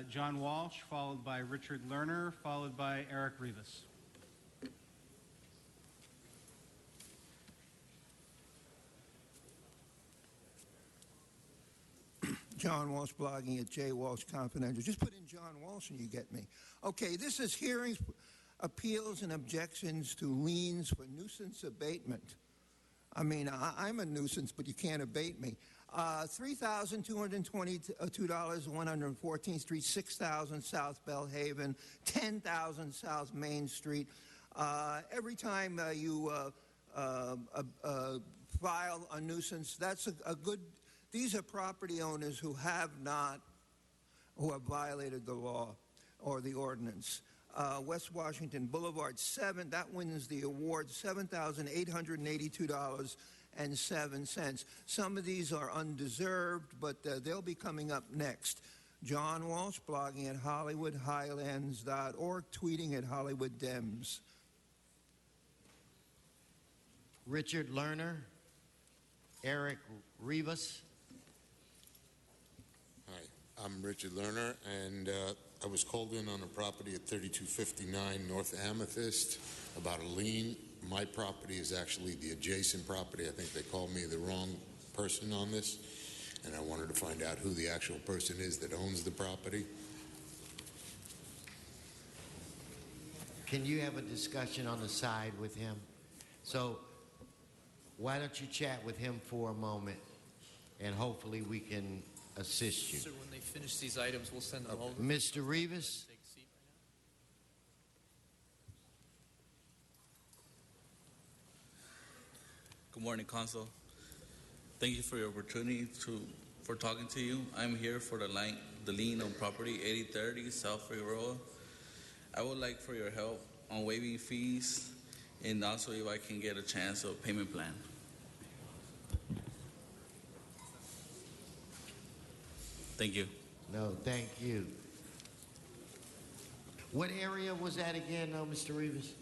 John Walsh, followed by Richard Lerner, followed by Eric Rivas. John Walsh, blogging at J. Walsh Confidential. Just put in John Walsh and you get me. Okay, this is hearings, appeals, and objections to liens for nuisance abatement. I mean, I'm a nuisance, but you can't abate me. $3,222, 114th Street, 6,000 South Bellhaven, 10,000 South Main Street. Every time you file a nuisance, that's a good. These are property owners who have violated the law or the ordinance. West Washington Boulevard 7, that wins the award, $7,882.07. Some of these are undeserved, but they'll be coming up next. John Walsh, blogging at HollywoodHighlands.org, tweeting at Hollywood Dems. Richard Lerner, Eric Rivas. Hi, I'm Richard Lerner, and I was called in on a property at 3259 North Amethyst about a lien. My property is actually the adjacent property. I think they called me the wrong person on this, and I wanted to find out who the actual person is that owns the property. Can you have a discussion on the side with him? So why don't you chat with him for a moment, and hopefully we can assist you. So when they finish these items, we'll send them over. Mr. Rivas? Take a seat right Good morning, Council. Thank you for your opportunity for talking to you. I'm here for the lien on property 8030 South Figueroa. I would like for your help on waiving fees and also if I can get a chance of payment plan. Thank you. No, thank you. What area was that again, Mr. Rivas?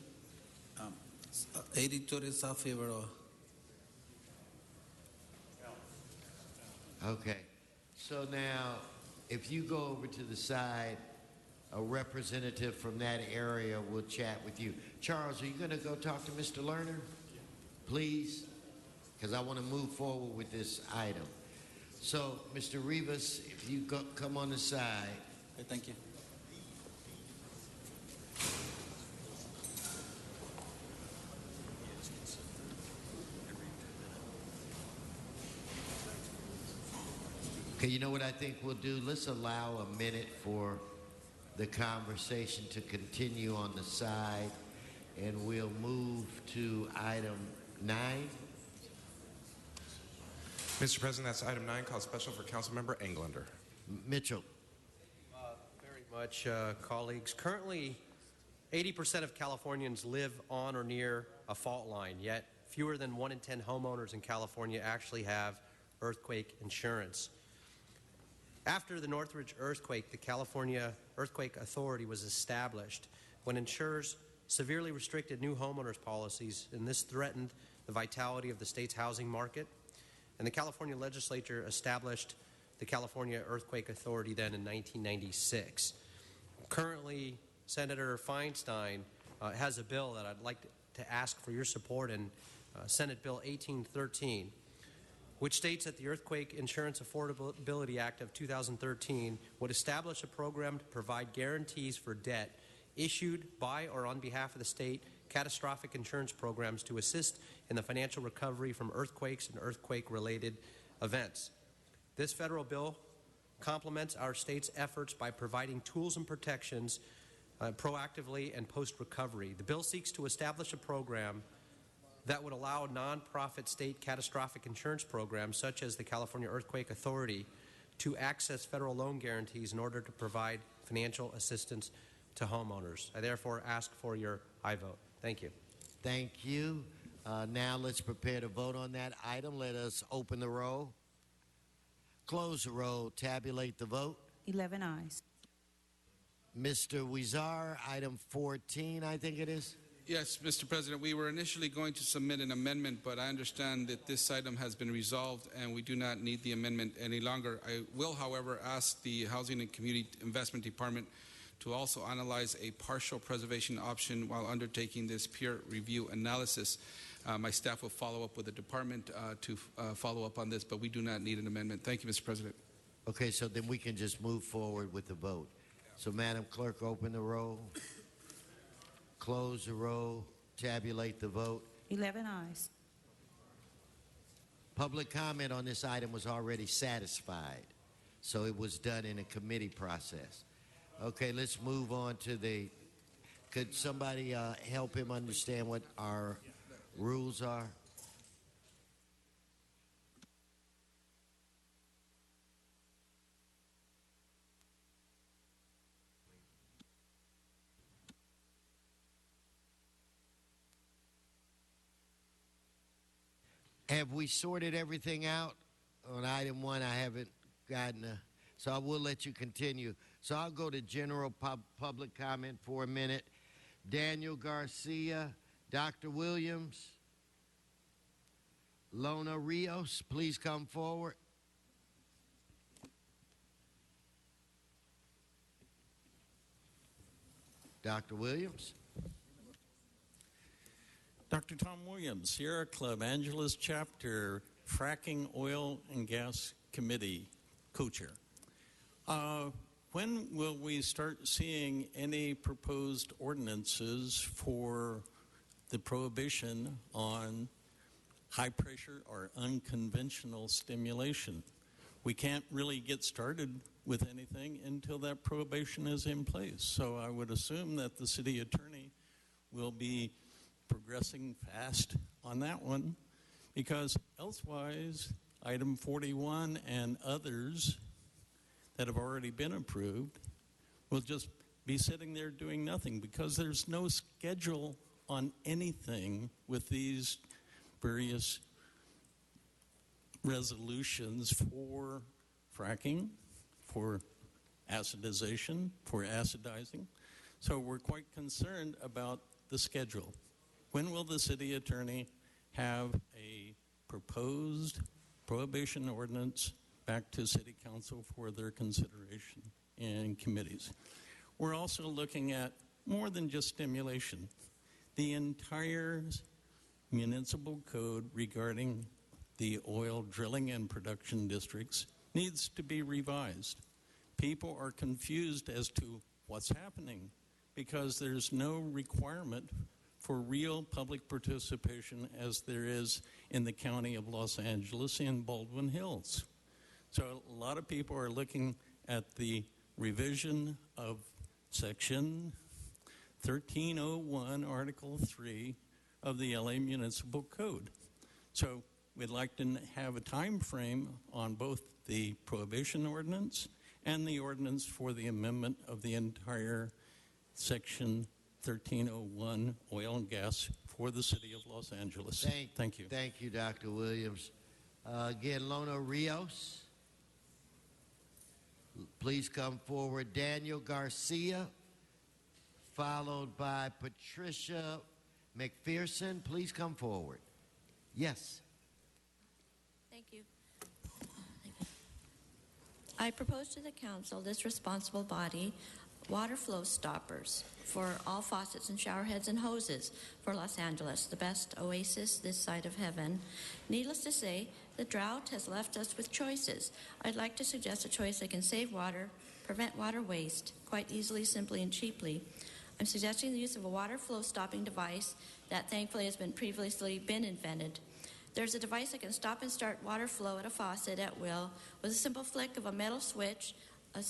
82 South Figueroa. Okay. So now, if you go over to the side, a representative from that area will chat with you. Charles, are you going to go talk to Mr. Lerner? Please? Because I want to move forward with this item. So, Mr. Rivas, if you come on the side. Okay, thank you. Okay, you know what I think we'll do? Let's allow a minute for the conversation to continue on the side, and we'll move to item 9. Mr. President, that's item 9, called special for Councilmember Englander. Mitchell. Very much, colleagues. Currently, 80% of Californians live on or near a fault line, yet fewer than 1 in 10 homeowners in California actually have earthquake insurance. After the Northridge earthquake, the California Earthquake Authority was established when insurers severely restricted new homeowners policies, and this threatened the vitality of the state's housing market. And the California legislature established the California Earthquake Authority then in 1996. Currently, Senator Feinstein has a bill that I'd like to ask for your support in Senate Bill 1813, which states that the Earthquake Insurance Affordability Act of 2013 would establish a program to provide guarantees for debt issued by or on behalf of the state catastrophic insurance programs to assist in the financial recovery from earthquakes and earthquake-related events. This federal bill complements our state's efforts by providing tools and protections proactively and post-recovery. The bill seeks to establish a program that would allow nonprofit state catastrophic insurance programs such as the California Earthquake Authority to access federal loan guarantees in order to provide financial assistance to homeowners. I therefore ask for your aye vote. Thank you. Thank you. Now let's prepare to vote on that item. Let us open the roll, close the roll, tabulate the vote. 11 ayes. Mr. Huizar, item 14, I think it is. Yes, Mr. President, we were initially going to submit an amendment, but I understand that this item has been resolved and we do not need the amendment any longer. I will, however, ask the Housing and Community Investment Department to also analyze a partial preservation option while undertaking this peer review analysis. My staff will follow up with the department to follow up on this, but we do not need an amendment. Thank you, Mr. President. Okay, so then we can just move forward with the vote. So, Madam Clerk, open the roll, close the roll, tabulate the vote. 11 ayes. Public comment on this item was already satisfied, so it was done in a committee process. Okay, let's move on to the, could somebody help him understand what our rules are? Have we sorted everything out? On item 1, I haven't gotten so I will let you continue. So I'll go to general public comment for a minute. Daniel Garcia, Dr. Williams, Lona Rios, please come forward. Dr. Williams. Dr. Tom Williams, Sierra Club, Angeles Chapter, Fracking Oil and Gas Committee, co-chair. When will we start seeing any proposed ordinances for the prohibition on high pressure or unconventional stimulation? We can't really get started with anything until that prohibition is in place. So I would assume that the city attorney will be progressing fast on that one, because elsewise, item 41 and others that have already been approved will just be sitting there doing nothing, because there's no schedule on anything with these various resolutions for fracking, for acidization, for acidizing. So we're quite concerned about the schedule. When will the city attorney have a proposed prohibition ordinance back to city council for their consideration in committees? We're also looking at more than just stimulation. The entire municipal code regarding the oil drilling and production districts needs to be revised. People are confused as to what's happening because there's no requirement for real public participation as there is in the county of Los Angeles in Baldwin Hills. So a lot of people are looking at the revision of Section 1301, Article 3 of the LA Municipal Code. So we'd like to have a time frame on both the prohibition ordinance and the ordinance for the amendment of the entire Section 1301 oil and gas for the city of Los Angeles. Thank you. Thank you, Dr. Williams. Again, Lona Rios, please come forward. Daniel Garcia, followed by Patricia McPherson. Please come forward. Yes. Thank you. I propose to the council this responsible body water flow stoppers for all faucets and shower heads and hoses for Los Angeles, the best oasis this side of heaven. Needless to say, the drought has left us with choices. I'd like to suggest a choice that can save water, prevent water waste, quite easily, simply, and cheaply. I'm suggesting the use of a water flow stopping device that thankfully has previously been invented. There's a device that can stop and start water flow at a faucet at will with a simple flick of a metal switch, a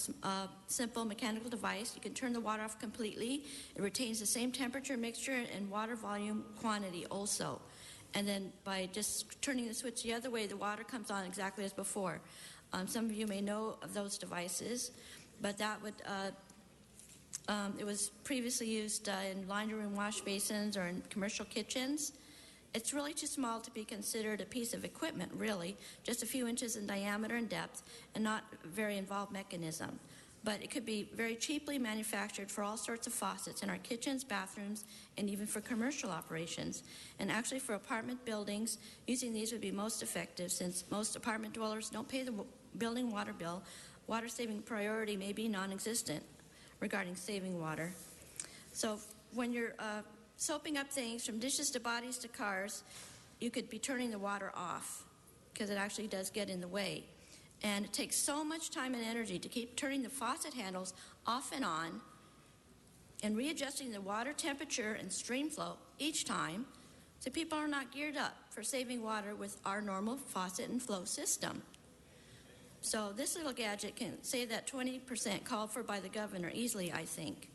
simple mechanical device. You can turn the water off completely. It retains the same temperature, mixture, and water volume quantity also. And then by just turning the switch the other way, the water comes on exactly as before. Some of you may know of those devices, but that would it was previously used in laundry room wash basins or in commercial kitchens. It's really too small to be considered a piece of equipment, really, just a few inches in diameter and depth, and not a very involved mechanism. But it could be very cheaply manufactured for all sorts of faucets in our kitchens, bathrooms, and even for commercial operations. And actually for apartment buildings, using these would be most effective since most apartment dwellers don't pay the building water bill. Water-saving priority may be non-existent regarding saving water. So when you're soaping up things from dishes to bodies to cars, you could be turning the water off because it actually does get in the way. And it takes so much time and energy to keep turning the faucet handles off and on and readjusting the water temperature and stream flow each time, so people are not geared up for saving water with our normal faucet and flow system. So this little gadget can save that 20% called for by the governor easily, I think,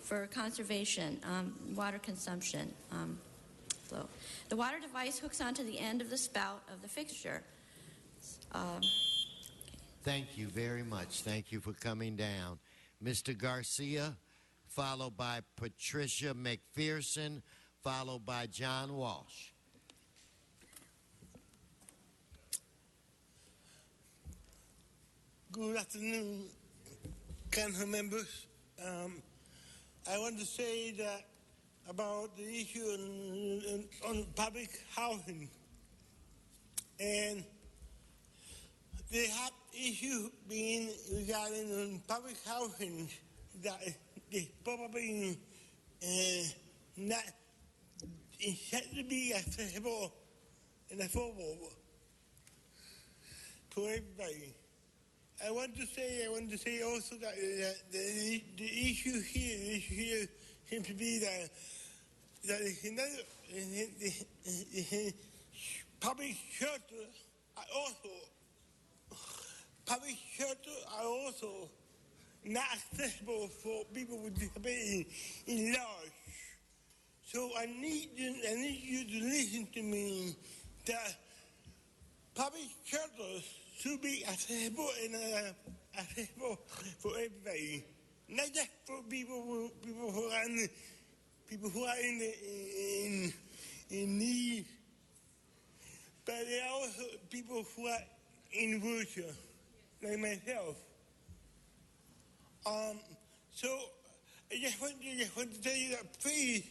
for conservation, water consumption flow. The water device hooks onto the end of the spout of the fixture. Thank you very much. Thank you for coming down. Mr. Garcia, followed by Patricia McPherson, followed by John Walsh. Good afternoon, council members. I want to say that about the issue on public housing, and the hot issue being regarding public housing that is probably not set to be accessible and affordable to everybody. I want to say also that the issue here seems to be that public shelters are also not accessible for people with disability in large. So I need you to listen to me that public shelters should be accessible and accessible for everybody, not just for people who are in need, but there are also people who are in wheelchair, like myself. So I just want to tell you that please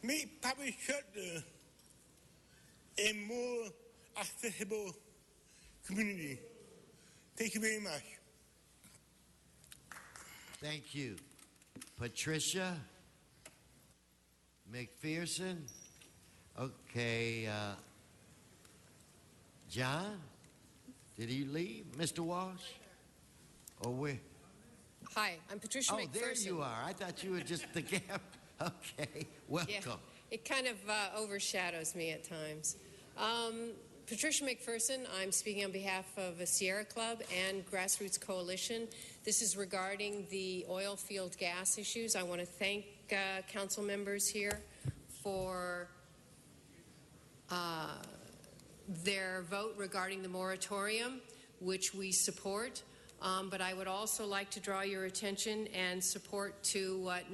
make public shelter a more accessible community. Thank you very much. Thank you. Patricia McPherson. Okay, John, did he leave? Mr. Walsh? Or where? Hi, I'm Patricia McPherson. Oh, there you are. I thought you were just the gap. Okay, welcome. Yeah, it kind of overshadows me at times. Patricia McPherson, I'm speaking on behalf of the Sierra Club and Grassroots Coalition. This is regarding the oil field gas issues. I want to thank council members here for their vote regarding the moratorium, which we support. But I would also like to draw your attention and support to what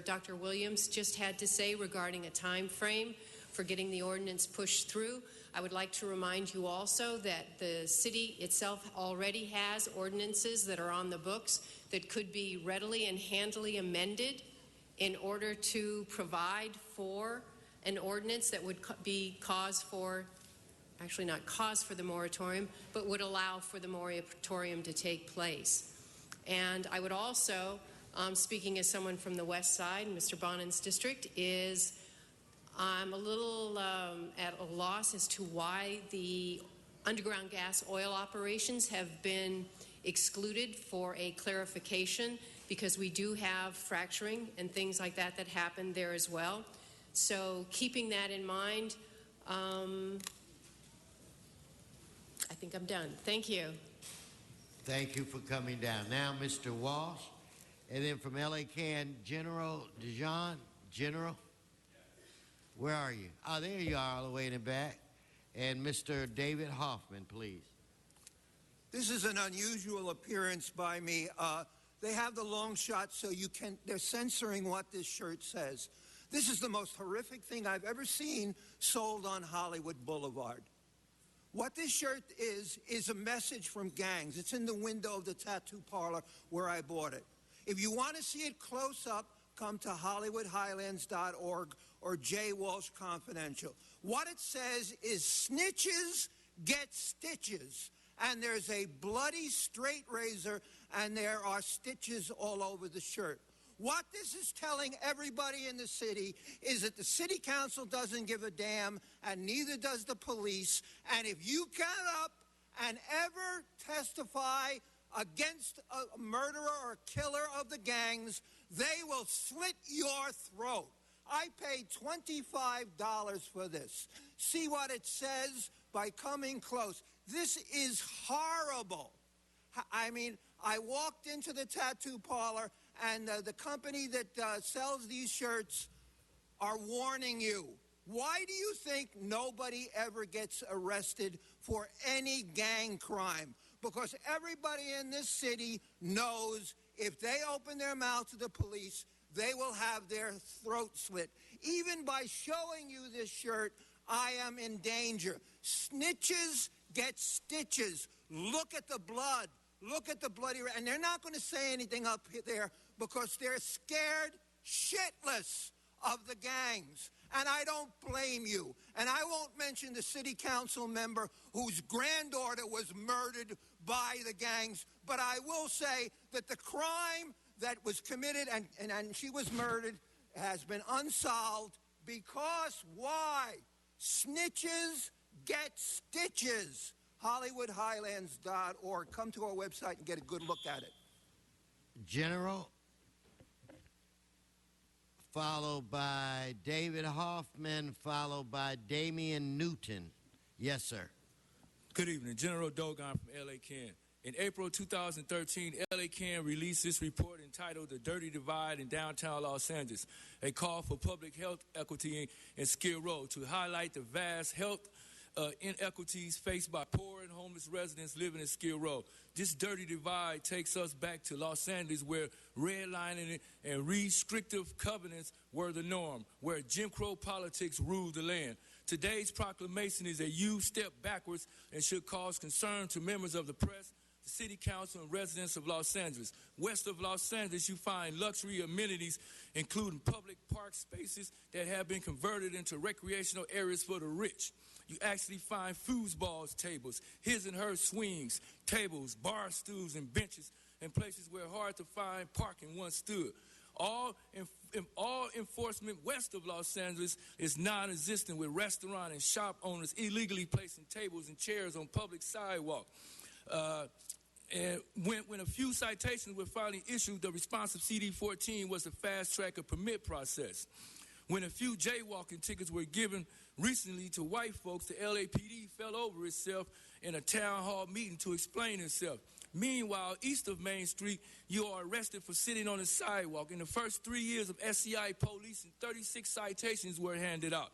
Dr. Williams just had to say regarding a time frame for getting the ordinance pushed through. I would like to remind you also that the city itself already has ordinances that are on the books that could be readily and handily amended in order to provide for an ordinance that would be cause for, actually not cause for the moratorium, but would allow for the moratorium to take place. And I would also, speaking as someone from the west side, Mr. Bonin's district, I'm a little at a loss as to why the underground gas oil operations have been excluded for a clarification, because we do have fracturing and things like that that happen there as well. So keeping that in mind, I think I'm done. Thank you. Thank you for coming down. Now, Mr. Walsh, and then from LA Can, General Dijon. General? Where are you? Oh, there you are, all the way in the back. And Mr. David Hoffman, please. This is an unusual appearance by me. They have the long shot so they're censoring what this shirt says. This is the most horrific thing I've ever seen sold on Hollywood Boulevard. What this shirt is a message from gangs. It's in the window of the tattoo parlor where I bought it. If you want to see it close up, come to HollywoodHighlands.org or J. Walsh Confidential. What it says is snitches get stitches. And there's a bloody straight razor, and there are stitches all over the shirt. What this is telling everybody in the city is that the city council doesn't give a damn, and neither does the police. And if you get up and ever testify against a murderer or killer of the gangs, they will slit your throat. I paid $25 for this. See what it says by coming close. This is horrible. I mean, I walked into the tattoo parlor, and the company that sells these shirts are warning you. Why do you think nobody ever gets arrested for any gang crime? Because everybody in this city knows if they open their mouth to the police, they will have their throat slit. Even by showing you this shirt, I am in danger. Snitches get stitches. Look at the blood. Look at the bloody... And they're not going to say anything up there because they're scared shitless of the gangs. And I don't blame you. And I won't mention the city council member whose granddaughter was murdered by the gangs, but I will say that the crime that was committed and she was murdered has been unsolved because why? Snitches get stitches. HollywoodHighlands.org. Come to our website and get a good look at it. General, followed by David Hoffman, followed by Damian Newton. Yes, sir. Good evening. General Dogon from LA Can. In April 2013, LA Can released this report entitled The Dirty Divide in Downtown Los Angeles, a call for public health equity in Skid Row to highlight the vast health inequities faced by poor and homeless residents living in Skid Row. This dirty divide takes us back to Los Angeles, where redlining and restrictive covenants were the norm, where Jim Crow politics ruled the land. Today's proclamation is a huge step backwards and should cause concern to members of the press, the City Council and residents of Los Angeles. West of Los Angeles, you find luxury amenities, including public park spaces that have been converted into recreational areas for the rich. You actually find foosball tables, his and her swings, tables, bar stools, and benches, and places where hard to find parking once stood. All enforcement west of Los Angeles is non-existent, with restaurant and shop owners illegally placing tables and chairs on public sidewalk. And when a few citations were finally issued, the response of CD14 was to fast-track a permit process. When a few jaywalking tickets were given recently to white folks, the LAPD fell over itself in a town hall meeting to explain itself. Meanwhile, east of Main Street, you are arrested for sitting on the sidewalk. In the first 3 years of SCI policing, 36 citations were handed out.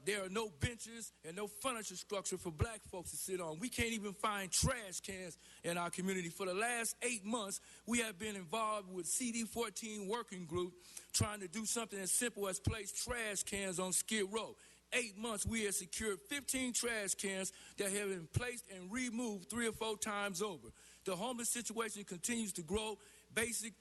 There are no benches and no furniture structure for black folks to sit on. We can't even find trash cans in our community. For the last 8 months, we have been involved with CD14 working group trying to do something as simple as place trash cans on Skid Row. 8 months, we have secured 15 trash cans that have been placed and removed 3 or 4 times over. The homeless situation continues to grow. Basic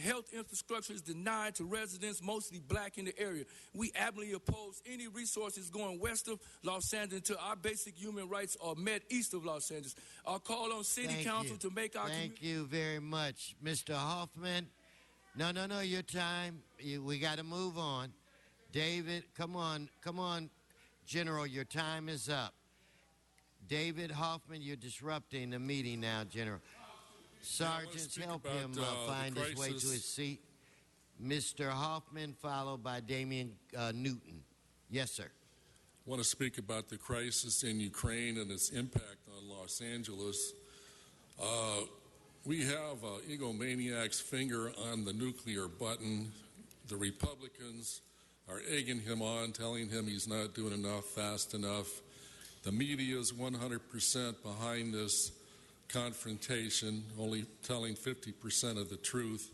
health infrastructure is denied to residents, mostly black in the area. We adamantly oppose any resources going west of Los Angeles until our basic human rights are met east of Los Angeles. I'll call on City Council to make our Thank you very much. Mr. Hoffman. No, your time. We got to move on. David, come on. General, your time is up. David Hoffman, you're disrupting the meeting now, General. Sergeants, help him find his way to his seat. Mr. Hoffman, followed by Damian Newton. Yes, sir. I want to speak about the crisis in Ukraine and its impact on Los Angeles. We have egomaniac's finger on the nuclear button. The Republicans are egging him on, telling him he's not doing enough fast enough. The media is 100% behind this confrontation, only telling 50% of the truth.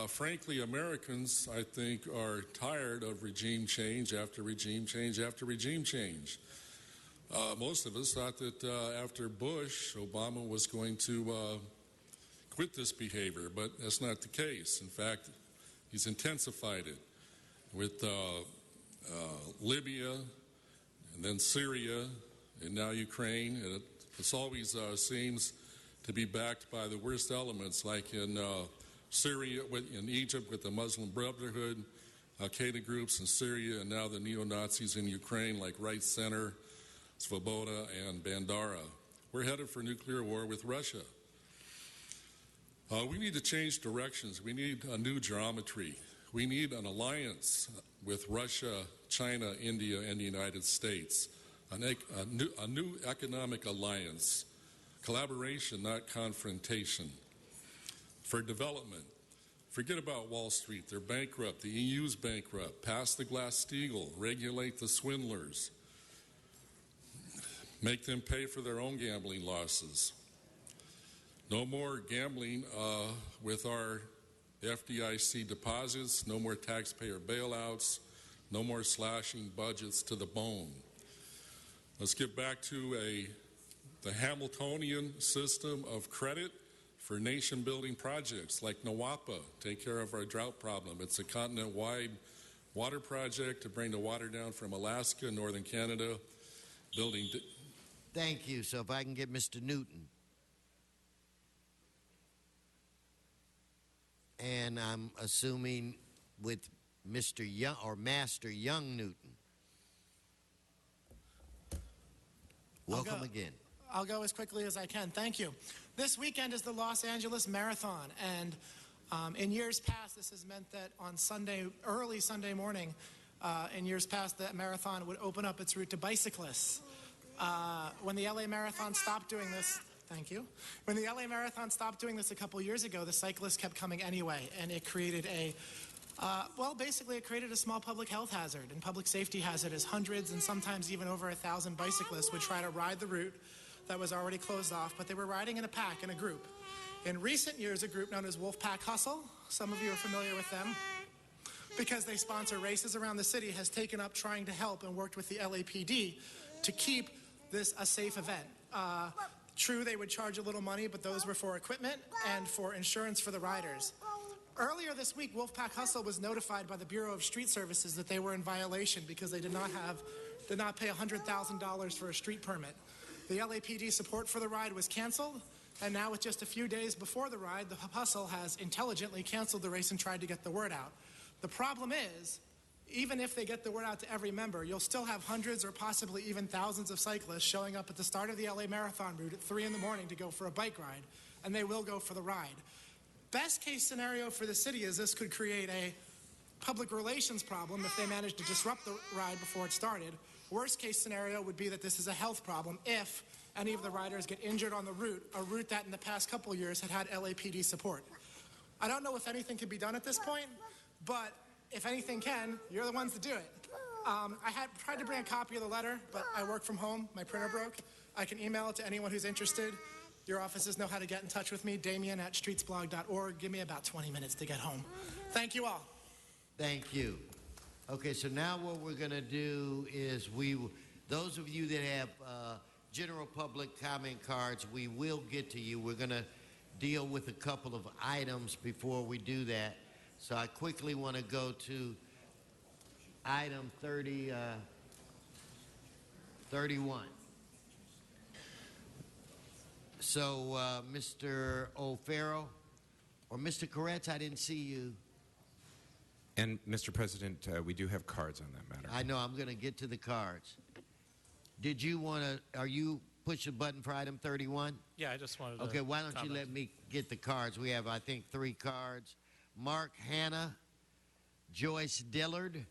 Frankly, Americans, I think, are tired of regime change after regime change after regime change. Most of us thought that after Bush, Obama was going to quit this behavior, but that's not the case. In fact, he's intensified it with Libya and then Syria and now Ukraine. And it always seems to be backed by the worst elements, like in Syria, in Egypt with the Muslim Brotherhood, Al-Qaeda groups in Syria, and now the neo-Nazis in Ukraine like Right Center, Svoboda, and Bandera. We're headed for nuclear war with Russia. We need to change directions. We need a new geometry. We need an alliance with Russia, China, India, and the United States. A new economic alliance. Collaboration, not confrontation. For development, forget about Wall Street. They're bankrupt. The EU's bankrupt. Pass the Glass-Steagall. Regulate the swindlers. Make them pay for their own gambling losses. No more gambling with our FDIC deposits. No more taxpayer bailouts. No more slashing budgets to the bone. Let's get back to the Hamiltonian system of credit for nation-building projects like NWAPA, take care of our drought problem. It's a continent-wide water project to bring the water down from Alaska, northern Canada, building... Thank you. So if I can get Mr. Newton. And I'm assuming with Mr. Young or Master Young Newton. Welcome again. I'll go as quickly as I can. Thank you. This weekend is the Los Angeles Marathon, and in years past, this has meant that on early Sunday morning, in years past, that marathon would open up its route to bicyclists. When the LA Marathon stopped doing this, thank you. When the LA Marathon stopped doing this a couple years ago, the cyclists kept coming anyway, and it created basically it created a small public health hazard and public safety hazard as hundreds and sometimes even over 1,000 bicyclists would try to ride the route that was already closed off, but they were riding in a pack, in a group. In recent years, a group known as Wolfpack Hustle, some of you are familiar with them, because they sponsor races around the city, has taken up trying to help and worked with the LAPD to keep this a safe event. True, they would charge a little money, but those were for equipment and for insurance for the riders. Earlier this week, Wolfpack Hustle was notified by the Bureau of Street Services that they were in violation because they did not pay $100,000 for a street permit. The LAPD support for the ride was canceled, and now with just a few days before the ride, the Hustle has intelligently canceled the race and tried to get the word out. The problem is, even if they get the word out to every member, you'll still have hundreds or possibly even thousands of cyclists showing up at the start of the LA Marathon route at 3 in the morning to go for a bike ride, and they will go for the ride. Best case scenario for the city is this could create a public relations problem if they manage to disrupt the ride before it started. Worst case scenario would be that this is a health problem if any of the riders get injured on the route, a route that in the past couple of years had LAPD support. I don't know if anything can be done at this point, but if anything can, you're the ones to do it. I had tried to bring a copy of the letter, but I work from home. My printer broke. I can email it to anyone who's interested. Your offices know how to get in touch with me, Damien@streetsblog.org. Give me about 20 minutes to get home. Thank you all. Thank you. Okay, so now what we're going to do is those of you that have general public comment cards, we will get to you. We're going to deal with a couple of items before we do that. So I quickly want to go to item 31. So, Mr. O'Farrell, or Mr. Koretz, I didn't see you. And, Mr. President, we do have cards on that matter. I know, I'm going to get to the cards. Did you want to, are you push the button for item 31? Yeah, I just wanted to Okay, why don't comment. you let me get the cards? We have, I think, 3 cards. Mark Hanna, Joyce Dillard,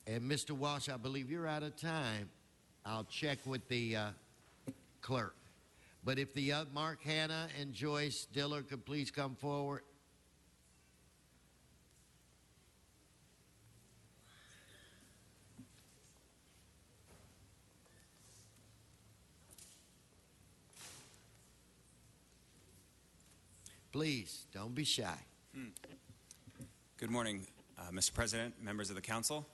and Mr. Walsh, I believe you're out of time. I'll check with the clerk. But if the Mark Hanna and Joyce Dillard could please come forward. Please, don't be shy. Good morning, Mr. President, members of the council.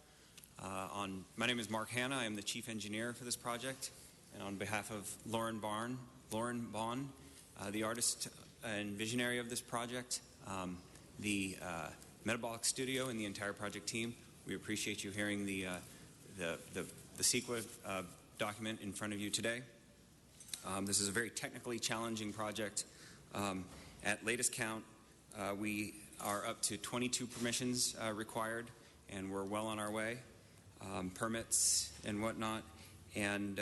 My name is Mark Hanna. I am the chief engineer for this project. And on behalf of Lauren Bond, the artist and visionary of this project, the Metabolic Studio and the entire project team, we appreciate you hearing the CEQA document in front of you today. This is a very technically challenging project. At latest count, we are up to 22 permissions required, and we're well on our way, permits and whatnot. And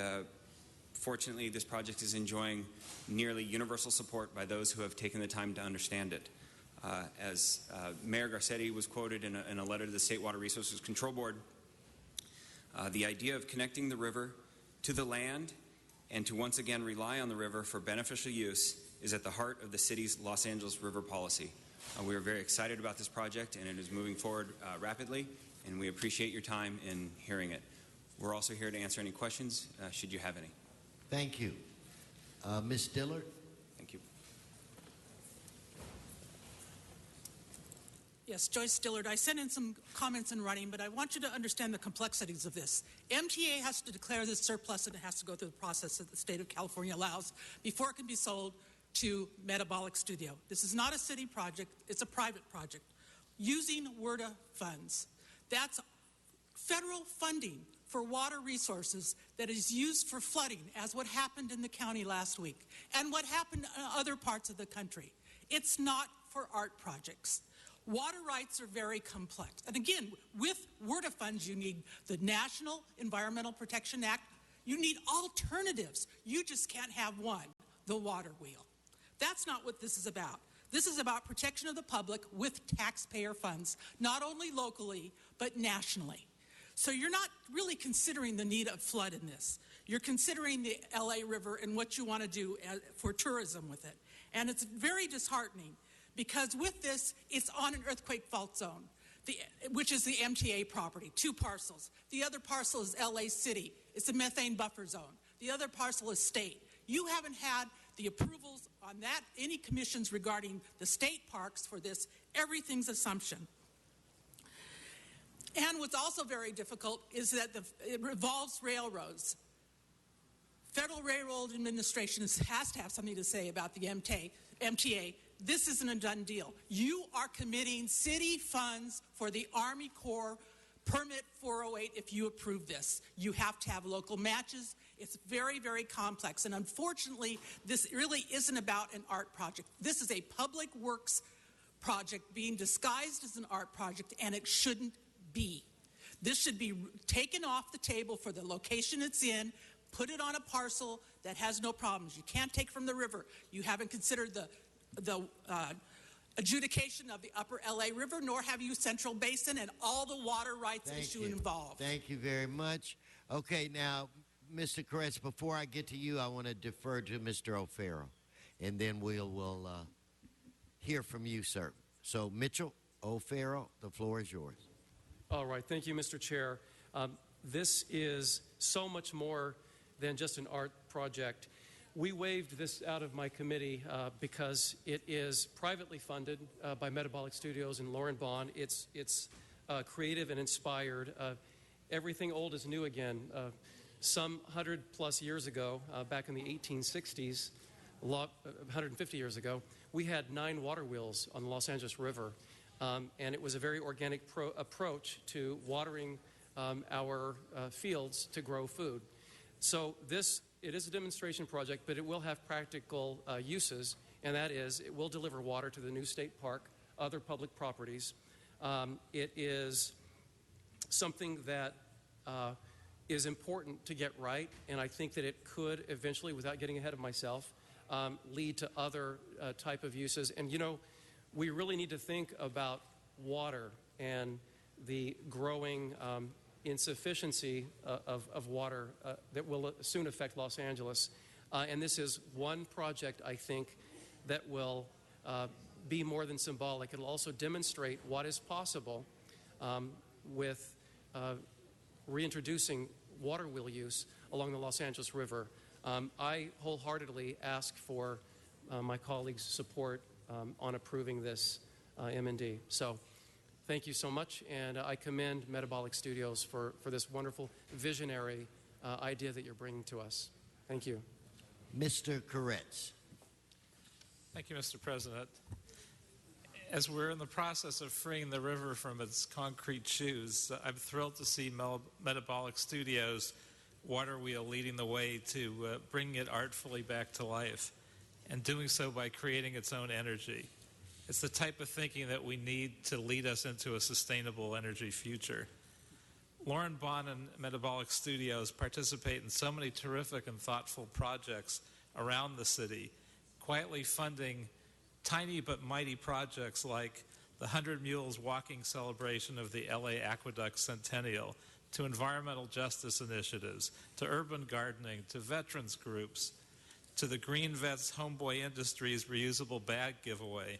fortunately, this project is enjoying nearly universal support by those who have taken the time to understand it. As Mayor Garcetti was quoted in a letter to the State Water Resources Control Board, the idea of connecting the river to the land and to once again rely on the river for beneficial use is at the heart of the city's Los Angeles River policy. We are very excited about this project, and it is moving forward rapidly, and we appreciate your time in hearing it. We're also here to answer any questions, should you have any. Thank you. Ms. Dillard? Thank you. Yes, Joyce Dillard. I sent in some comments in writing, but I want you to understand the complexities of this. MTA has to declare this surplus, and it has to go through the process that the state of California allows before it can be sold to Metabolic Studio. This is not a city project, it's a private project using WRDA funds. That's federal funding for water resources that is used for flooding, as what happened in the county last week and what happened in other parts of the country. It's not for art projects. Water rights are very complex. And again, with WRDA funds, you need the National Environmental Protection Act. You need alternatives. You just can't have one, the water wheel. That's not what this is about. This is about protection of the public with taxpayer funds, not only locally, but nationally. So you're not really considering the need of flood in this. You're considering the LA River and what you want to do for tourism with it. And it's very disheartening because with this, it's on an earthquake fault zone, which is the MTA property, 2 parcels. The other parcel is LA City. It's a methane buffer zone. The other parcel is state. You haven't had the approvals on that, any commissions regarding the state parks for this. Everything's assumption. And what's also very difficult is that it involves railroads. Federal Railroad Administration has to have something to say about the MTA. This isn't a done deal. You are committing city funds for the Army Corps Permit 408 if you approve this. You have to have local matches. It's very, very complex. And unfortunately, this really isn't about an art project. This is a public works project being disguised as an art project, and it shouldn't be. This should be taken off the table for the location it's in, put it on a parcel that has no problems. You can't take from the river. You haven't considered the adjudication of the upper LA River, nor have you Central Basin and all the water rights issue involved. Thank you very much. Okay, now, Mr. Koretz, before I get to you, I want to defer to Mr. O'Farrell, and then we'll hear from you, sir. So, Mitchell O'Farrell, the floor is yours. All right. Thank you, Mr. Chair. This is so much more than just an art project. We waived this out of my committee because it is privately funded by Metabolic Studios and Lauren Bond. It's creative and inspired. Everything old is new again. Some 100-plus years ago, back in the 1860s, 150 years ago, we had 9 water wheels on the Los Angeles River, and it was a very organic approach to watering our fields to grow food. So it is a demonstration project, but it will have practical uses, and that is it will deliver water to the new state park, other public properties. It is something that is important to get right, and I think that it could eventually, without getting ahead of myself, lead to other type of uses. And, you know, we really need to think about water and the growing insufficiency of water that will soon affect Los Angeles. And this is one project, I think, that will be more than symbolic. It will also demonstrate what is possible with reintroducing water wheel use along the Los Angeles River. I wholeheartedly ask for my colleagues' support on approving this M&D. So thank you so much, and I commend Metabolic Studios for this wonderful visionary idea that you're bringing to us. Thank you. Mr. Koretz. Thank you, Mr. President. As we're in the process of freeing the river from its concrete shoes, I'm thrilled to see Metabolic Studios water wheel leading the way to bring it artfully back to life, and doing so by creating its own energy. It's the type of thinking that we need to lead us into a sustainable energy future. Lauren Bond and Metabolic Studios participate in so many terrific and thoughtful projects around the city, quietly funding tiny but mighty projects like the 100 Mules walking celebration of the LA Aqueduct Centennial, to environmental justice initiatives, to urban gardening, to veterans groups, to the Green Vets Homeboy Industries reusable bag giveaway,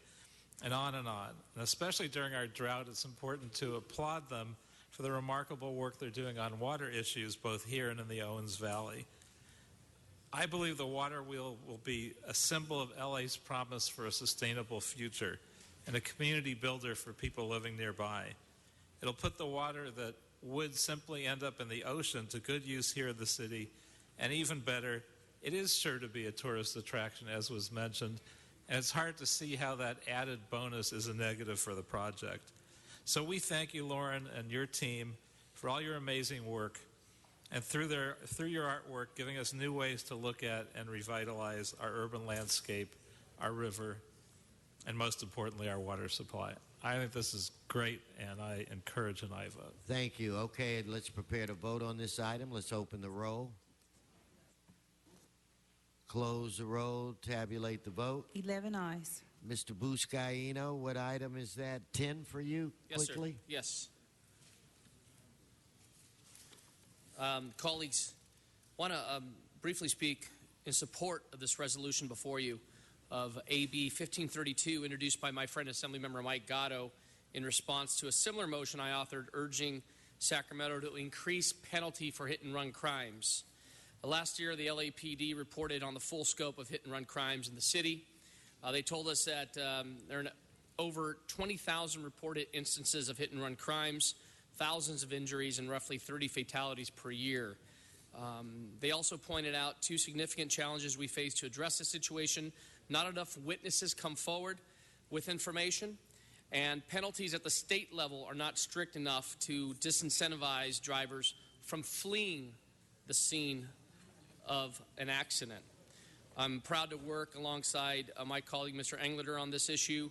and on and on. And especially during our drought, it's important to applaud them for the remarkable work they're doing on water issues, both here and in the Owens Valley. I believe the water wheel will be a symbol of LA's promise for a sustainable future and a community builder for people living nearby. It'll put the water that would simply end up in the ocean to good use here in the city, and even better, it is sure to be a tourist attraction, as was mentioned, and it's hard to see how that added bonus is a negative for the project. So we thank you, Lauren, and your team for all your amazing work, and through your artwork, giving us new ways to look at and revitalize our urban landscape, our river, and most importantly, our water supply. I think this is great, and I encourage an aye vote. Thank you. Okay, let's prepare to vote on this item. Let's open the roll. Close the roll. Tabulate the vote. 11 ayes. Mr. Buscaino, what item is that? 10 for you, Yes, quickly? sir. Yes. Colleagues, want to briefly speak in support of this resolution before you of AB 1532, introduced by my friend Assemblymember Mike Gatto in response to a similar motion I authored urging Sacramento to increase penalty for hit-and-run crimes. Last year, the LAPD reported on the full scope of hit-and-run crimes in the city. They told us that there are over 20,000 reported instances of hit-and-run crimes, thousands of injuries, and roughly 30 fatalities per year. They also pointed out two significant challenges we face to address the situation. Not enough witnesses come forward with information, and penalties at the state level are not strict enough to disincentivize drivers from fleeing the scene of an accident. I'm proud to work alongside my colleague, Mr. Englander, on this issue.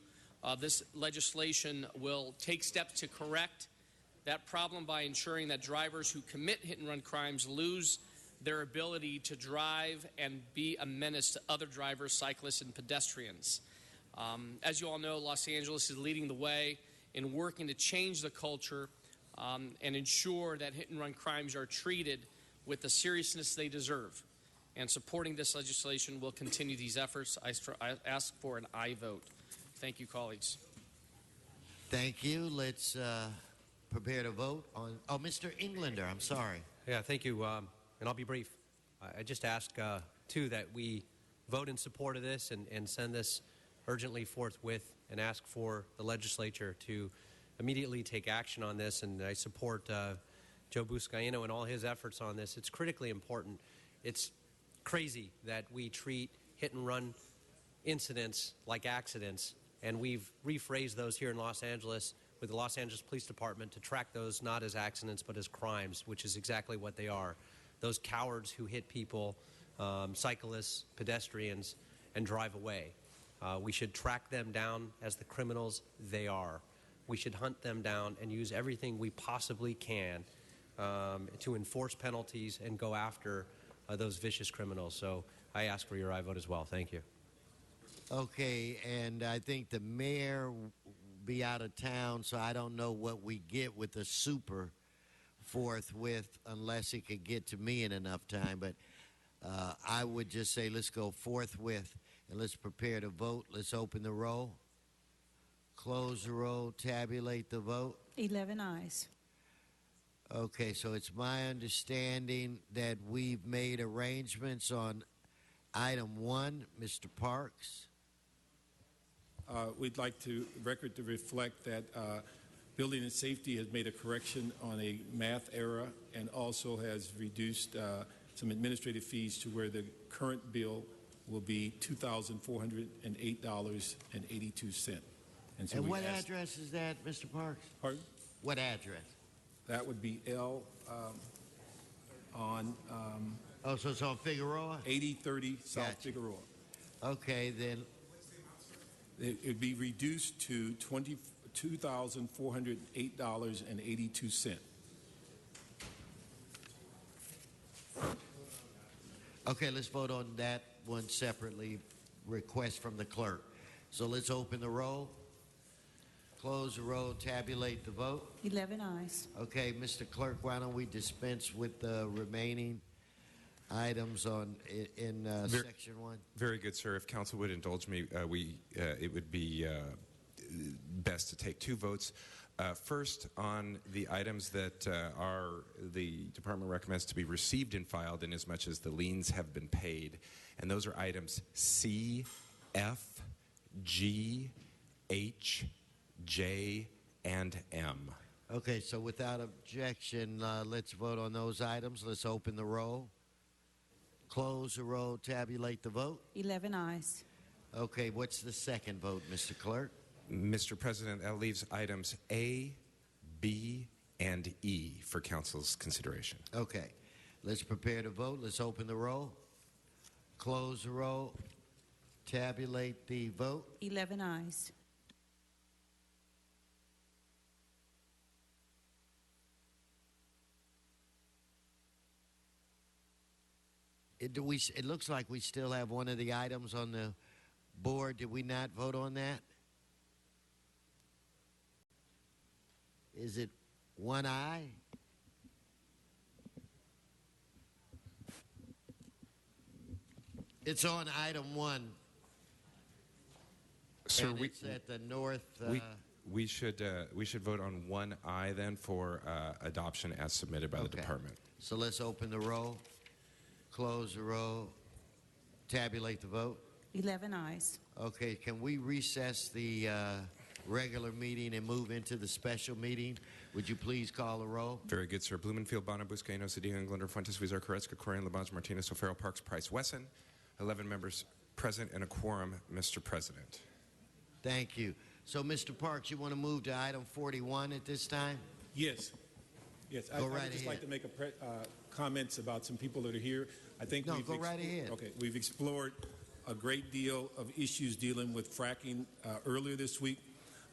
This legislation will take steps to correct that problem by ensuring that drivers who commit hit-and-run crimes lose their ability to drive and be a menace to other drivers, cyclists, and pedestrians. As you all know, Los Angeles is leading the way in working to change the culture and ensure that hit-and-run crimes are treated with the seriousness they deserve. And supporting this legislation will continue these efforts. I ask for an aye vote. Thank you, colleagues. Thank you. Let's prepare to vote on. Oh, Mr. Englander, I'm sorry. Yeah, thank you. And I'll be brief. I just ask, too, that we vote in support of this and send this urgently forthwith and ask for the legislature to immediately take action on this. And I support Joe Buscaino and all his efforts on this. It's critically important. It's crazy that we treat hit-and-run incidents like accidents, and we've rephrased those here in Los Angeles with the Los Angeles Police Department to track those not as accidents but as crimes, which is exactly what they are. Those cowards who hit people, cyclists, pedestrians, and drive away. We should track them down as the criminals they are. We should hunt them down and use everything we possibly can to enforce penalties and go after those vicious criminals. So I ask for your aye vote as well. Thank you. Okay, and I think the mayor will be out of town, so I don't know what we get with the super forthwith unless he could get to me in enough time. But I would just say let's go forthwith and let's prepare to vote. Let's open the roll, close the roll, tabulate the vote. 11 ayes. Okay, so it's my understanding that we've made arrangements on item 1. Mr. Parks. We'd like to record to reflect that Building and Safety has made a correction on a math error and also has reduced some administrative fees to where the current bill will be $2,408.82. And what address is that, Mr. Parks? Pardon? What address? That would be L on oh, so it's on Figueroa? 8030 South Gotcha. Figueroa. Okay, then. It would be reduced to $2,408.82. Okay, let's vote on that one separately. Request from the clerk. So let's open the roll, close the roll, tabulate the vote. 11 ayes. Okay, Mr. Clerk, why don't we dispense with the remaining items in section 1? Very good, sir. If council would indulge me, it would be best to take 2 votes. First, on the items that the department recommends to be received and filed in as much as the liens have been paid. And those are items C, F, G, H, J, and M. Okay, so without objection, let's vote on those items. Let's open the roll, close the roll, tabulate the vote. 11 ayes. Okay, what's the second vote, Mr. Clerk? Mr. President, that leaves items A, B, and E for council's consideration. Okay, let's prepare to vote. Let's open the roll, close the roll, tabulate the vote. 11 ayes. It looks like we still have one of the items on the board. Did we not vote on that? Is it one aye? It's on item 1. Sir, and it's at the north. We should vote on one aye then for adoption as submitted by the department. So let's open the roll, close the roll, tabulate the vote. 11 ayes. Okay, can we recess the regular meeting and move into the special meeting. Would you please call the roll? Very good, sir. Blumenfield, Bonner, Buscaino, Cedillo, Englander, Fuentes, Huizar, Carrasco, Corrigan, Labange, Martinez, O'Farrell, Parks, Price, Wesson. 11 members present and a quorum, Mr. President. Thank you. So, Mr. Parks, you want to move to item 41 at this time? Yes. Yes. Go I'd right just ahead. like to make comments about some people that are here. I think No, go right ahead. Okay. We've explored a great deal of issues dealing with fracking earlier this week,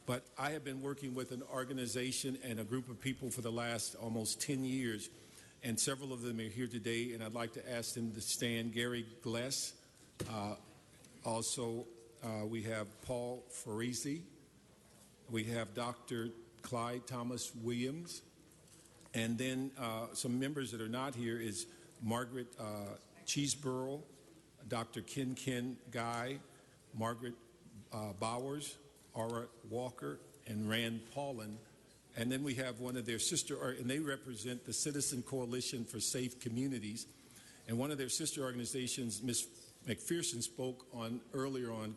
but I have been working with an organization and a group of people for the last almost 10 years, and several of them are here today, and I'd like to ask them to stand. Gary Gless. Also, we have Paul Farisi. We have Dr. Clyde Thomas Williams. And then some members that are not here is Margaret Cheeseborough, Dr. Ken Guy, Margaret Bowers, Aura Walker, and Rand Paulin. And then we have one of their and they represent the Citizen Coalition for Safe Communities. And one of their sister organizations, Ms. McPherson, spoke earlier on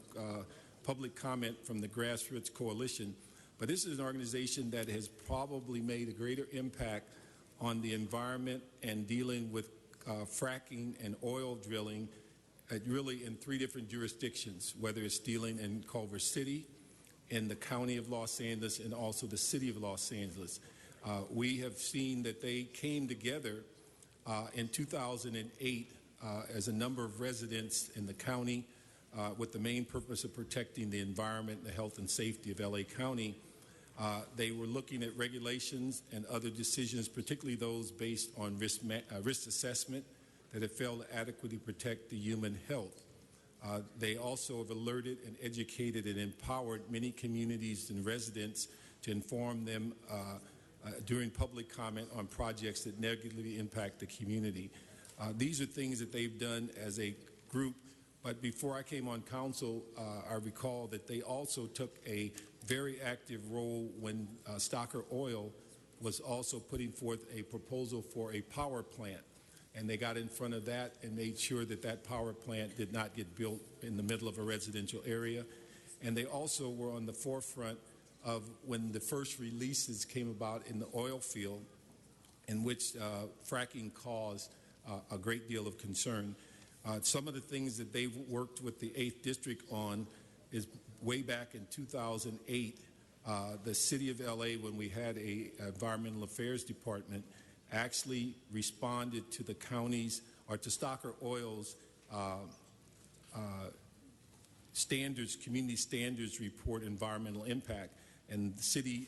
public comment from the Grassroots Coalition. But this is an organization that has probably made a greater impact on the environment and dealing with fracking and oil drilling really in 3 different jurisdictions, whether it's dealing in Culver City, in the county of Los Angeles, and also the city of Los Angeles. We have seen that they came together in 2008 as a number of residents in the county with the main purpose of protecting the environment and the health and safety of LA County. They were looking at regulations and other decisions, particularly those based on risk assessment that have failed to adequately protect the human health. They also have alerted and educated and empowered many communities and residents to inform them during public comment on projects that negatively impact the community. These are things that they've done as a group. But before I came on council, I recall that they also took a very active role when Stocker Oil was also putting forth a proposal for a power plant. And they got in front of that and made sure that that power plant did not get built in the middle of a residential area. And they also were on the forefront of when the first releases came about in the oil field, in which fracking caused a great deal of concern. Some of the things that they've worked with the 8th District on is way back in 2008, the city of LA, when we had a environmental affairs department, actually responded to the county's or to Stocker Oil's standards, community standards report environmental impact. And the city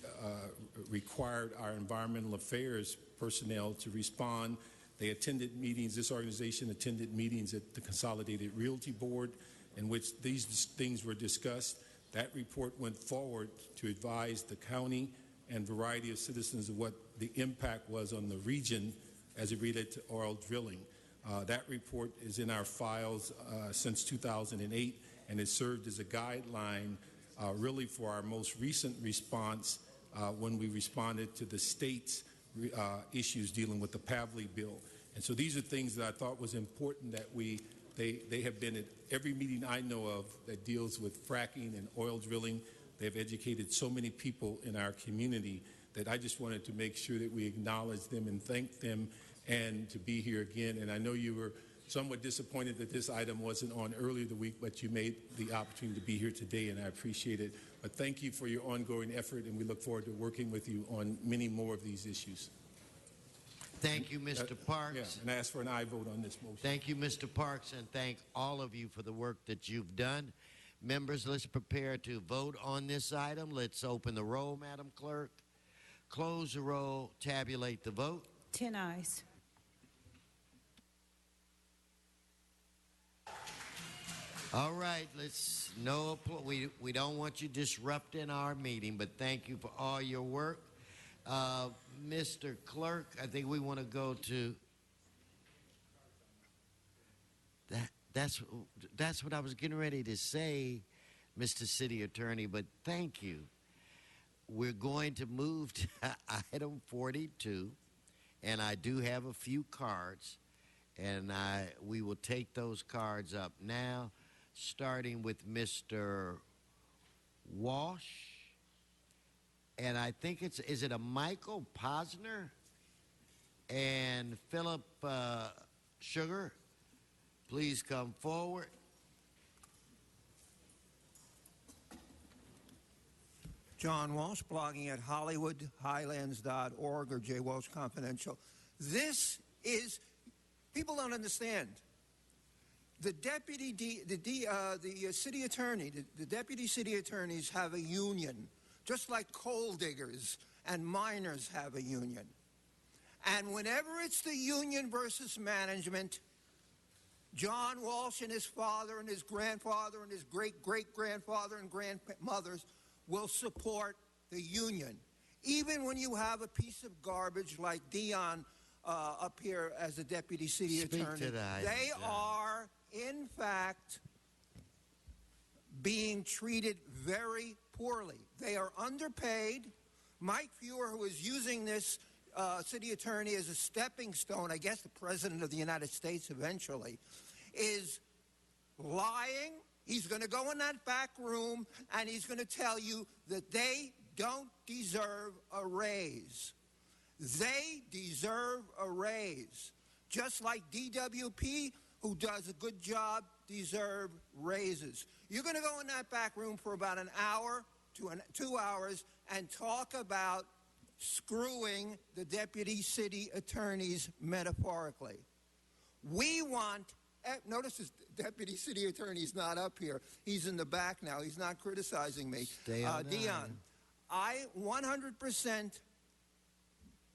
required our environmental affairs personnel to respond. They attended meetings, this organization attended meetings at the Consolidated Realty Board in which these things were discussed. That report went forward to advise the county and variety of citizens of what the impact was on the region as it related to oil drilling. That report is in our files since 2008 and has served as a guideline really for our most recent response when we responded to the state's issues dealing with the Pavley bill. And so these are things that I thought was important that they have been at every meeting I know of that deals with fracking and oil drilling. They've educated so many people in our community that I just wanted to make sure that we acknowledge them and thank them and to be here again. And I know you were somewhat disappointed that this item wasn't on earlier the week, but you made the opportunity to be here today, and I appreciate it. But thank you for your ongoing effort, and we look forward to working with you on many more of these issues. Thank you, Mr. Parks. Yeah, and I ask for an aye vote on this motion. Thank you, Mr. Parks, and thank all of you for the work that you've done. Members, let's prepare to vote on this item. Let's open the roll, Madam Clerk. Close the roll. Tabulate the vote. 10 ayes. All right, we don't want you disrupting our meeting, but thank you for all your work. Mr. Clerk, I think we want to go to that's what I was getting ready to say, Mr. City Attorney, but thank you. We're going to move to item 42, and I do have a few cards, and we will take those cards up now, starting with Mr. Walsh. and I think is it a Michael Posner and Philip Sugar? Please come forward. John Walsh, blogging at HollywoodHighlands.org or J. Walsh Confidential. This is, people don't understand. The city attorney, the deputy city attorneys have a union, just like coal diggers and miners have a union. And whenever it's the union versus management, John Walsh and his father and his grandfather and his great-great-grandfather and grandmothers will support the union. Even when you have a piece of garbage like Dion up here as a deputy city attorney, they are, in fact, being treated very poorly. They are underpaid. Mike Fewer, who is using this city attorney as a stepping stone, I guess the president of the United States eventually, is lying. He's going to go in that back room and he's going to tell you that they don't deserve a raise. They deserve a raise. Just like DWP, who does a good job, deserve raises. You're going to go in that back room for about an hour to 2 hours and talk about screwing the deputy city attorneys metaphorically. We want, notice this deputy city attorney's not up here. He's in the back now. He's not criticizing me. Stay on Dion, I 100%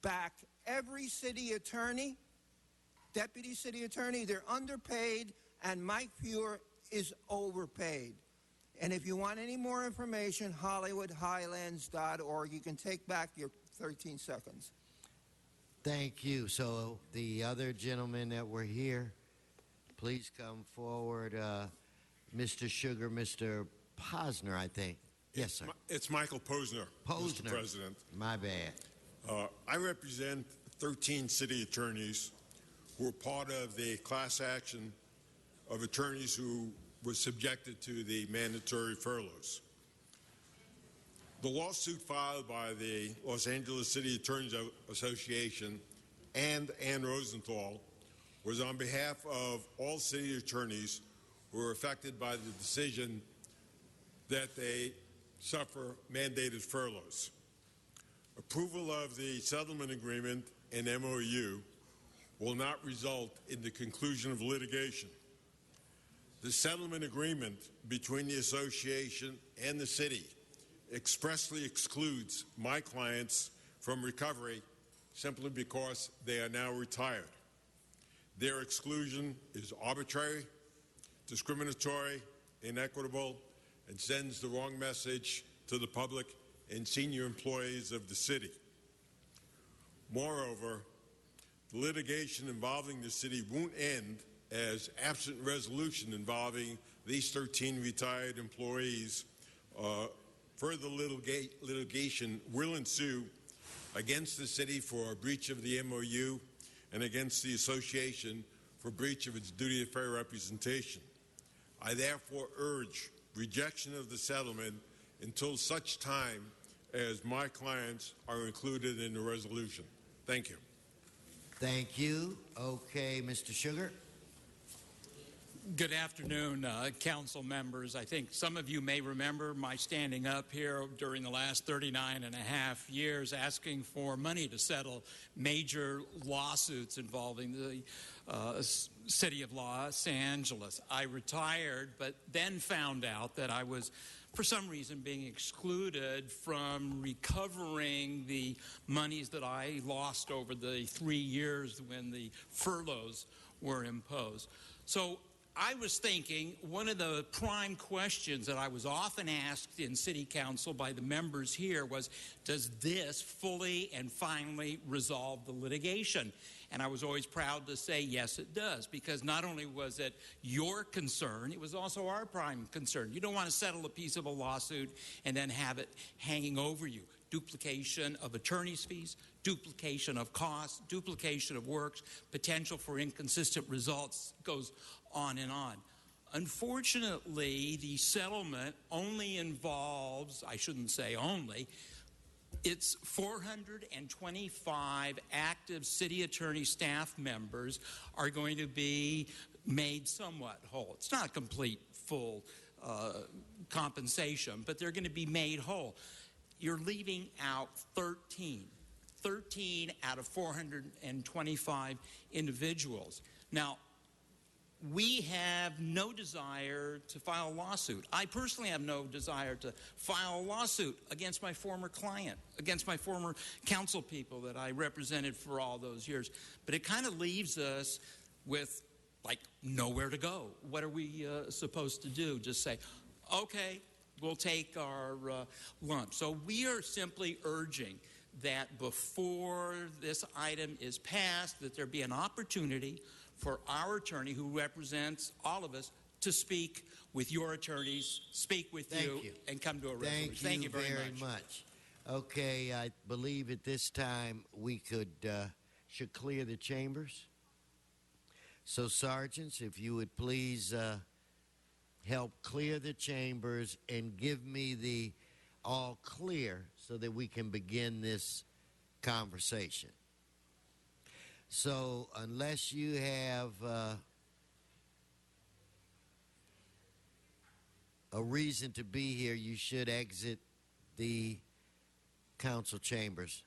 back every city attorney, deputy city attorney. They're underpaid, and Mike Fewer is overpaid. And if you want any more information, HollywoodHighlands.org. You can take back your 13 seconds. Thank you. So the other gentlemen that were here, please come forward. Mr. Sugar, Mr. Posner, I think. Yes, sir. It's Michael Posner, Mr. President. My bad. I represent 13 city attorneys who are part of the class action of attorneys who were subjected to the mandatory furloughs. The lawsuit filed by the Los Angeles City Attorneys Association and Ann Rosenthal was on behalf of all city attorneys who were affected by the decision that they suffer mandated furloughs. Approval of the settlement agreement and MOU will not result in the conclusion of litigation. The settlement agreement between the association and the city expressly excludes my clients from recovery simply because they are now retired. Their exclusion is arbitrary, discriminatory, inequitable, and sends the wrong message to the public and senior employees of the city. Moreover, the litigation involving the city won't end as absent resolution involving these 13 retired employees. Further litigation will ensue against the city for a breach of the MOU and against the association for breach of its duty of fair representation. I therefore urge rejection of the settlement until such time as my clients are included in the resolution. Thank you. Thank you. Okay, Mr. Sugar. Good afternoon, council members. I think some of you may remember my standing up here during the last 39 and a half years asking for money to settle major lawsuits involving the city of Los Angeles. I retired, but then found out that I was, for some reason, being excluded from recovering the monies that I lost over the 3 years when the furloughs were imposed. So I was thinking one of the prime questions that I was often asked in City Council by the members here was, does this fully and finally resolve the litigation? And I was always proud to say, yes, it does, because not only was it your concern, it was also our prime concern. You don't want to settle a piece of a lawsuit and then have it hanging over you. Duplication of attorney's fees, duplication of costs, duplication of works, potential for inconsistent results, goes on and on. Unfortunately, the settlement only involves, I shouldn't say only, It's 425 active city attorney staff members are going to be made somewhat whole. It's not complete, full compensation, but they're going to be made whole. You're leaving out 13 out of 425 individuals. Now, we have no desire to file a lawsuit. I personally have no desire to file a lawsuit against my former client, against my former council people that I represented for all those years. But it kind of leaves us with, like, nowhere to go. What are we supposed to do? Just say, okay, we'll take our lump. So we are simply urging that before this item is passed, that there be an opportunity for our attorney, who represents all of us, to speak with your attorneys, speak with you, and come to a resolution. Thank you very much. Okay, I believe at this time we should clear the chambers. So, sergeants, if you would please help clear the chambers and give me the all clear so that we can begin this conversation. So, unless you have a reason to be here, you should exit the council chambers.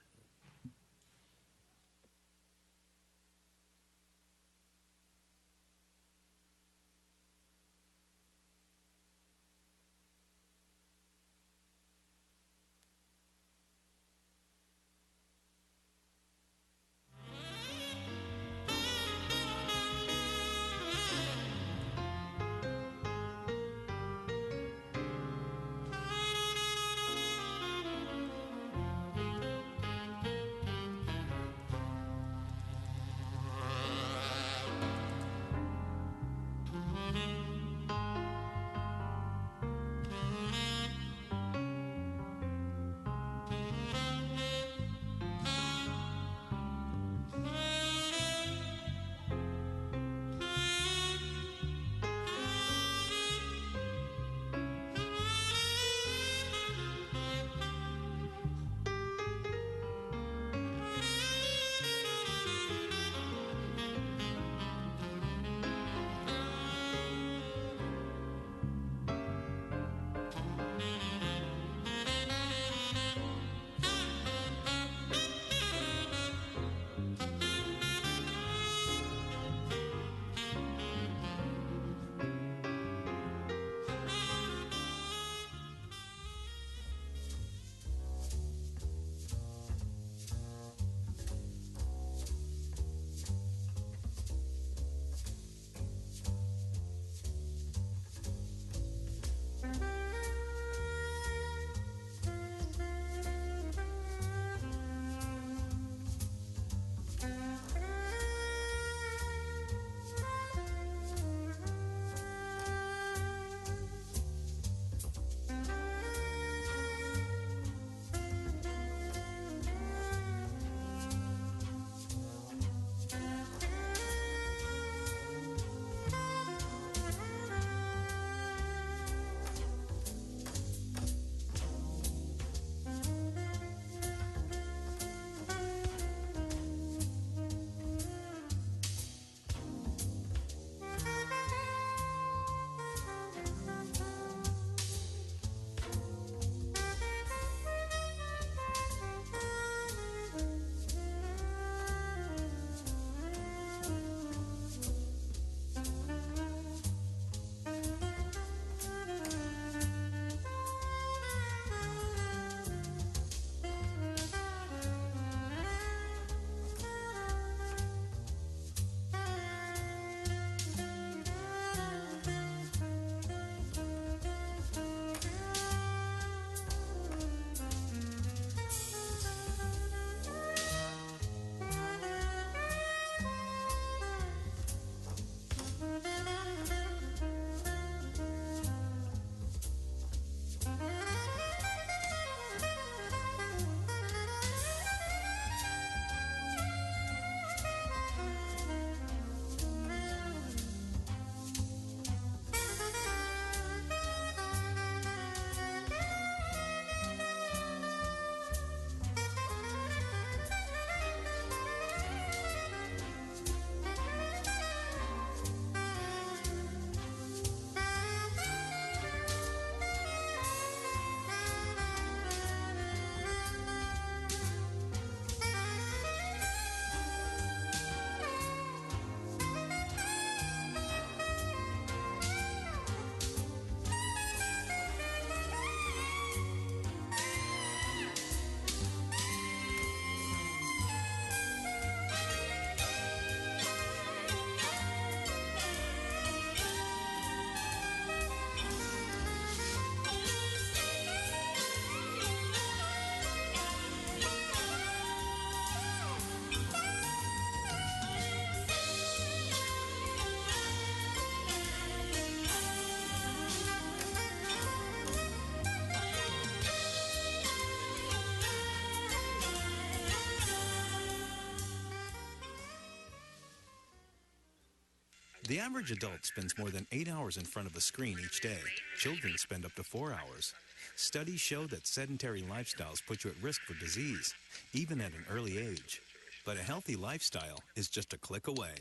The average adult spends more than 8 hours in front of a screen each day. Children spend up to 4 hours. Studies show that sedentary lifestyles put you at risk for disease, even at an early age. But a healthy lifestyle is just a click away.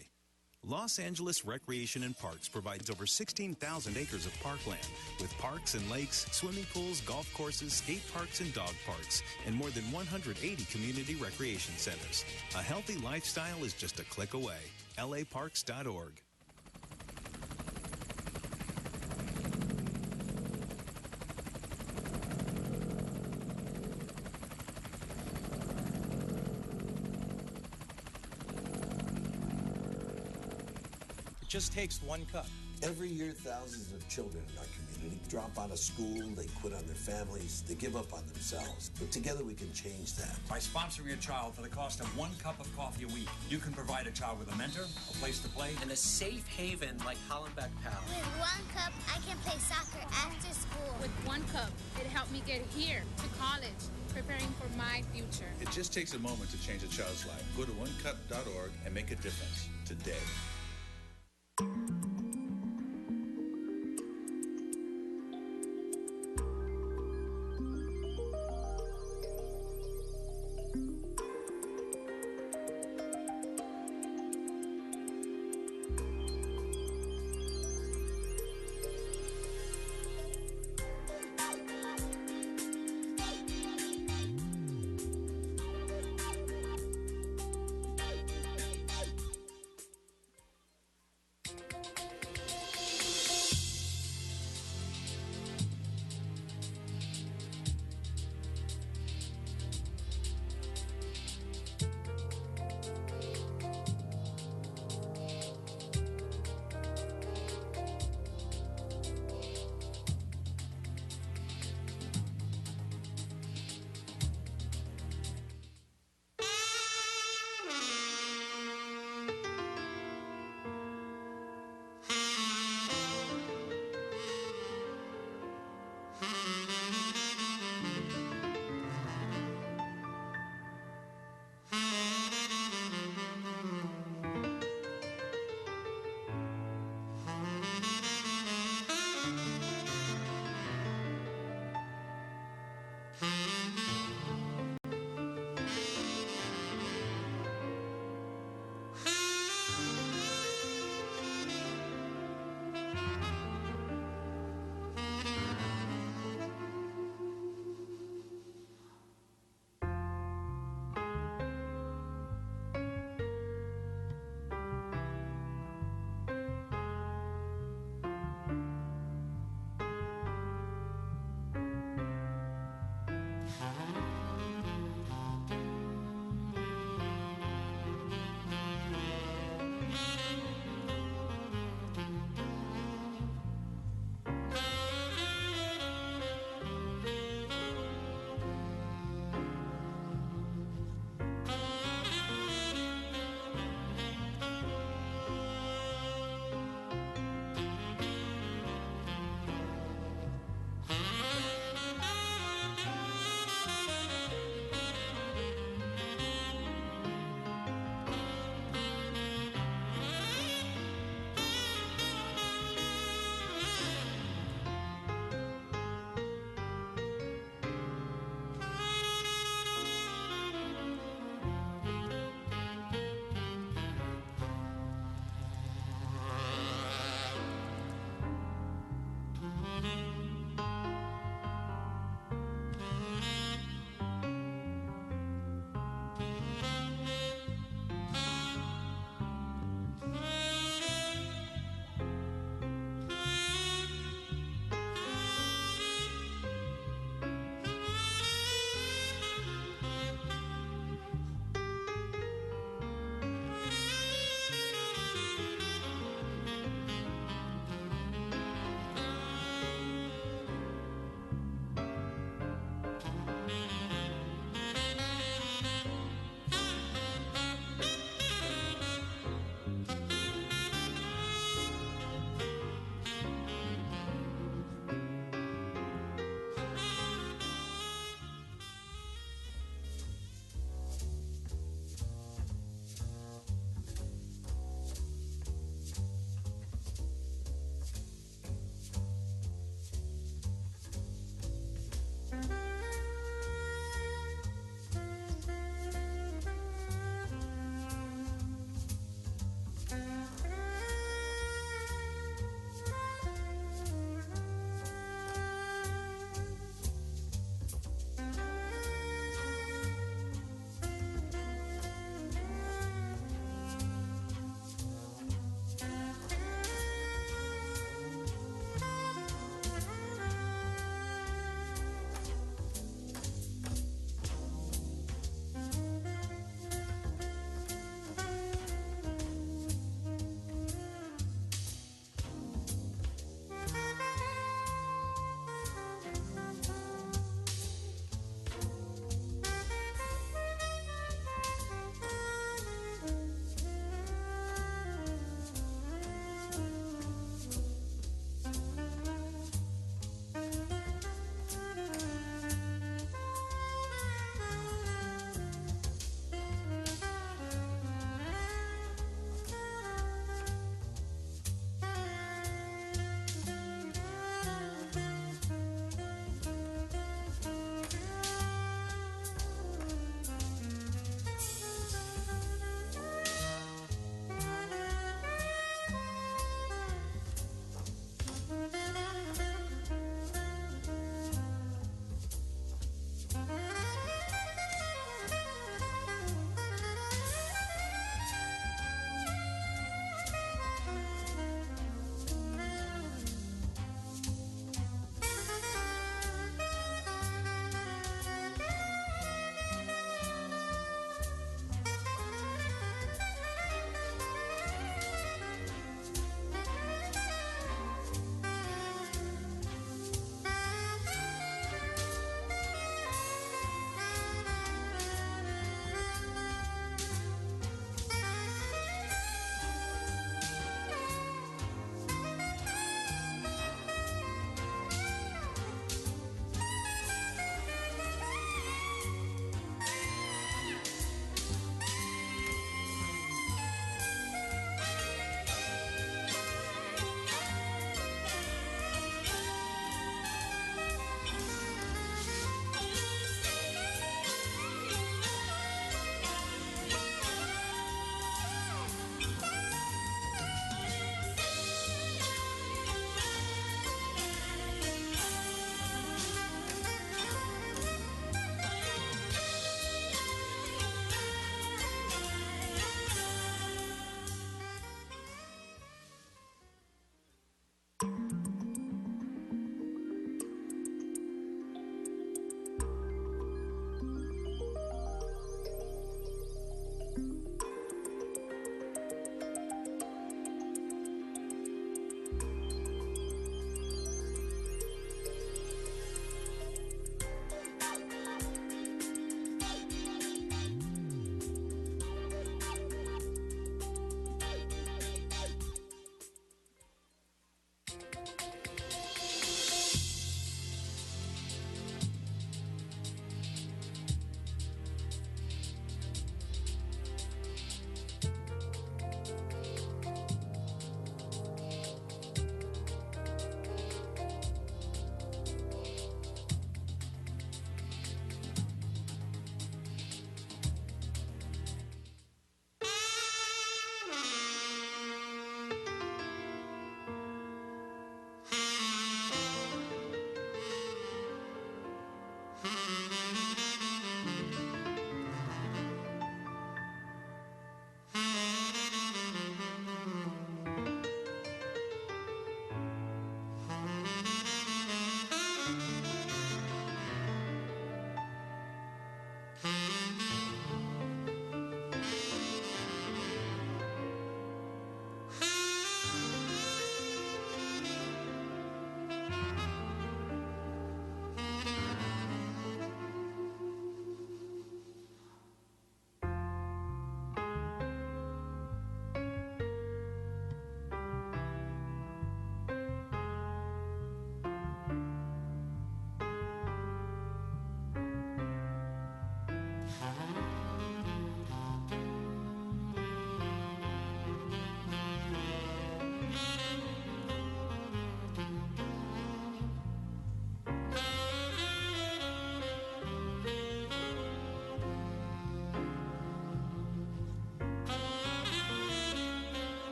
Los Angeles Recreation and Parks provides over 16,000 acres of parkland with parks and lakes, swimming pools, golf courses, skate parks, and dog parks, and more than 180 community recreation centers. A healthy lifestyle is just a click away. laparks.org. It just takes 1 cup. Every year, thousands of children in our community drop out of school, they quit on their families, they give up on themselves. But together we can change that. By sponsoring a child for the cost of 1 cup of coffee a week, you can provide a child with a mentor, a place to play, and a safe haven like Hollenbeck Pal. With 1 cup, I can play soccer after school. With 1 cup, it helped me get here to college, preparing for my future. It just takes a moment to change a child's life. Go to onecup.org and make a difference today.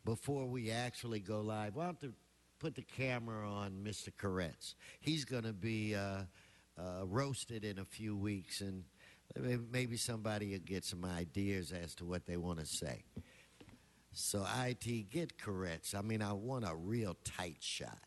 Before we actually go live, we'll have to put the camera on Mr. Koretz. He's going to be roasted in a few weeks, and maybe somebody will get some ideas as to what they want to say. So, IT, get Koretz. I mean, I want a real tight shot.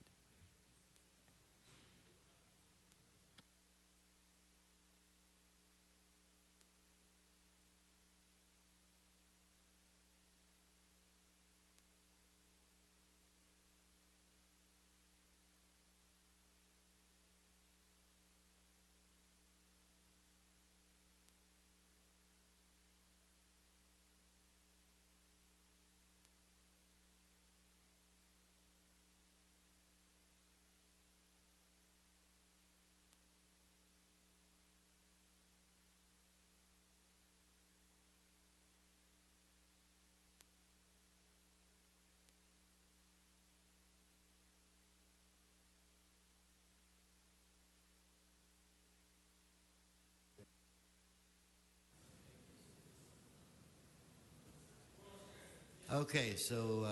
Okay, so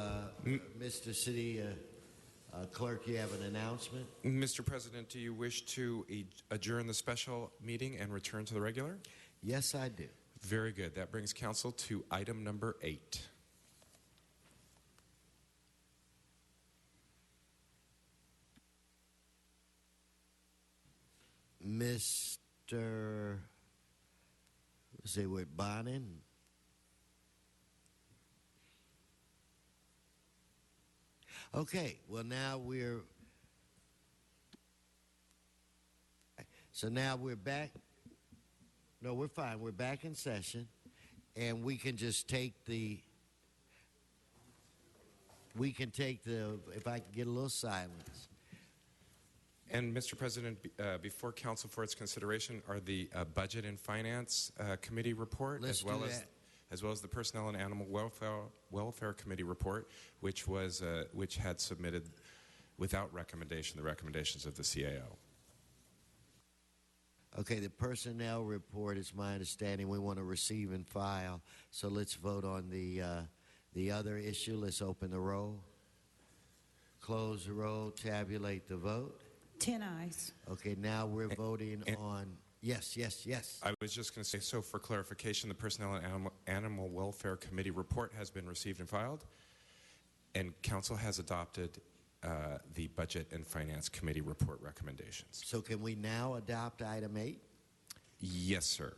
Mr. City Clerk, you have an announcement? Mr. President, do you wish to adjourn the special meeting and return to the regular? Yes, I do. Very good. That brings council to item number 8. Mr. Say we're Bonin. Okay, well now we're back. No, we're fine. We're back in session, and we can just take the. If I can get a little silence. And Mr. President, before council for its consideration are the Budget and Finance Committee report, Let's as well do as that. as well as the Personnel and Animal Welfare Committee report, which had submitted without recommendation the recommendations of the CAO. Okay, the personnel report is my understanding we want to receive and file. So let's vote on the other issue. Let's open the roll, close the roll, tabulate the vote. 10 ayes. Okay, now we're voting on. Yes. I was just going to say, so for clarification, the Personnel and Animal Welfare Committee report has been received and filed, and council has adopted the Budget and Finance Committee report recommendations. So can we now adopt item 8? Yes, sir.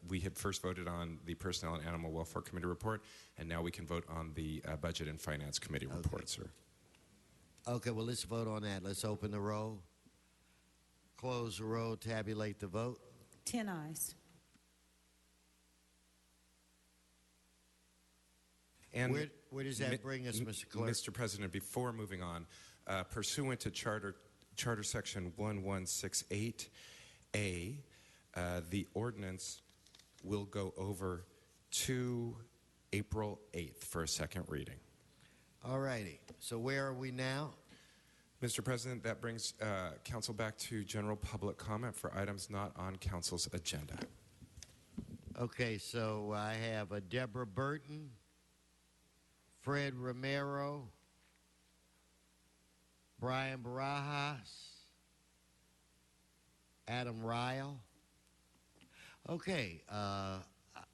We had first voted on the Personnel and Animal Welfare Committee report, and now we can vote on the Budget and Finance Committee report, sir. Okay, well, let's vote on that. Let's open the roll, close the roll, tabulate the vote. 10 ayes. And where does that bring us, Mr. Clerk? Mr. President, before moving on, pursuant to Charter Section 1168A, the ordinance will go over to April 8th for a second reading. All righty. So where are we now? Mr. President, that brings council back to general public comment for items not on council's agenda. Okay, so I have Deborah Burton, Fred Romero, Brian Barajas, Adam Ryle. Okay,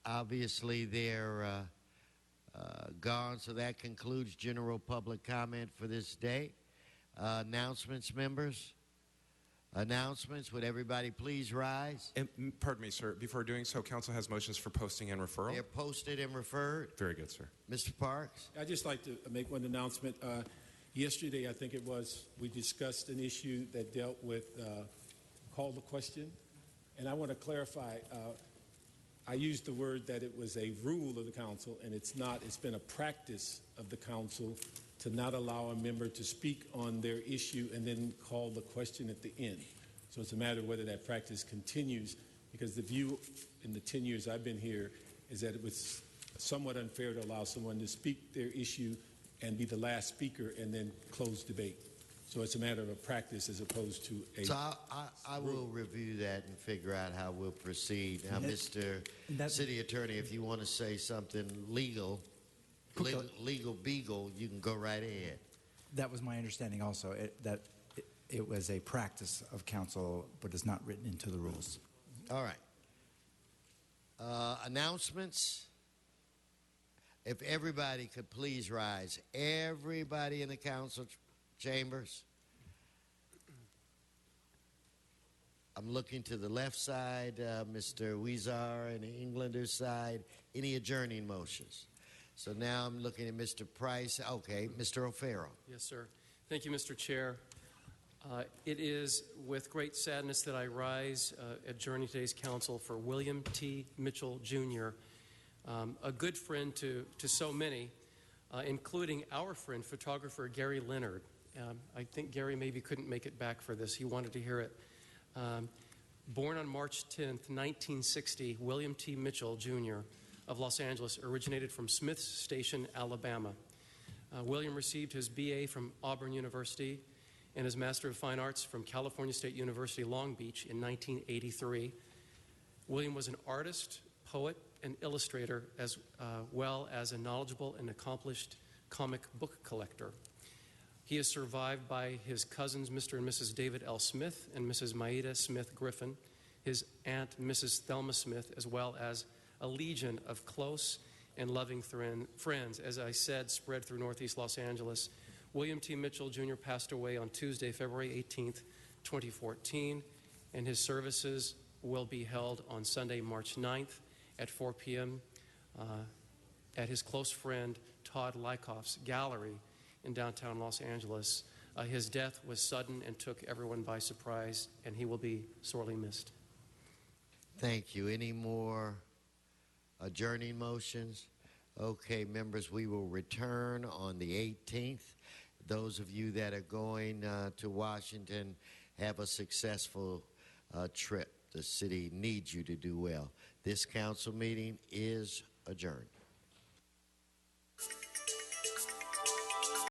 obviously they're gone, so that concludes general public comment for this day. Announcements, members? Announcements, would everybody please rise? And, pardon me, sir, before doing so, council has motions for posting and referral. They're posted and referred. Very good, sir. Mr. Parks? I'd just like to make one announcement. Yesterday, I think it was, we discussed an issue that dealt with call the question. And I want to clarify, I used the word that it was a rule of the council, and it's not. It's been a practice of the council to not allow a member to speak on their issue and then call the question at the end. So it's a matter of whether that practice continues, because the view in the 10 years I've been here is that it was somewhat unfair to allow someone to speak their issue and be the last speaker and then close debate. So it's a matter of a practice as opposed to a... So I will review that and figure out how we'll proceed. Now, Mr. City Attorney, if you want to say something legal beagle, you can go right ahead. That was my understanding also, that it was a practice of council, but is not written into the rules. All right. Announcements. If everybody could please rise. Everybody in the council chambers. I'm looking to the left side, Mr. Weezar, and the Englander's side. Any adjourning motions? So now I'm looking at Mr. Price. Okay, Mr. O'Farrell. Yes, sir. Thank you, Mr. Chair. It is with great sadness that I rise adjourning today's council for William T. Mitchell, Jr., a good friend to so many, including our friend, photographer Gary Leonard. I think Gary maybe couldn't make it back for this. He wanted to hear it. Born on March 10th, 1960, William T. Mitchell, Jr. of Los Angeles originated from Smith Station, Alabama. William received his BA from Auburn University and his Master of Fine Arts from California State University, Long Beach in 1983. William was an artist, poet, and illustrator, as well as a knowledgeable and accomplished comic book collector. He is survived by his cousins, Mr. and Mrs. David L. Smith and Mrs. Maida Smith Griffin, his aunt, Mrs. Thelma Smith, as well as a legion of close and loving friends, as I said, spread through Northeast Los Angeles. William T. Mitchell, Jr. passed away on Tuesday, February 18th, 2014, and his services will be held on Sunday, March 9th at 4 p.m. At his close friend Todd Lykoff's gallery in downtown Los Angeles. His death was sudden and took everyone by surprise, and he will be sorely missed. Thank you. Any more adjourning motions? Okay, members, we will return on the 18th. Those of you that are going to Washington, have a successful trip. The city needs you to do well. This council meeting is adjourned.